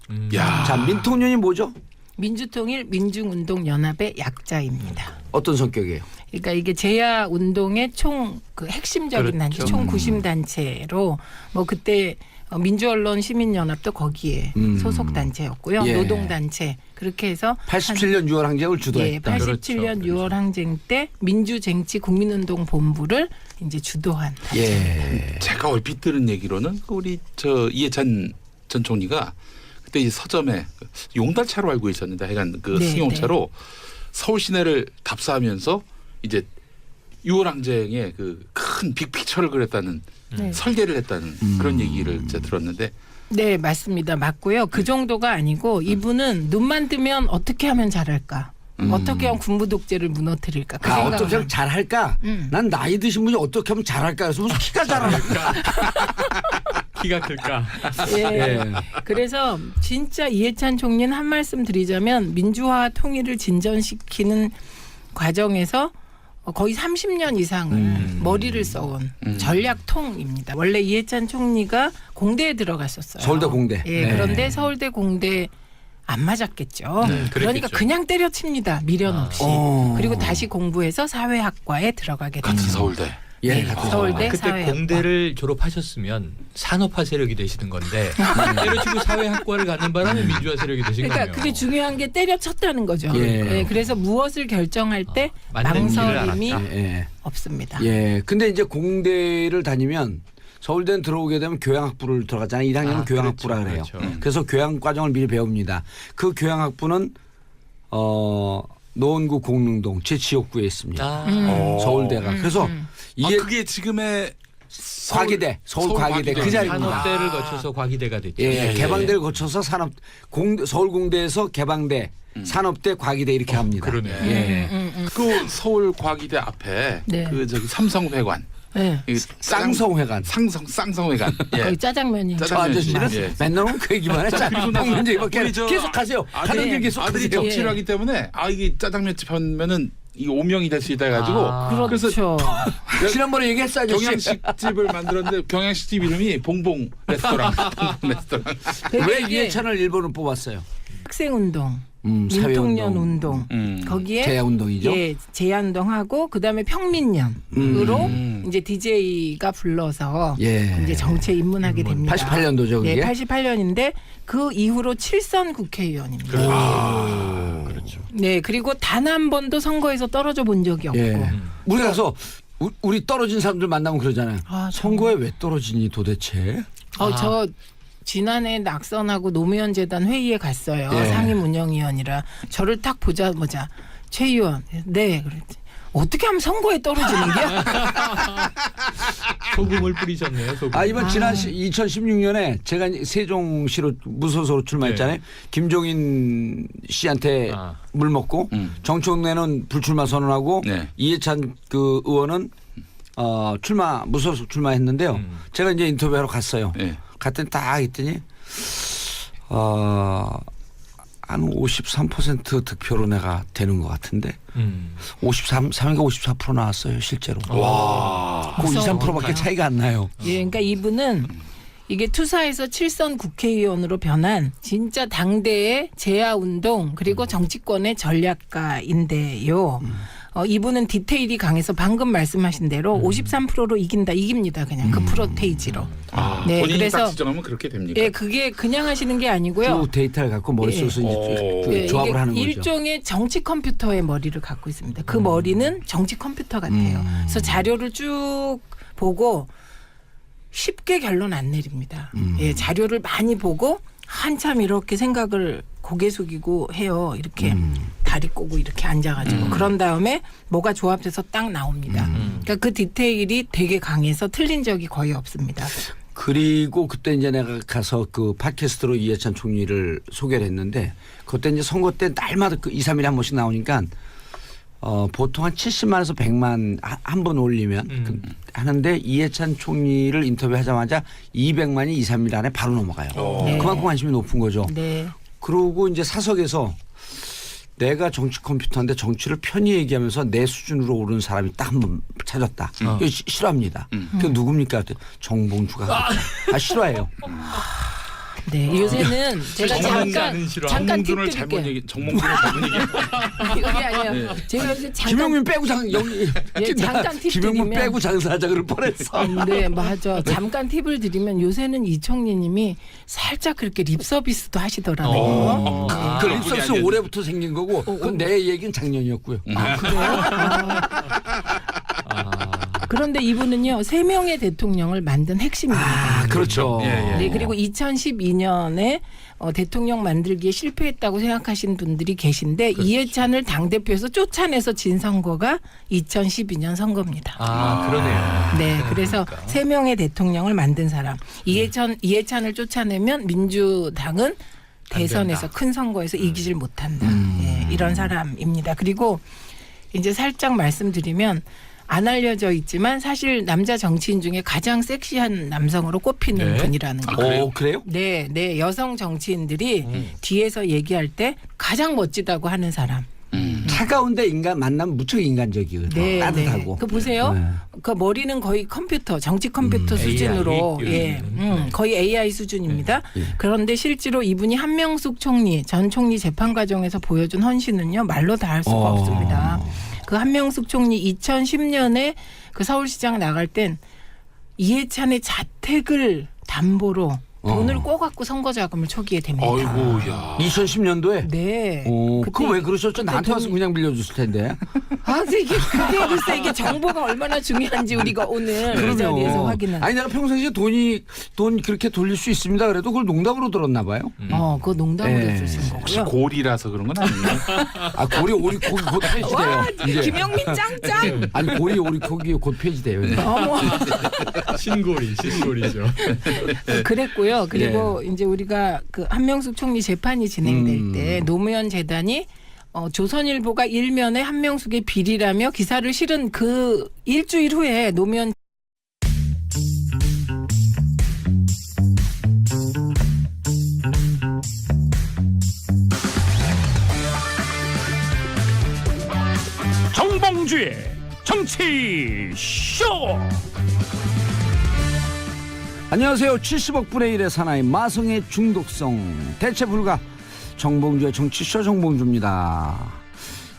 자, 민통년이 뭐죠? 민주통일 민중운동연합의 약자입니다. 어떤 성격이에요? 그러니까 이게 제야 운동의 총 그 핵심적인 그렇죠. 단체, 총 구심 단체로 뭐 그때 민주언론 시민연합도 거기에 소속 단체였고요. 예. 노동 단체 그렇게 해서 87년 6월 항쟁을 예, 주도했다. 87년 그렇죠. 6월 항쟁 때 민주쟁취 국민운동 본부를 이제 주도한 단체. 예. 제가 얼핏 들은 얘기로는 우리 이해찬 전 총리가 그때 이 서점에 용달차로 알고 있었는데 하여간 그 네, 승용차로 서울 시내를 답사하면서 이제 6월 항쟁의 그 큰 빅픽처를 그렸다는 네. 설계를 했다는 그런 얘기를 제가 들었는데 네, 맞습니다. 맞고요. 그 정도가 아니고 이분은 눈만 뜨면 어떻게 하면 잘할까? 어떻게 하면 군부 독재를 무너뜨릴까? 그 생각을 어떻게 하면 잘할까? 난 나이 드신 분이 어떻게 하면 잘할까? 그래서 무슨 키가 잘할까? 키가 클까? 예. 그래서 진짜 이해찬 총리는 한 말씀 드리자면 민주화 통일을 진전시키는 과정에서 거의 30년 이상을 머리를 써온 전략통입니다. 원래 이해찬 총리가 공대에 들어갔었어요. 서울대 공대. 예, 네. 그런데 서울대 공대 안 맞았겠죠. 그러니까 그랬겠죠. 그냥 때려칩니다. 미련 없이. 그리고 다시 공부해서 사회학과에 들어가게 같은 됩니다. 서울대. 예, 네, 같은 서울대 그때 사회학과. 공대를 졸업하셨으면 산업화 세력이 되시는 건데 때려치고 사회학과를 가는 바람에 민주화 세력이 되신 그러니까 거예요. 그게 중요한 게 때려쳤다는 거죠. 예. 네, 그래서 무엇을 결정할 때 맞는 길을 망설임이 알았다. 예. 없습니다. 예. 근데 이제 공대를 다니면 서울대는 들어오게 되면 교양학부를 들어가잖아요. 1학년은 교양학부라 그래요. 그렇죠. 그래서 교양 과정을 미리 배웁니다. 그 교양학부는 노원구 공릉동 제 지역구에 있습니다. 서울대가. 그래서 이게 그게 지금의 과기대, 서울과기대 그 자리입니다. 산업대를 거쳐서 과기대가 됐죠. 예, 개방대를 거쳐서 서울공대에서 개방대, 산업대, 과기대 이렇게 합니다. 그러네. 예. 그 서울과기대 앞에 네. 그 저기 삼성회관, 네. 쌍성회관. 쌍성회관. 예. 거기 짜장면이. 저 아저씨는 예. 맨날 오면 그 얘기만 해. 먹는 얘기밖에 우리 저 계속 하세요. 하는 일 계속 아들이 하세요. 덕질을 하기 때문에 이게 짜장면집 하면은 이 오명이 될 수 있다 해가지고 그렇죠. 지난번에 얘기했어 아저씨. 경양식집을 만들었는데 경양식집 이름이 봉봉 레스토랑. 왜 이해찬을 일본을 뽑았어요? 학생운동, 사회운동. 민통년 운동 거기에 제야운동이죠. 예, 제야운동하고 그다음에 평민년으로 이제 DJ가 불러서 예. 이제 정치에 입문하게 됩니다. 88년도죠 그게. 네, 88년인데 그 이후로 7선 국회의원입니다. 그렇죠. 네, 그리고 단 한 번도 선거에서 떨어져 본 적이 없고. 예. 우리 가서 우리 떨어진 사람들 만나면 그러잖아요. 아, 선거에 왜 떨어지니 도대체? 저 지난해 낙선하고 노무현 재단 회의에 갔어요. 예. 상임 운영위원이라 저를 딱 보자마자 최 의원, 네, 그랬지. 어떻게 하면 선거에 떨어지는 게? 소금을 뿌리셨네요. 소금. 이번 지난 2016년에 제가 세종시로 무소속으로 출마했잖아요. 김종인 씨한테 물 먹고 정청래는 불출마 선언하고 이해찬 그 의원은 무소속 출마했는데요. 제가 이제 인터뷰하러 갔어요. 갔더니 딱 했더니 한 53% 득표로 내가 되는 것 같은데 53인가 54% 나왔어요 실제로. 와. 그 2, 3%밖에 차이가 안 나요. 예, 그러니까 이분은 이게 투사에서 7선 국회의원으로 변한 진짜 당대의 재야운동 그리고 정치권의 전략가인데요. 이분은 디테일이 강해서 방금 말씀하신 대로 53%로 이깁니다. 그냥 그 프로테이지로. 네, 본인이 딱 지정하면 그렇게 됩니까? 예, 그게 그냥 하시는 게 아니고요. 그 데이터를 갖고 머릿속에서 이제 조합을 하는 거죠. 일종의 정치 컴퓨터의 머리를 갖고 있습니다. 그 머리는 정치 컴퓨터 같아요. 그래서 자료를 쭉 보고 쉽게 결론 안 내립니다. 예, 자료를 많이 보고 한참 이렇게 생각을 고개 숙이고 해요. 이렇게 다리 꼬고 이렇게 앉아가지고 그런 다음에 뭐가 조합돼서 딱 나옵니다. 그러니까 그 디테일이 되게 강해서 틀린 적이 거의 없습니다. 그리고 그때 이제 내가 가서 그 팟캐스트로 이해찬 총리를 소개를 했는데 그때 이제 선거 때 날마다 그 2, 3일에 한 번씩 나오니까 보통 한 70만에서 100만 한 번 올리면 하는데 이해찬 총리를 인터뷰하자마자 200만이 2, 3일 안에 바로 넘어가요. 네. 그만큼 관심이 높은 거죠. 네. 그러고 이제 사석에서 내가 정치 컴퓨터인데 정치를 편히 얘기하면서 내 수준으로 오르는 사람이 딱 한 번 찾았다. 이거 싫어합니다. 그 누굽니까? 정봉주가. 싫어해요. 네, 요새는 제가 잠깐 팁 정몽준을 잘못 드릴게요. 얘기, 정몽준을 잘못 얘기. 이게 아니에요. 제가 요새 잠깐 김용민 빼고 여기 잠깐 팁 김용민 드리면 빼고 장사하자 그럴 뻔했어. 네, 맞아. 잠깐 팁을 드리면 요새는 이총리님이 살짝 그렇게 립 서비스도 하시더라고요. 그 립서비스 올해부터 생긴 거고 그건 내 얘기는 작년이었고요. 그래요? 그런데 이분은요 3명의 대통령을 만든 핵심입니다. 그렇죠. 네, 그리고 2012년에 대통령 만들기에 실패했다고 생각하신 분들이 계신데 이해찬을 당대표에서 쫓아내서 진 선거가 2012년 선거입니다. 그러네요. 네, 그래서 3명의 대통령을 만든 사람. 이해찬을 쫓아내면 민주당은 대선에서 큰 선거에서 이기질 못한다. 예, 이런 사람입니다. 그리고 이제 살짝 말씀드리면 안 알려져 있지만 사실 남자 정치인 중에 가장 섹시한 남성으로 꼽히는 분이라는 거예요. 그래요? 네, 네. 여성 정치인들이 뒤에서 얘기할 때 가장 멋지다고 하는 사람. 차가운데 만나면 무척 인간적이거든요. 네, 따뜻하고. 네. 그 보세요. 네. 그 머리는 거의 컴퓨터, 정치 컴퓨터 수준으로 거의 AI 수준입니다. 그런데 실제로 이분이 한명숙 총리, 전 총리 재판 과정에서 보여준 헌신은요 말로 다 할 수가 없습니다. 그 한명숙 총리 2010년에 그 서울시장 나갈 땐 이해찬의 자택을 담보로 돈을 꿔갖고 선거 자금을 초기에 댑니다. 아이고야. 2010년도에? 네. 그거 왜 그러셨죠? 나한테 와서 그냥 빌려줬을 텐데. 이게 그게 글쎄 이게 정보가 얼마나 중요한지 우리가 오늘 이 자리에서 확인한. 아니 내가 평상시에 돈 그렇게 돌릴 수 있습니다. 그래도 그걸 농담으로 들었나 봐요. 그거 농담으로 쓰신 혹시 거고요. 골이라서 그런 건 아니에요? 고리 오리 고기 곧 폐지돼요. 이제. 김용민 짱짱. 아니 고리 오리 고기 곧 폐지돼요. 어머. 신골이죠. 그랬고요. 그리고 이제 우리가 그 한명숙 총리 재판이 진행될 때 노무현 재단이 조선일보가 일면에 한명숙의 비리라며 기사를 실은 그 일주일 후에 노무현 정봉주의 정치 쇼. 안녕하세요. 70억 분의 1의 사나이 마성의 중독성 대체 불가 정봉주의 정치쇼 정봉주입니다.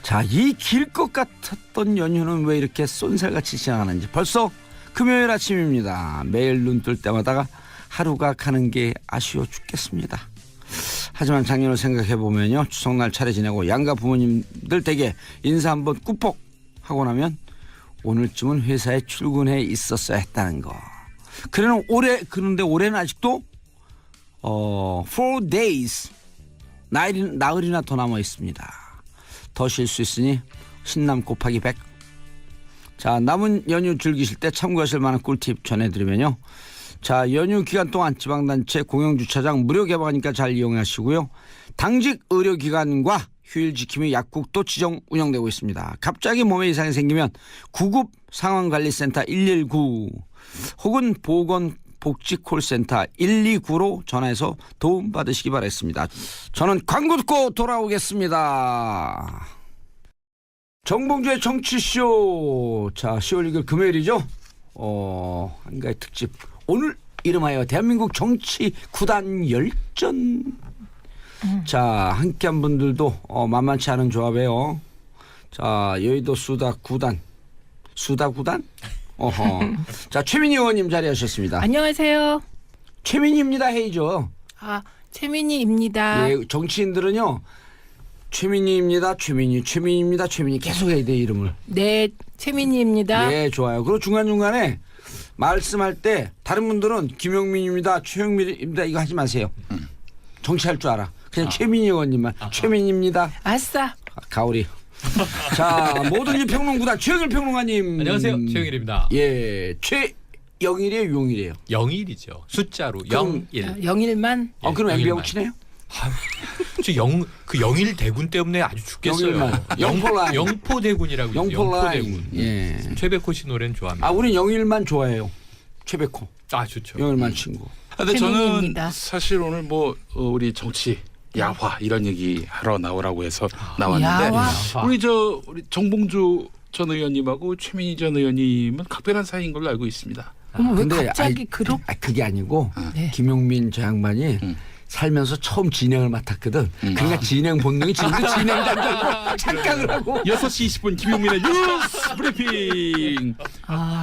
자, 이 길 것 같았던 연휴는 왜 이렇게 쏜살같이 지나가는지 벌써 금요일 아침입니다. 매일 눈 뜰 때마다 하루가 가는 게 아쉬워 죽겠습니다. 하지만 작년을 생각해보면요, 추석날 차례 지내고 양가 부모님들 댁에 인사 한번 꾸벅 하고 나면 오늘쯤은 회사에 출근해 있었어야 했다는 거. 그런데 올해는 아직도 4 days 나흘이나 더 남아 있습니다. 더 쉴 수 있으니 신남 곱하기 100 자, 남은 연휴 즐기실 때 참고하실 만한 꿀팁 전해드리면요. 자, 연휴 기간 동안 지방단체 공영주차장 무료 개방하니까 잘 이용하시고요. 당직 의료기관과 휴일 지킴이 약국도 지정 운영되고 있습니다. 갑자기 몸에 이상이 생기면 구급 상황관리센터 119 혹은 보건복지콜센터 129로 전화해서 도움받으시기 바라겠습니다. 저는 광고 듣고 돌아오겠습니다. 정봉주의 정치쇼. 자, 10월 6일 금요일이죠. 한가위 특집. 오늘 이름하여 대한민국 정치 구단 열전. 자, 함께한 분들도 만만치 않은 조합이에요. 자, 여의도 수다 구단. 어허. 자, 최민희 의원님 자리하셨습니다. 안녕하세요. 최민희입니다. 헤이죠. 아, 최민희입니다. 예, 정치인들은요. 최민희입니다. 최민희입니다. 최민희 계속 해야 돼 이름을. 네, 최민희입니다. 예, 좋아요. 그리고 중간중간에 말씀할 때 다른 분들은 김용민입니다. 최영민입니다. 이거 하지 마세요. 정치할 줄 알아. 그냥 최민희 의원님만 최민희입니다. 아싸. 가오리. 자, 모든 평론구단 최영일 평론가님. 안녕하세요. 최영일입니다. 예, 최영일이에요, 용일이에요. 영일이죠. 숫자로 그럼- 01. 영일만. 그럼 영일만. MB하고 친해요? 그 영일 대군 때문에 아주 죽겠어요. 영일만. 영포라인. 영포 대군이라고 있어요. 영포라인. 영포대군. 예. 최백호 씨 노래는 좋아합니다. 우린 영일만 좋아해요. 최백호. 좋죠. 영일만 친구. 근데 저는 최민희입니다. 사실 오늘 뭐 우리 정치 야화 이런 얘기 하러 나오라고 해서 나왔는데 야화? 우리 정봉주 전 의원님하고 최민희 전 의원님은 각별한 사이인 걸로 알고 있습니다. 어머, 왜 근데 갑자기 그렇게. 그게 아니고 네. 김용민 저 양반이 살면서 처음 진행을 맡았거든. 그러니까 진행 본능이 지금도 진행자고 착각을 하고. 6시 20분 김용민의 뉴스 브리핑.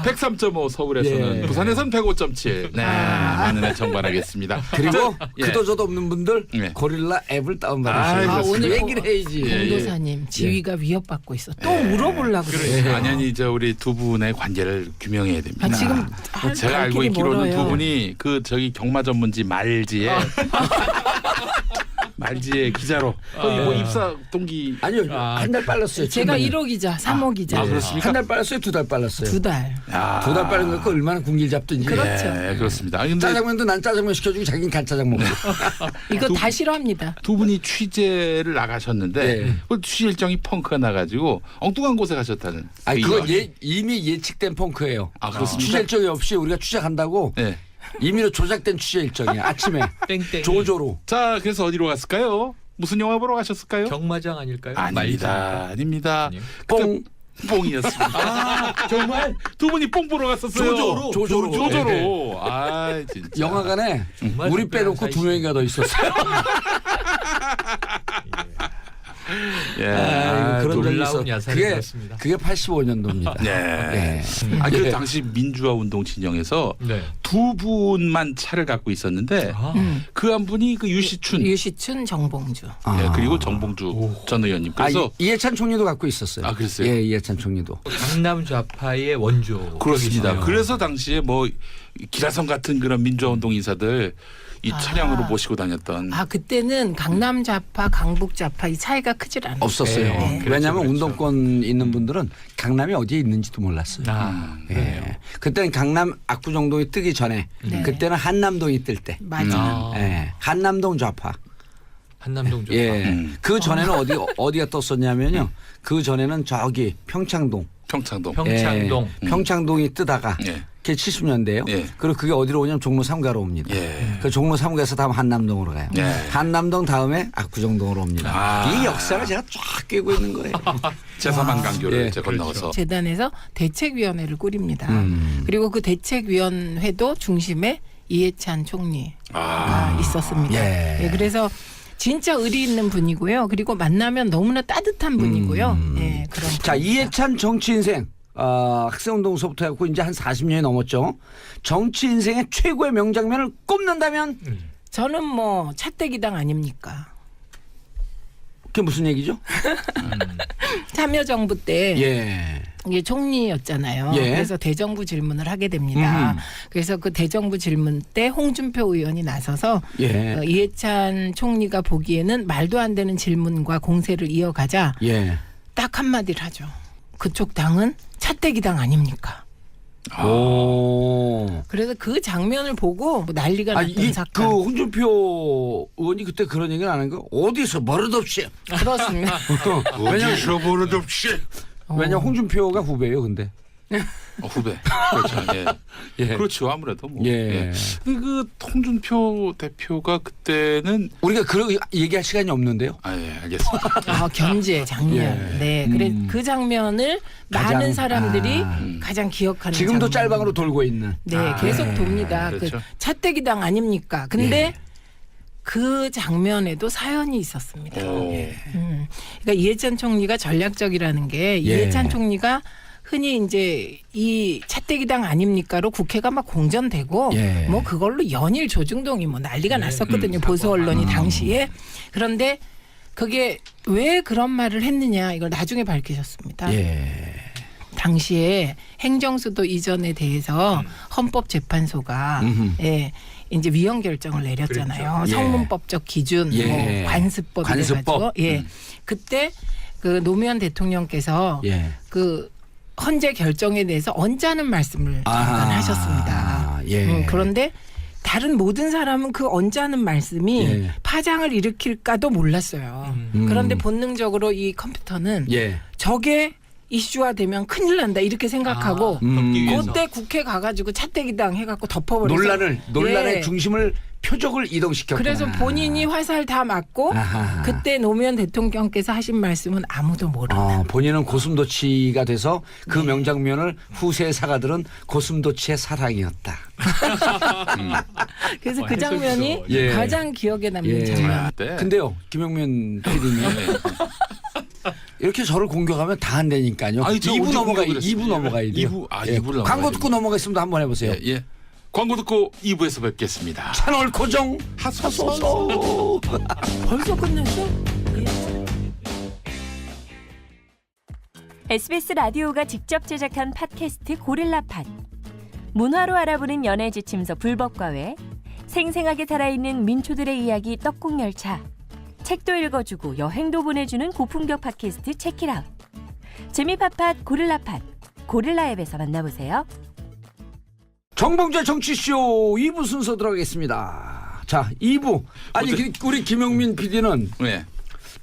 103.5 서울에서는 예. 부산에서는 105.7. 네, 많은 애청 바라겠습니다. 그리고 예. 그도저도 없는 분들 예. 고릴라 앱을 아, 다운받으세요. 오늘 그 얘기를 해야지. 공도사님 지위가 위협받고 있어. 또 물어보려고 그래요. 아니 우리 두 분의 관계를 규명해야 됩니다. 지금 제가 갈 알고 길이 있기로는 멀어요. 두 분이 저기 경마 전문지 말지에 말지의 기자로 거의 뭐 입사 동기. 아니요, 한 달 빨랐어요. 제가 중간에. 1호기자, 3호기자. 그렇습니까? 한 달 빨랐어요, 2달 빨랐어요. 2달. 두 달 빠른 거 얼마나 군길 잡든지. 그렇죠. 네, 그렇습니다. 아니, 근데 짜장면도 난 짜장면 시켜주고 자기는 간짜장 먹고. 이거 다 싫어합니다. 두 분이 취재를 나가셨는데 네. 그 취재 일정이 펑크가 나가지고 엉뚱한 곳에 가셨다는. 아니 그 그건 이야기. 이미 예측된 펑크예요. 그렇습니까? 취재 일정이 없이 우리가 취재 간다고 네. 임의로 조작된 취재 일정이야. 아침에 땡땡. 조조로. 자, 그래서 어디로 갔을까요? 무슨 영화 보러 가셨을까요? 경마장 아닐까요? 아닙니다. 아닙니다. 아니요. 뽕. 뽕이었습니다. 정말 두 분이 뽕 보러 갔었어요. 조조로. 조조로. 아, 진짜. 영화관에 정말 우리 특별한 빼놓고 두 명인가 더 있었어요. 예. 그런 적이 놀라운 있어. 야사를 들었습니다. 그게 85년도입니다. 네. 그 당시 민주화 운동 진영에서 네. 두 분만 차를 갖고 있었는데 그 한 분이 그 유시춘, 유시춘, 정봉주. 예, 그리고 정봉주 전 의원님. 그래서 이해찬 총리도 갖고 있었어요. 아, 그랬어요? 예, 이해찬 총리도. 강남 좌파의 원조. 그렇습니다. 그래서 당시에 뭐 기라성 같은 그런 민주화 운동 인사들 이 차량으로 모시고 다녔던. 그때는 강남 좌파, 강북 좌파 이 차이가 크질 않아요. 없었어요. 네. 왜냐하면 그렇죠. 운동권 있는 분들은 강남이 어디에 있는지도 몰랐어요. 예. 그때는 강남 압구정동이 뜨기 전에 네. 그때는 한남동이 뜰 때. 맞아요. 예. 한남동 좌파. 한남동 좌파. 예. 그 전에는 어디가 떴었냐면요. 그 전에는 저기 평창동. 평창동. 평창동. 예. 평창동이 뜨다가 예. 그게 70년대예요. 예. 그리고 그게 어디로 오냐면 종로 3가로 옵니다. 예. 그 종로 3가에서 다음 한남동으로 가요. 예. 한남동 다음에 압구정동으로 옵니다. 이 역사를 제가 쫙 꿰고 있는 거예요. 제3한 강교를 예. 이제 건너서. 재단에서 대책위원회를 꾸립니다. 그리고 그 대책위원회도 중심에 이해찬 총리가 있었습니다. 예. 예, 그래서 진짜 의리 있는 분이고요. 그리고 만나면 너무나 따뜻한 분이고요. 예, 그런. 자, 분입니다. 이해찬 정치 인생. 학생운동서부터 해갖고 이제 한 40년이 넘었죠. 정치 인생의 최고의 명장면을 꼽는다면 저는 뭐 차떼기당 아닙니까? 그게 무슨 얘기죠? 참여정부 때 예. 이게 총리였잖아요. 예. 그래서 대정부 질문을 하게 됩니다. 그래서 그 대정부 질문 때 홍준표 의원이 나서서 예. 이해찬 총리가 보기에는 말도 안 되는 질문과 공세를 이어가자 예. 딱 한마디를 하죠. 그쪽 당은 차떼기당 아닙니까? 오. 그래서 그 장면을 보고 뭐 난리가 났던 그 사건. 홍준표 의원이 그때 그런 얘기를 안 한 거? 어디서 버릇없이. 그렇습니다. 어디서 버릇없이. 왜냐 홍준표가 후배예요, 근데. 후배. 그렇죠. 예. 예. 그렇죠. 아무래도 뭐. 예. 예. 근데 그 홍준표 대표가 그때는 우리가 그런 얘기할 시간이 없는데요. 예, 알겠습니다. 견제 장면. 예. 네, 그래 그 장면을 가장, 많은 사람들이 아. 가장 기억하는. 지금도 장면. 짤방으로 돌고 있는. 네, 계속 돕니다. 그렇죠. 그 차떼기당 아닙니까? 근데 예. 그 장면에도 사연이 있었습니다. 오. 그러니까 이해찬 총리가 전략적이라는 게 이해찬 총리가 흔히 이제 이 차떼기당 아닙니까로 국회가 막 공전되고 예. 뭐 그걸로 연일 조중동이 뭐 난리가 났었거든요. 보수 언론이 당시에. 그런데 그게 왜 그런 말을 했느냐 이걸 나중에 밝히셨습니다. 예. 당시에 행정수도 이전에 대해서 헌법재판소가 예, 이제 위헌 결정을 내렸잖아요. 그랬죠. 예. 성문법적 기준, 예. 뭐 관습법 관습법. 이래가지고 예, 그때 그 노무현 대통령께서 예. 그 헌재 결정에 대해서 언짢은 말씀을 잠깐 하셨습니다. 예. 그런데 다른 모든 사람은 그 언짢은 말씀이 예. 파장을 일으킬까도 몰랐어요. 그런데 본능적으로 이 컴퓨터는 예. 저게 이슈화되면 큰일 난다 이렇게 생각하고 덮기 위해서. 그때 국회 가가지고 차떼기당 해갖고 덮어버려서 논란의 예. 중심을 표적을 이동시켰구나. 그래서 본인이 화살 다 맞고 아하. 그때 노무현 대통령께서 하신 말씀은 아무도 모른다. 본인은 고슴도치가 돼서 그 명장면을 후세 사가들은 고슴도치의 사랑이었다. 그래서 그 해석이죠. 장면이 예. 가장 기억에 남는 예. 장면. 네. 근데요, 김영민 PD님 이렇게 저를 공격하면 다 안 되니까요. 아니, 저 2부 언제 넘어가야 공격을 2부 했습니까? 넘어가야 돼요. 2부, 예. 2부를 넘어가야 광고 듣고 돼요. 넘어가겠습니다. 한번 해보세요. 예, 예. 광고 듣고 2부에서 뵙겠습니다. 채널 고정 하소서. 벌써 끝났어? SBS 라디오가 직접 제작한 팟캐스트 고릴라팟. 문화로 알아보는 연애 지침서 불법과외, 생생하게 살아있는 민초들의 이야기 떡국열차, 책도 읽어주고 여행도 보내주는 고품격 팟캐스트 체키라웃. 재미팟팟 고릴라팟, 고릴라 앱에서 만나보세요. 정봉재 정치쇼 2부 순서 들어가겠습니다. 자, 2부. 아니, 우리 김영민 PD는 네.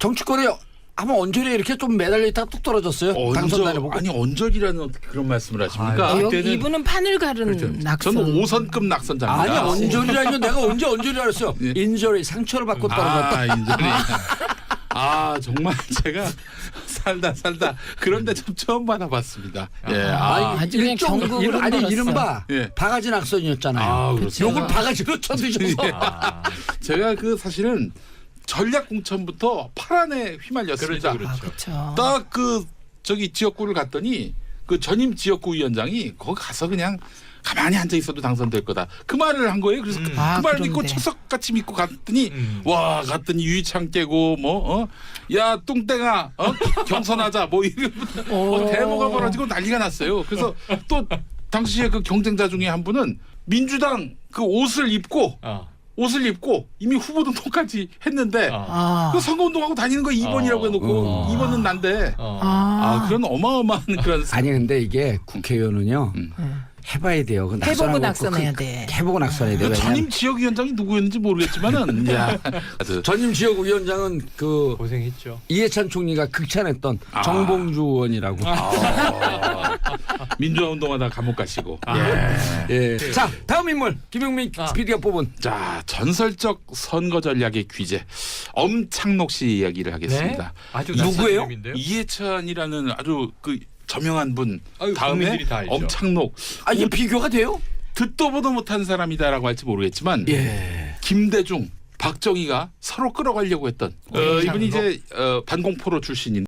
정치권에 한번 언저리에 이렇게 좀 매달려 있다가 뚝 떨어졌어요. 당선단에 보고. 아니 언저리라는 어떻게 그런 말씀을 하십니까? 여기 그때는 이분은 판을 가른 그렇죠. 낙선. 저는 5선급 낙선자입니다. 아니, 언저리라뇨. 내가 언제 언저리라 그랬어요. 예. 인저리, 상처를 받고 떨어졌다. 인저리. 정말 제가 살다 그런데 좀 처음 받아봤습니다. 예. 아주 그냥 전국으로 아니, 떨었어. 이른바 예. 바가지 낙선이었잖아요. 그렇죠. 요걸 바가지로 쳐드셔서. 제가 그 사실은 전략 공천부터 파란에 휘말렸습니다. 그렇죠. 딱 그 저기 지역구를 갔더니 그 전임 지역구 위원장이 거기 가서 그냥 가만히 앉아 있어도 당선될 거다. 그 말을 한 거예요. 그래서 그 말을 믿고 그런데. 철석같이 믿고 갔더니 갔더니 유이창 깨고 야 뚱땡아 경선하자 뭐 이런 대모가 벌어지고 난리가 났어요. 그래서 또 당시에 그 경쟁자 중에 한 분은 민주당 그 옷을 입고 이미 후보 등록까지 했는데 그 선거운동하고 다니는 거 2번이라고 해놓고 2번은 난데 그런 어마어마한 그런 아니, 근데 이게 국회의원은요. 해봐야 돼요. 그 해보고 낙선하고 낙선해야 돼. 해보고 낙선해야 돼요. 그 전임 지역위원장이 누구였는지 모르겠지만은 전임 지역위원장은 그 고생했죠. 이해찬 총리가 극찬했던 정봉주 의원이라고. 민주화 운동하다 감옥 가시고. 예. 자, 다음 인물 김영민 PD가 뽑은. 자, 전설적 선거 전략의 귀재 엄창록 씨 이야기를 하겠습니다. 네? 아주 누구예요? 낯선 이름인데요? 이해찬이라는 아주 그 저명한 분 다음에 국민들이 다 알죠. 엄창록. 이게 비교가 돼요? 듣도 보도 못한 사람이다라고 할지 모르겠지만 예. 김대중, 박정희가 서로 끌어가려고 했던 이분이 이제 반공포로 출신인.